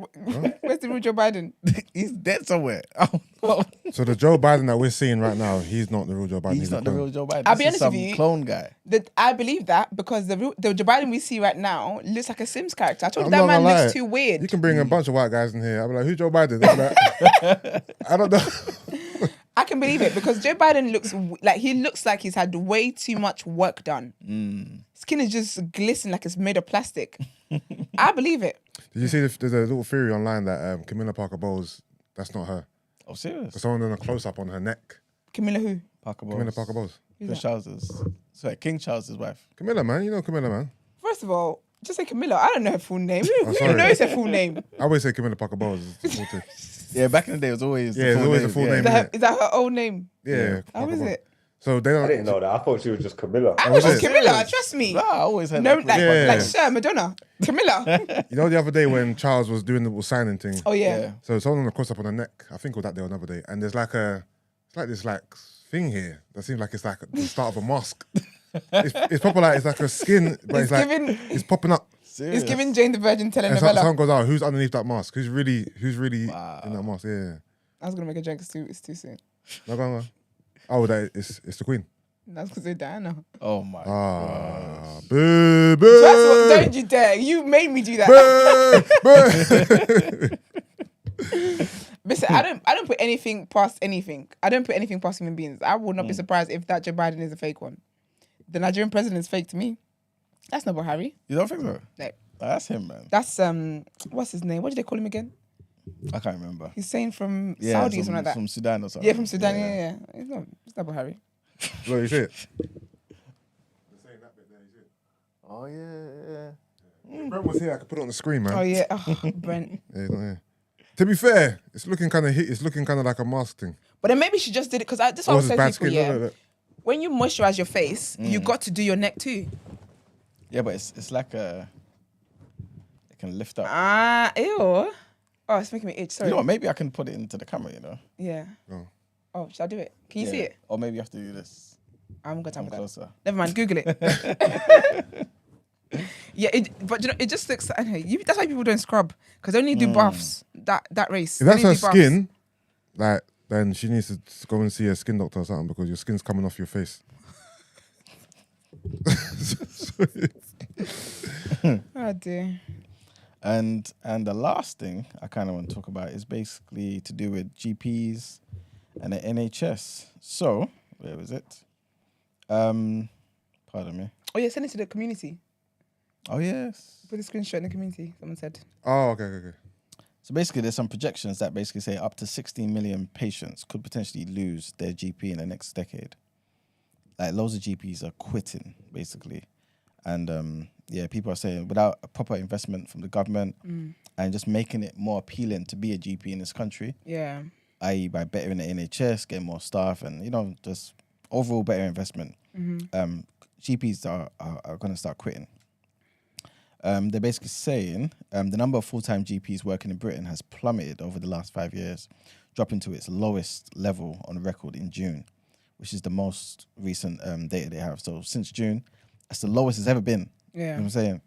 Where's the real Joe Biden? He's dead somewhere. So the Joe Biden that we're seeing right now, he's not the real Joe Biden. He's not the real Joe Biden. I'll be This is honest with some you. clone guy. I believe that because the Joe Biden we see right now looks like a Sims character. I told you I'm that not man gonna lie. looks too weird. You can bring a bunch of white guys in here. I'll be like, who's Joe Biden? They'll be like, I don't know. I can believe it because Joe Biden looks like he's had way too much work done. Skin is just glistening like it's made of plastic. I believe it. Did you see there's a little theory online that Camilla Parker Bowles, that's not her. Oh, serious? There's someone done a close-up on her neck. Camilla who? Camilla Parker Bowles. Prince Charles's. Sorry, King Charles's wife. Camilla, man. You know Camilla, man. First of all, just say Camilla. I don't know her full name. Who sorry. knows her full name? I always say Camilla Parker Bowles. Yeah, back in the day, it was always Yeah, it's always a full name. Is that her old name? Yeah. How Parker is Bowles. it? So they don't. I didn't know that. I thought she was just Camilla. I was was just it? Camilla. Trust me. Nah, I always had No, that. Yeah. like Sir Madonna. Camilla. You know the other day when Charles was doing the little signing thing. Oh yeah. So someone on the close up on her neck. I think it was that day or another day, and there's like this thing here that seems like it's like the start of a mosque. It's proper like it's like a skin, but it's popping up. It's giving Jane the Virgin And telenovela. someone goes, "Oh, who's underneath that mask? Who's really in that mask?" Yeah. I was gonna make a joke. It's too soon. No, go on. Oh, it's the Queen. That's because they're Diana. Oh my Ah, god. boo, boo. First of all, don't you dare! You made me do that. Listen, I don't put anything past anything. I don't put anything past human beings. I would not be surprised if that Joe Biden is a fake one. The Nigerian president is fake to me. That's not Buhari. You don't think so? No. That's him, man. That's what's his name? What did they call him again? I can't remember. He's saying from Saudi or something like that. From Sudan or something. Yeah, from Sudan. Yeah. It's not Buhari. Look, you see it? Oh yeah. If Brent was here, I could put it on the screen, man. Oh yeah, Brent. Yeah, he's not here. To be fair, it's looking kind of like a mask thing. But then maybe she just did it because that's what I Or was is it saying bad to people. skin? Yeah, Look. when you moisturize your face, you got to do your neck too. Yeah, but it's like it can lift up. Ew. Oh, it's making me itch. Sorry. You know what? Maybe I can put it into the camera. You know. Yeah. Oh. Oh, should I do it? Can you see it? Or maybe you have to do this. I'm gonna time Come that. closer. Never mind. Google it. Yeah, but you know, it just looks. I don't know, that's why people don't scrub because they only do buffs. That race. If that's They her only do buffs. skin, like, then she needs to go and see a skin doctor or something because your skin's coming off your face. Oh dear. And the last thing I kind of want to talk about is basically to do with GPs and the NHS. So where was it? Pardon me. Oh yeah, send it to the community. Oh yes. Put a screenshot in the community. Someone said. Oh, okay. So basically, there's some projections that basically say up to 16 million patients could potentially lose their GP in the next decade. Like loads of GPs are quitting, basically. And people are saying without a proper investment from the government and just making it more appealing to be a GP in this country, i.e. by bettering the NHS, getting more staff and, just overall better investment, GPs are going to start quitting. They're basically saying the number of full-time GPs working in Britain has plummeted over the last 5 years, dropping to its lowest level on record in June, which is the most recent data they have. So since June, that's the lowest it's ever been. Yeah. You know what I'm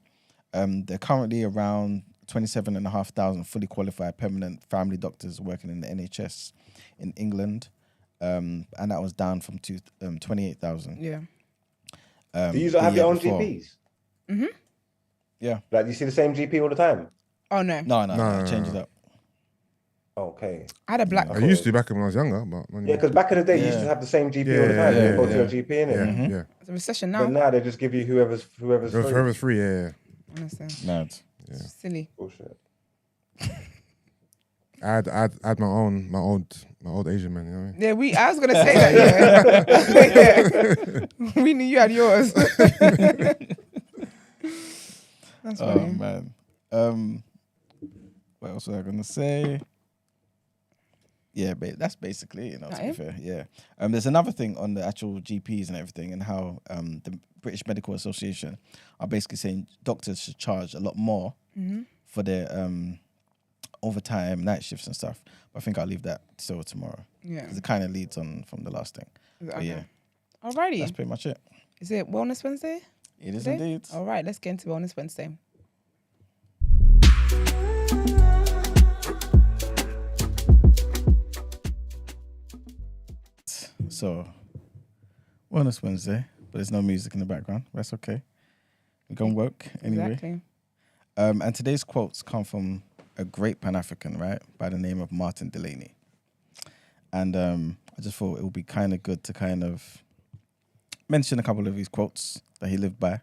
saying? They're currently around 27,500 fully qualified permanent family doctors working in the NHS in England, and that was down from 28,000. Yeah. Do you have your own GPs? Mm-hmm. Yeah. Like, you see the same GP all the time? Oh no. No. Change it up. Okay. I had a black. I used to back when I was younger, but because back in the day, you used to have the same GP all the time. You go to your GP, innit? Yeah. It's a recession now. But now they just give you whoever's free. Whoever's free, yeah. Honestly. Mad. Yeah. Silly. Bullshit. I had my old Asian man, you know what I mean? Yeah, I was gonna say that. Yeah. We knew you had yours. That's funny. Oh man. What else was I gonna say? Yeah, that's basically to be fair. Yeah. There's another thing on the actual GPs and everything, and how the British Medical Association are basically saying doctors should charge a lot more for their overtime, night shifts and stuff. But I think I'll leave that till tomorrow. Yeah. Because it kind of leads on from the last thing. But yeah. Alrighty. That's pretty much it. Is it Wellness Wednesday? It is indeed. All right, let's get into Wellness Wednesday. So, Wellness Wednesday, but there's no music in the background. That's okay. We're going to work anyway. Exactly. And today's quotes come from a great Pan-African, right, by the name of Martin Delaney. And I just thought it would be kind of good to kind of mention a couple of his quotes that he lived by,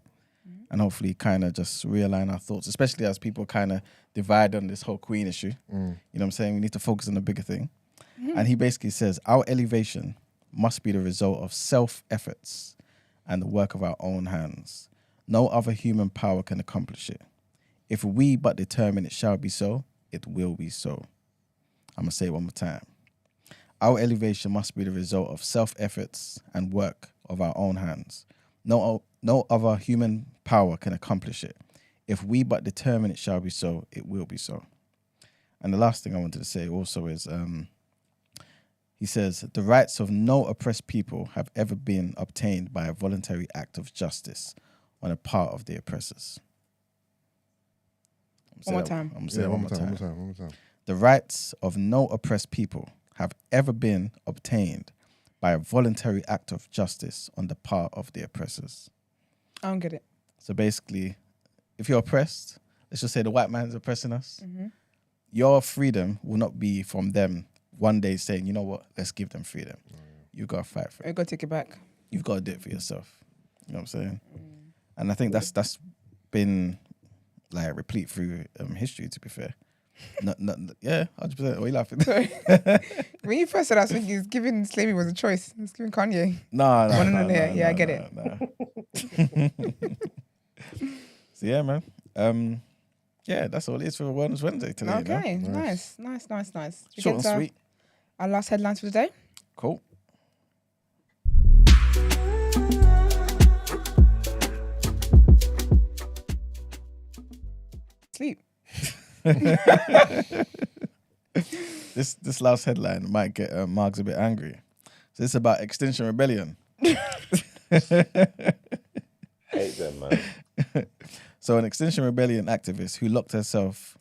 and hopefully kind of just realign our thoughts, especially as people kind of divide on this whole Queen issue. You know what I'm saying? We need to focus on the bigger thing. And he basically says, our elevation must be the result of self-efforts and the work of our own hands. No other human power can accomplish it. If we but determine it shall be so, it will be so. I'm going to say it one more time. Our elevation must be the result of self-efforts and work of our own hands. No other human power can accomplish it. If we but determine it shall be so, it will be so. And the last thing I wanted to say also is, he says, the rights of no oppressed people have ever been obtained by a voluntary act of justice on the part of the oppressors. One more time. I'm going to say it one more time. One more time. The rights of no oppressed people have ever been obtained by a voluntary act of justice on the part of the oppressors. I don't get it. So basically, if you're oppressed, let's just say the white man's oppressing us, your freedom will not be from them one day saying, you know what, let's give them freedom. You've got to fight for it. You've got to take it back. You've got to do it for yourself. You know what I'm saying? And I think that's been like replete through history, to be fair. Yeah, 100%. Why are you laughing? Sorry. When you first said that, I was thinking giving slavery was a choice. It's giving Kanye. No. Yeah, I get it. So yeah, man. Yeah, that's all it is for Wellness Wednesday today. Okay, you know? nice. Short and sweet. Our last headlines for the day. Cool. Sleep. This last headline might get Margs a bit angry. So it's about Extinction Rebellion. Hate them, man. So an Extinction Rebellion activist who locked herself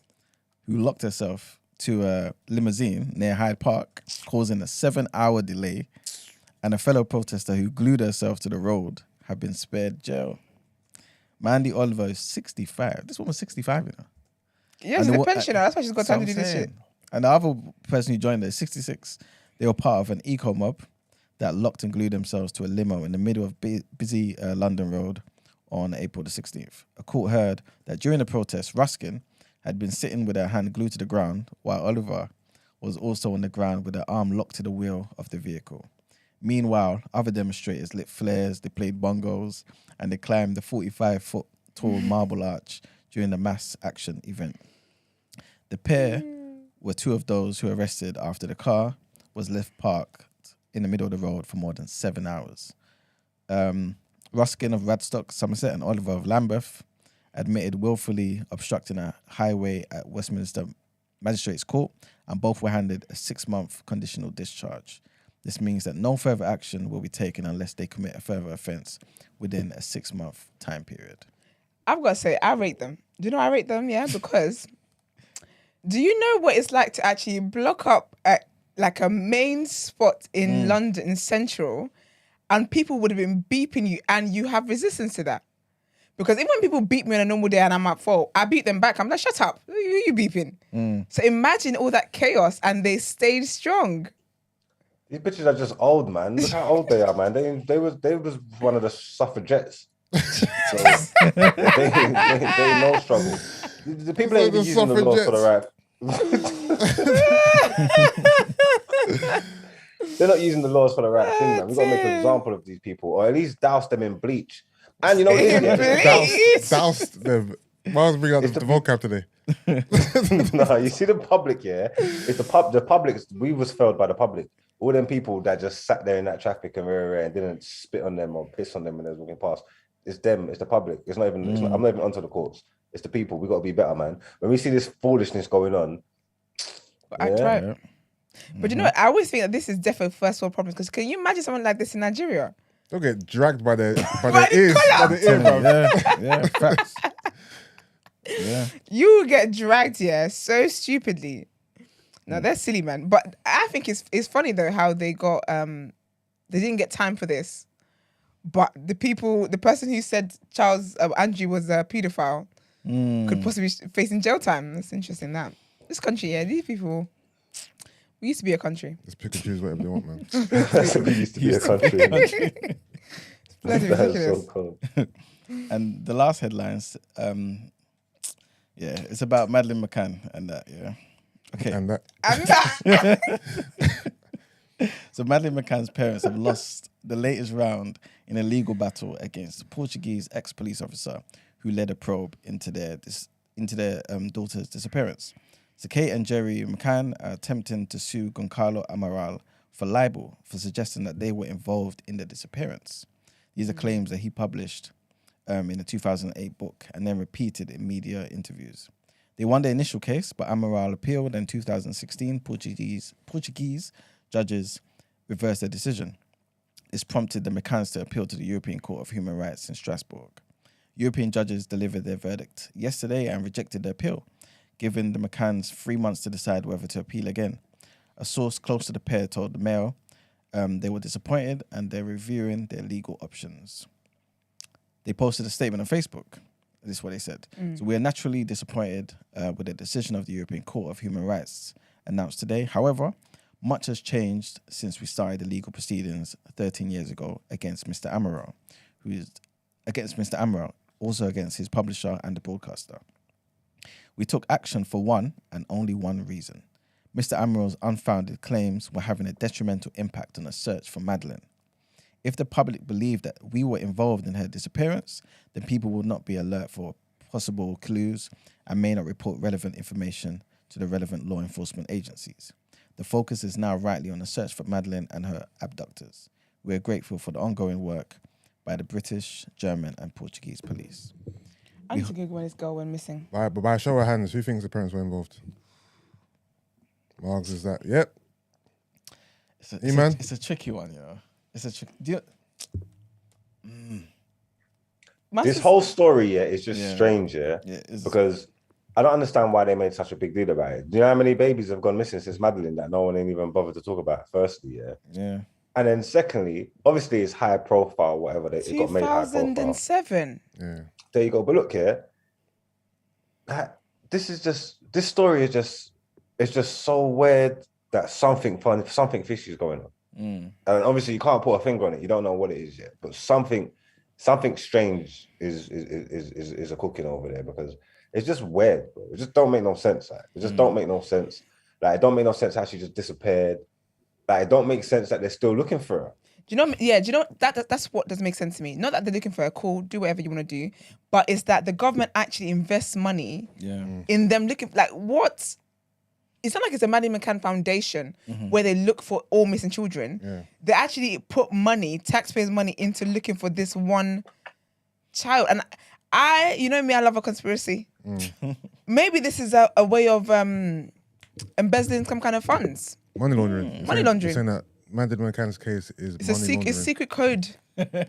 to a limousine near Hyde Park, causing a 7-hour delay, and a fellow protester who glued herself to the road have been spared jail. Mandy Oliver is 65. This woman's 65, you know. Yeah, she's a pensioner. That's why she's got time to do this shit. And the other person who joined her is 66. They were part of an eco mob that locked and glued themselves to a limo in the middle of busy London Road on April the 16th. A court heard that during the protest, Ruskin had been sitting with her hand glued to the ground, while Oliver was also on the ground with her arm locked to the wheel of the vehicle. Meanwhile, other demonstrators lit flares, they played bongos, and they climbed the 45-foot tall marble arch during the mass action event. The pair were two of those who were arrested after the car was left parked in the middle of the road for more than 7 hours. Ruskin of Radstock, Somerset, and Oliver of Lambeth admitted willfully obstructing a highway at Westminster Magistrates Court, and both were handed a 6-month conditional discharge. This means that no further action will be taken unless they commit a further offence within a 6-month time period. I've got to say, I rate them. Do you know I rate them? Yeah, because do you know what it's like to actually block up at like a main spot in London, in Central, and people would have been beeping you, and you have resistance to that? Because even when people beat me on a normal day and I'm at fault, I beat them back. I'm like, shut up. Who are you beeping? So imagine all that chaos, and they stayed strong. These bitches are just old, man. Look how old they are, man. They was one of the suffragettes. So they no struggle. The people ain't even using the laws for the right. They're not using the laws for the right thing, man. We've got to make an example of these people, or at least douse them in bleach. And you know what it is? Douse them. Miles bring out the vocab today. No, you see the public, yeah? It's the public. We was failed by the public. All them people that just sat there in that traffic and didn't spit on them or piss on them when they was walking past. It's them. It's the public. It's not even. I'm not even onto the courts. It's the people. We got to be better, man. When we see this foolishness going on, Act right. But you know what? I always think that this is definitely first world problems, because can you imagine someone like this in Nigeria? They'll get dragged by their ears. By the ear, bro. Yeah, facts. Yeah. You will get dragged here so stupidly. No, they're silly, man. But I think it's funny though how they got they didn't get time for this. But the person who said Charles Andrew was a paedophile could possibly be facing jail time. That's interesting. That this country, yeah, these people. We used to be a country. Just pick and choose whatever they want, man. we used to be a country. Bloody That's ridiculous. so cool. And the last headlines, it's about Madeleine McCann and that, yeah. Okay. And that. So Madeleine McCann's parents have lost the latest round in a legal battle against the Portuguese ex-police officer who led a probe into their daughter's disappearance. So Kate and Jerry McCann are attempting to sue Goncalo Amaral for libel for suggesting that they were involved in the disappearance. These are claims that he published in a 2008 book and then repeated in media interviews. They won the initial case, but Amaral appealed, and in 2016, Portuguese judges reversed their decision. This prompted the McCanns to appeal to the European Court of Human Rights in Strasbourg. European judges delivered their verdict yesterday and rejected the appeal, giving the McCanns 3 months to decide whether to appeal again. A source close to the pair told the Mail they were disappointed and they're reviewing their legal options. They posted a statement on Facebook. This is what they said. So we are naturally disappointed with the decision of the European Court of Human Rights announced today. However, much has changed since we started the legal proceedings 13 years ago against Mr. Amaral, also against his publisher and the broadcaster. We took action for one and only one reason. Mr. Amaral's unfounded claims were having a detrimental impact on the search for Madeleine. If the public believed that we were involved in her disappearance, then people would not be alert for possible clues and may not report relevant information to the relevant law enforcement agencies. The focus is now rightly on the search for Madeleine and her abductors. We are grateful for the ongoing work by the British, German and Portuguese police. I need to Google when this girl went missing. But by a show of hands, who thinks the parents were involved? Margs is that? Yep. It's a tricky one, you know. It's a tricky. This whole story, is just strange, because I don't understand why they made such a big deal about it. Do you know how many babies have gone missing since Madeleine that no one ain't even bothered to talk about? Firstly, yeah. And then secondly, obviously it's high profile, whatever it got made high profile. 2007. Yeah. There you go. But look here, this story is just so weird that something fishy is going on. And obviously you can't put a finger on it. You don't know what it is yet. But something strange is a cooking over there, because it's just weird, bro. It just don't make no sense. Like, it just don't make no sense. Like, it don't make no sense how she just disappeared. Like, it don't make sense that they're still looking for her. Do you know? Yeah. Do you know that's what doesn't make sense to me? Not that they're looking for her. Cool, do whatever you want to do, but it's that the government actually invests money in them looking. Like, what? It's not like it's a Madeleine McCann Foundation where they look for all missing children. Yeah. They actually put money, taxpayers' money, into looking for this one child. And you know me, I love a conspiracy. Maybe this is a way of embezzling some kind of funds. Money laundering. Money laundering. You're saying that Madeleine McCann's case is It's money laundering. It's secret code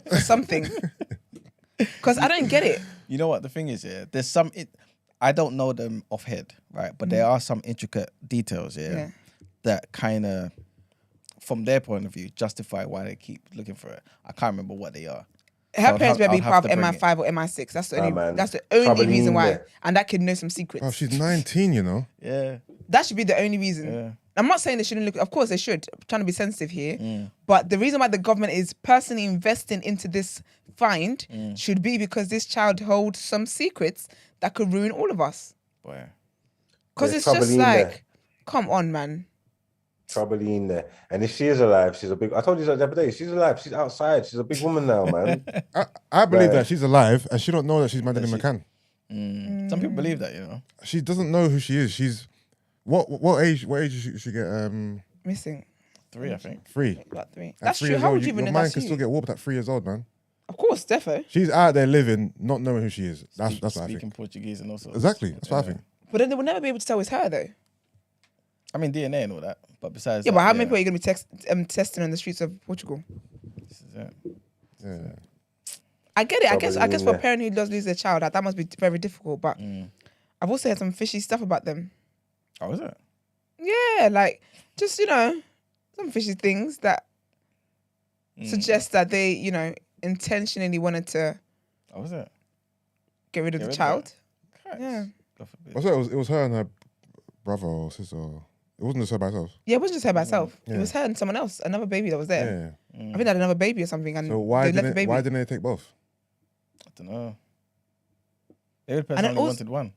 for something. Because I don't get it. You know what the thing is? Yeah, there's some. I don't know them off head, right? But there are some intricate details, that kind of, from their point of view, justify why they keep looking for it. I can't remember what they are. Her parents better be part of MI5 or MI6. That's the only reason why. And that kid knows some secrets. Oh, she's 19, you know. Yeah. That should be the only reason. Yeah. I'm not saying they shouldn't look. Of course they should. I'm trying to be sensitive here. But the reason why the government is personally investing into this find should be because this child holds some secrets that could ruin all of us. Boy. Because it's just like, come on, man. Trouble in there. And if she is alive, she's a big... I told you that the other day. She's alive. She's outside. She's a big woman now, man. I believe that she's alive and she don't know that she's Madeleine McCann. Some people believe that, you know. She doesn't know who she is. She's... What age did she get... Missing. 3, I think. 3. About 3. That's true. How would you even know? Your mind can still get warped at 3 years old, man. Of course, defo. She's out there living, not knowing who she is. That's what I think. Speaking Portuguese and all sorts. Exactly. That's what I think. But then they will never be able to tell it's her, though. I mean, DNA and all that. But besides but how many people are you going to be testing on the streets of Portugal? This is it. Yeah. I get it. I guess for a parent who does lose their child, that must be very difficult. But I've also heard some fishy stuff about them. Oh, is it? Yeah, like, just, some fishy things that suggest that they, intentionally wanted to get rid of the child. Yeah. It was her and her brother or sister. It wasn't just her by herself. Yeah, it wasn't just her by herself. Yeah. It was her and someone else, another baby that was there. Yeah. I think they had another baby or something. And so why didn't they take both? I don't know. They would personally wanted one.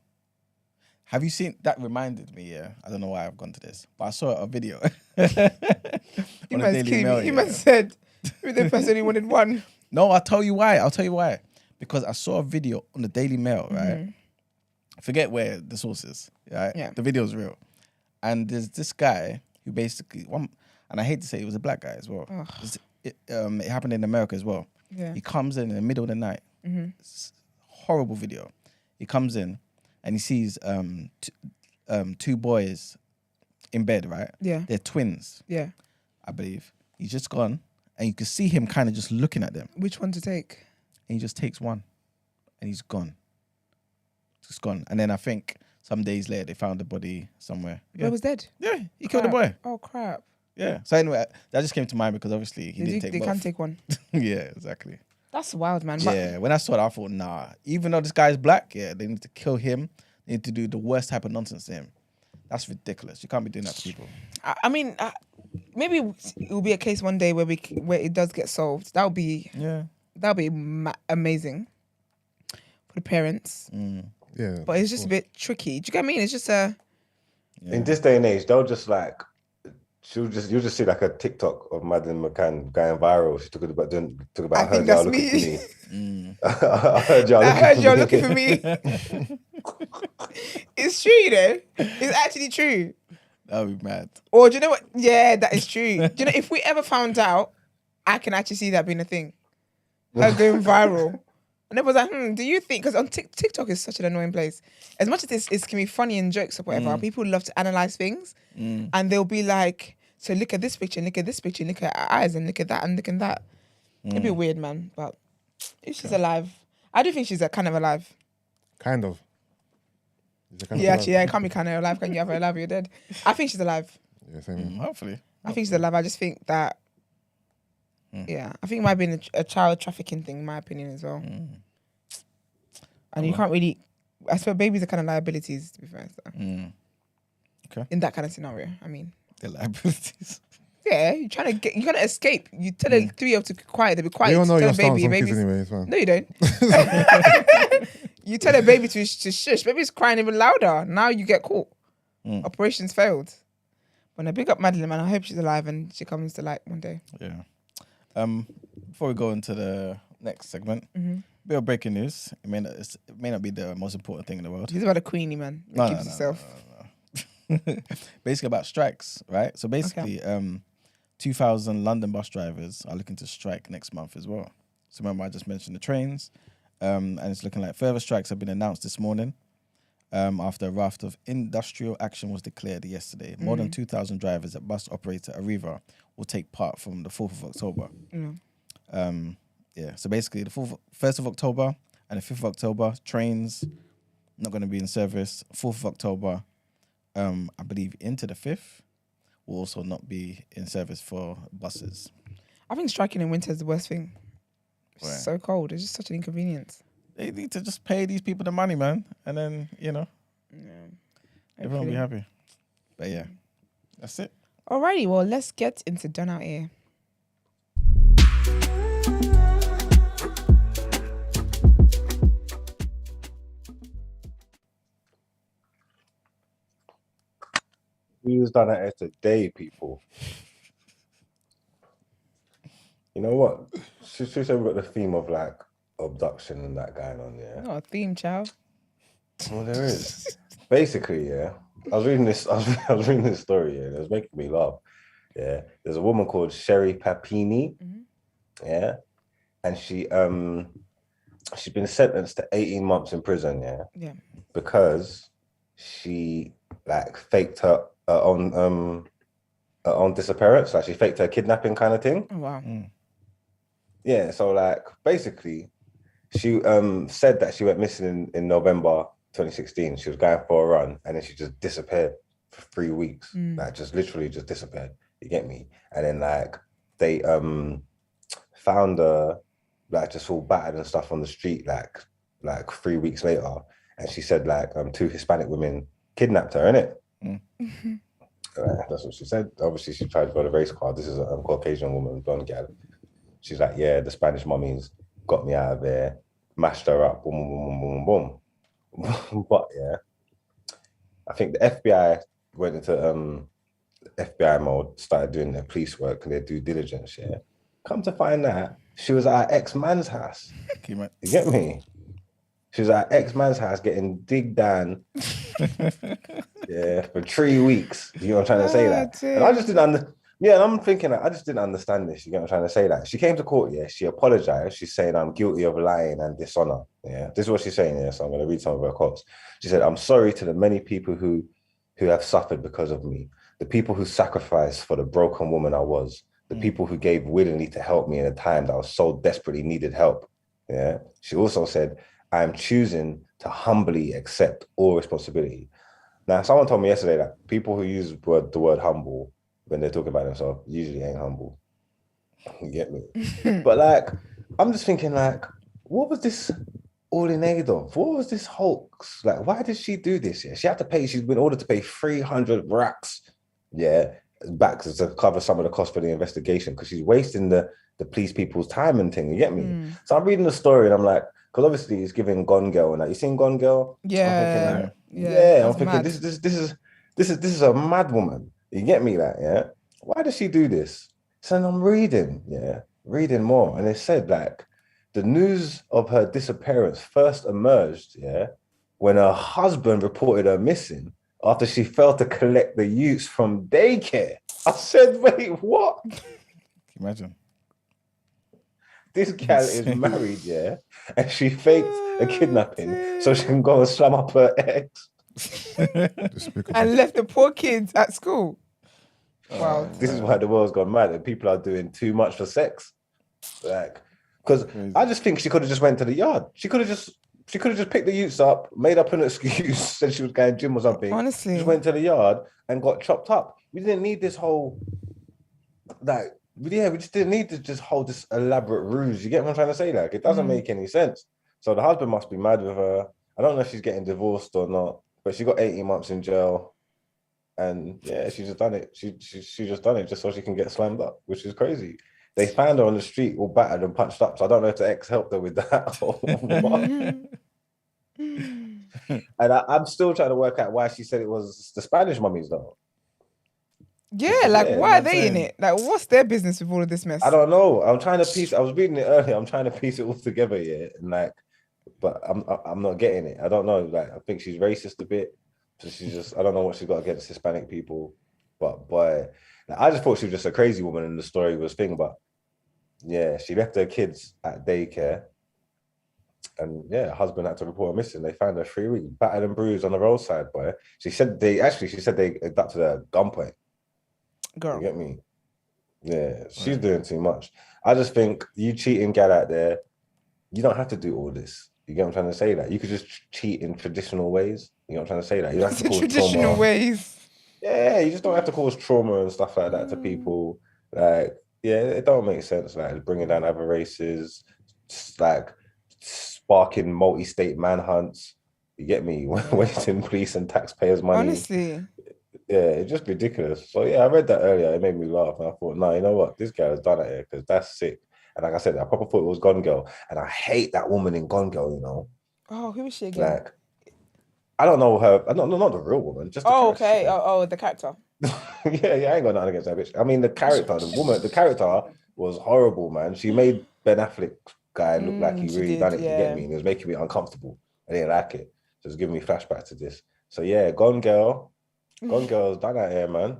Have you seen, that reminded me, I don't know why I've gone to this, but I saw a video. You must kill me. You must said they personally wanted one. No, I'll tell you why. Because I saw a video on the Daily Mail, right? I forget where the source is, right? Yeah. The video is real. And there's this guy who basically, and I hate to say it was a black guy as well. It happened in America as well. Yeah. He comes in the middle of the night. It's a horrible video. He comes in and he sees 2 boys in bed, right? Yeah. They're twins. Yeah. I believe. He's just gone and you can see him kind of just looking at them. Which one to take? And he just takes one and he's gone. Just gone. And then I think some days later they found the body somewhere. Yeah. Boy was dead? Yeah, he killed the boy. Oh, crap. Yeah. So anyway, that just came to mind because obviously he didn't take both. They can't take one. Yeah, exactly. That's wild, man. Yeah, when I saw that, I thought, nah. Even though this guy's black, they need to kill him. They need to do the worst type of nonsense to him. That's ridiculous. You can't be doing that to people. I mean, maybe it will be a case one day where it does get solved. That would be amazing for the parents. Yeah, but it's just a bit tricky. Do you get what I mean? It's just a. In this day and age, they'll just like. You'll just see like a TikTok of Madeleine McCann going viral. She talked about I heard y'all looking for me. I heard y'all looking for me. It's true, It's actually true. That would be mad. Or do you know what? Yeah, that is true. Do you know, if we ever found out, I can actually see that being a thing. Her going viral. And everyone's like, do you think? Because on TikTok is such an annoying place. As much as it can be funny and jokes or whatever, people love to analyze things. And they'll be like, so look at this picture, look at this picture, look at her eyes, and look at that, and look at that. It'd be weird, man. But if she's alive, I do think she's kind of alive. Kind of. Actually, it can't be kind of alive. Can you have her alive or you're dead? I think she's alive. Yeah, same. Hopefully. I think she's alive. I just think that, I think it might be a child trafficking thing, in my opinion, as well. And you can't really, I suppose babies are kind of liabilities, to be fair. So. Okay. In that kind of scenario, I mean. They're liabilities. Yeah, you're trying to escape. You tell a 3-year-old to be quiet, they'll be quiet. We all know Tell your a stance on baby's- kids anyway. It's fine. No, you don't. You tell a baby to shush. Baby's crying even louder. Now you get caught. Operations failed. When I big up Madeleine, man, I hope she's alive and she comes to light one day. Yeah. Before we go into the next segment, bit of breaking news. It may not be the most important thing in the world. She's about a queenie, man. No, Keeps yourself. Basically about strikes, right? So basically, 2,000 London bus drivers are looking to strike next month as well. So remember, I just mentioned the trains, and it's looking like further strikes have been announced this morning. After a raft of industrial action was declared yesterday. More than 2,000 drivers at bus operator Arriva will take part from the 4th of October. So basically the 1st of October and the 5th of October, trains not going to be in service. 4th of October, I believe into the 5th, will also not be in service for buses. I think striking in winter is the worst thing. It's Right. so cold. It's just such an inconvenience. They need to just pay these people the money, man. And then, everyone will be happy. But yeah, that's it. Alrighty, well, let's get into Done Out Ere. Who's done it today, people? You know what? Should we say we've got the theme of like abduction and that going on, yeah? Oh, theme, child. Well, there is. Basically, yeah. I was reading this story, yeah, and it was making me laugh. Yeah. There's a woman called Sherry Papini, yeah, and she's been sentenced to 18 months in prison, yeah, because she like faked her own disappearance, like she faked her kidnapping kind of thing. Oh, wow. Yeah, so like basically, she said that she went missing in November 2016. She was going for a run, and then she just disappeared for 3 weeks. Like just literally just disappeared. You get me? And then like they found her like just all battered and stuff on the street like 3 weeks later, and she said like 2 Hispanic women kidnapped her, innit? That's what she said. Obviously, she tried to go to race card. This is a Caucasian woman, blonde gal. She's like, yeah, the Spanish mummies got me out of there, mashed her up, boom, boom, boom, boom, boom. But yeah, I think the FBI went into FBI mode, started doing their police work and their due diligence. Yeah, come to find out, she was at her ex-man's house. You get me? She was at her ex-man's house getting digged down. Yeah, for 3 weeks. You know what I'm trying to say? That, and I just didn't and I'm thinking I just didn't understand this. You get what I'm trying to say? That she came to court, yeah, she apologized. She's saying, I'm guilty of lying and dishonor. Yeah, this is what she's saying, yeah. So I'm going to read some of her quotes. She said, I'm sorry to the many people who have suffered because of me, the people who sacrificed for the broken woman I was, the people who gave willingly to help me in a time that I was so desperately needed help. Yeah. She also said, I am choosing to humbly accept all responsibility. Now, someone told me yesterday that people who use the word humble when they're talking about themselves usually ain't humble. You get me? But like, I'm just thinking like, what was this all in aid of? What was this hoax? Like, why did she do this? Yeah, she had to pay, she's been ordered to pay 300 racks, yeah, back to cover some of the cost for the investigation because she's wasting the police people's time and thing, you get me? So I'm reading the story and I'm like, because obviously it's giving Gone Girl and that. You seen Gone Girl? Yeah. I'm thinking this is a mad woman. You get me? That, yeah. Why does she do this? So I'm reading more, and it said like the news of her disappearance first emerged, yeah, when her husband reported her missing after she failed to collect the youths from daycare. I said, wait, what? Can you imagine? This gal is married, yeah, and she faked a kidnapping so she can go and slam up her ex. And left the poor kids at school. Wow. This is why the world's gone mad and people are doing too much for sex. Like, because I just think she could have just went to the yard. She could have just picked the youths up, made up an excuse, said she was going gym or something. Honestly. Just went to the yard and got chopped up. We didn't need this whole, like, we just didn't need to just hold this elaborate ruse. You get what I'm trying to say? Like, it doesn't make any sense. So the husband must be mad with her. I don't know if she's getting divorced or not, but she got 18 months in jail. And yeah, she just done it. She just done it just so she can get slammed up, which is crazy. They found her on the street all battered and punched up. So I don't know if the ex helped her with that or what. And I'm still trying to work out why she said it was the Spanish mummies though. Yeah, like why are they in it? Like, what's their business with all of this mess? I don't know. I'm trying to piece. I was reading it earlier. I'm trying to piece it all together. Yeah, and like, but I'm not getting it. I don't know. Like, I think she's racist a bit. So she's just. I don't know what she's got against Hispanic people. But boy, like, I just thought she was just a crazy woman, and the story was thing. But yeah, she left her kids at daycare. And yeah, husband had to report her missing. They found her 3 weeks, battered and bruised on the roadside, boy. She said they abducted her at gunpoint. Girl. You get me? Yeah, she's doing too much. I just think you cheating gal out there, you don't have to do all this. You get what I'm trying to say? That you could just cheat in traditional ways. You know what I'm trying to say? That you don't have to cause traditional trauma. ways. Yeah, you just don't have to cause trauma and stuff like that to people. Like, yeah, it don't make sense. Like bringing down other races, like sparking multi-state manhunts. You get me? Wasting police and taxpayers' money. Honestly. Yeah, it's just ridiculous. So yeah, I read that earlier. It made me laugh. And I thought, no, you know what? This guy has done it here because that's sick. And like I said, I probably thought it was Gone Girl. And I hate that woman in Gone Girl, you know. Oh, who is she again? Like, I don't know her. I don't know, not the real woman. Just the okay. The character. yeah, I ain't got nothing against that bitch. I mean, the character was horrible, man. She made Ben Affleck guy look like he really done it. Yeah. You get me? And it was making me uncomfortable. I didn't like it. So it's giving me flashbacks to this. So yeah, Gone Girl's done out here, man.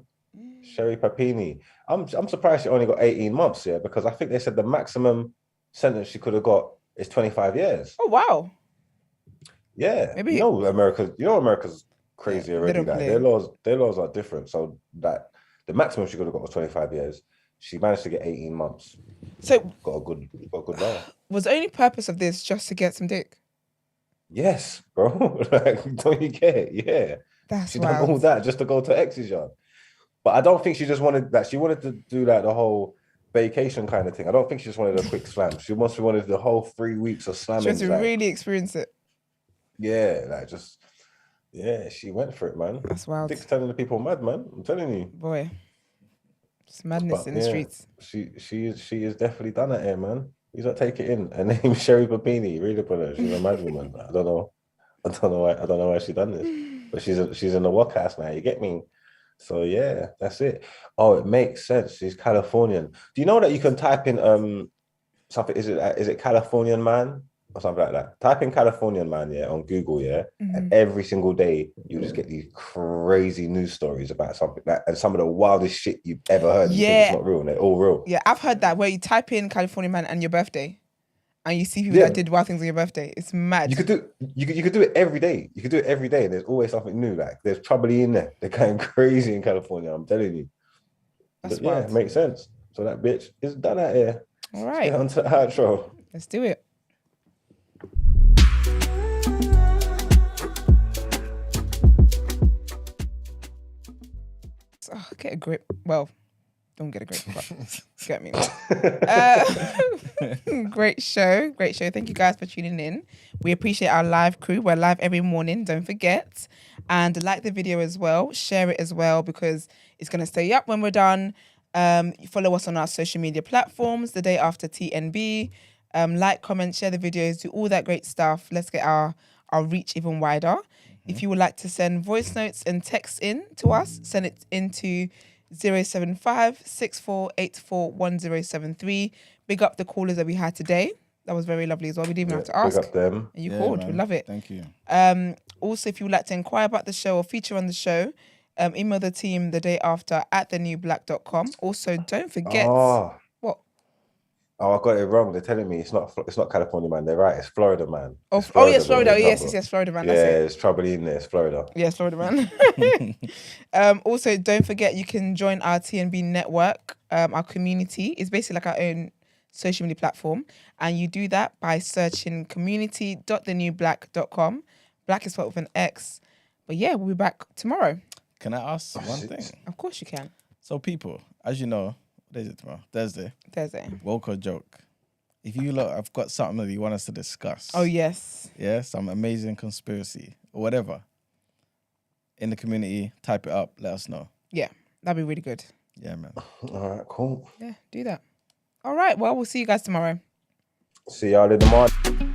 Sherry Papini. I'm surprised she only got 18 months, yeah, because I think they said the maximum sentence she could have got is 25 years. Oh wow. Yeah. Maybe you know America's crazy already. Like their laws are different. So that the maximum she could have got was 25 years. She managed to get 18 months. So got a good law. Was the only purpose of this just to get some dick? Yes, bro. Like, don't you get it? Yeah. She done all that just to go to ex's yard. But I don't think she just wanted that. She wanted to do like the whole vacation kind of thing. I don't think she just wanted a quick slam. She must have wanted the whole 3 weeks of slamming. She wanted to really experience it. Yeah, like just, yeah, she went for it, man. That's wild. Dick's telling the people mad, man. I'm telling you. Boy, it's madness in the streets. She is definitely done it here, man. You don't take it in. Her name's Sherry Babini. Read up on her. She's a mad woman. I don't know why she done this. But she's in the workhouse now. You get me? So yeah, that's it. Oh, it makes sense. She's Californian. Do you know that you can type in something? Is it Californian man or something like that? Type in Californian man, yeah, on Google, yeah, and every single day you just get these crazy news stories about something that, and some of the wildest shit you've ever heard. You think it's not real, and they're all real. Yeah, I've heard that where you type in Californian man and your birthday. And you see people that did wild things on your birthday. It's mad. You could do it every day. You could do it every day. There's always something new. Like there's trouble in there. They're going crazy in California. I'm telling you. That's wild. Yeah, it makes sense. So that bitch is done out here. All right. Let's get on to the outro. Let's do it. Oh, get a grip. Well, don't get a grip. Get me. Great show. Thank you guys for tuning in. We appreciate our live crew. We're live every morning. Don't forget. And like the video as well. Share it as well because it's going to stay up when we're done. Follow us on our social media platforms the day after TNB. Like, comment, share the videos, do all that great stuff. Let's get our reach even wider. If you would like to send voice notes and text in to us, send it into 075-6484-1073. Big up the callers that we had today. That was very lovely as well. We didn't even have to ask. Big up them. And you called. Man. We love it. Thank you. Also, if you would like to inquire about the show or feature on the show, email the team the day after at thenewblack.com. Also, don't forget... What? Oh, I got it wrong. They're telling me it's not California man. They're right. It's Florida man. Yes, Florida. Yes, Florida man. That's it's trouble in there. It's Florida. Yes, Florida man. Also, don't forget you can join our TNB network. Our community is basically like our own social media platform, and you do that by searching community.thenewblack.com. Black is spelled with an X. But yeah, we'll be back tomorrow. Can I ask one thing? Of course you can. So people, as you know, what is it tomorrow? Thursday. Woke or joke. If you look, I've got something that you want us to discuss. Oh, yes. Yeah, some amazing conspiracy or whatever. in the community. Type it up. Let us know. Yeah, that'd be really good. Yeah, man. All right, cool. Yeah, do that. All right. Well, we'll see you guys tomorrow. See y'all in the morning.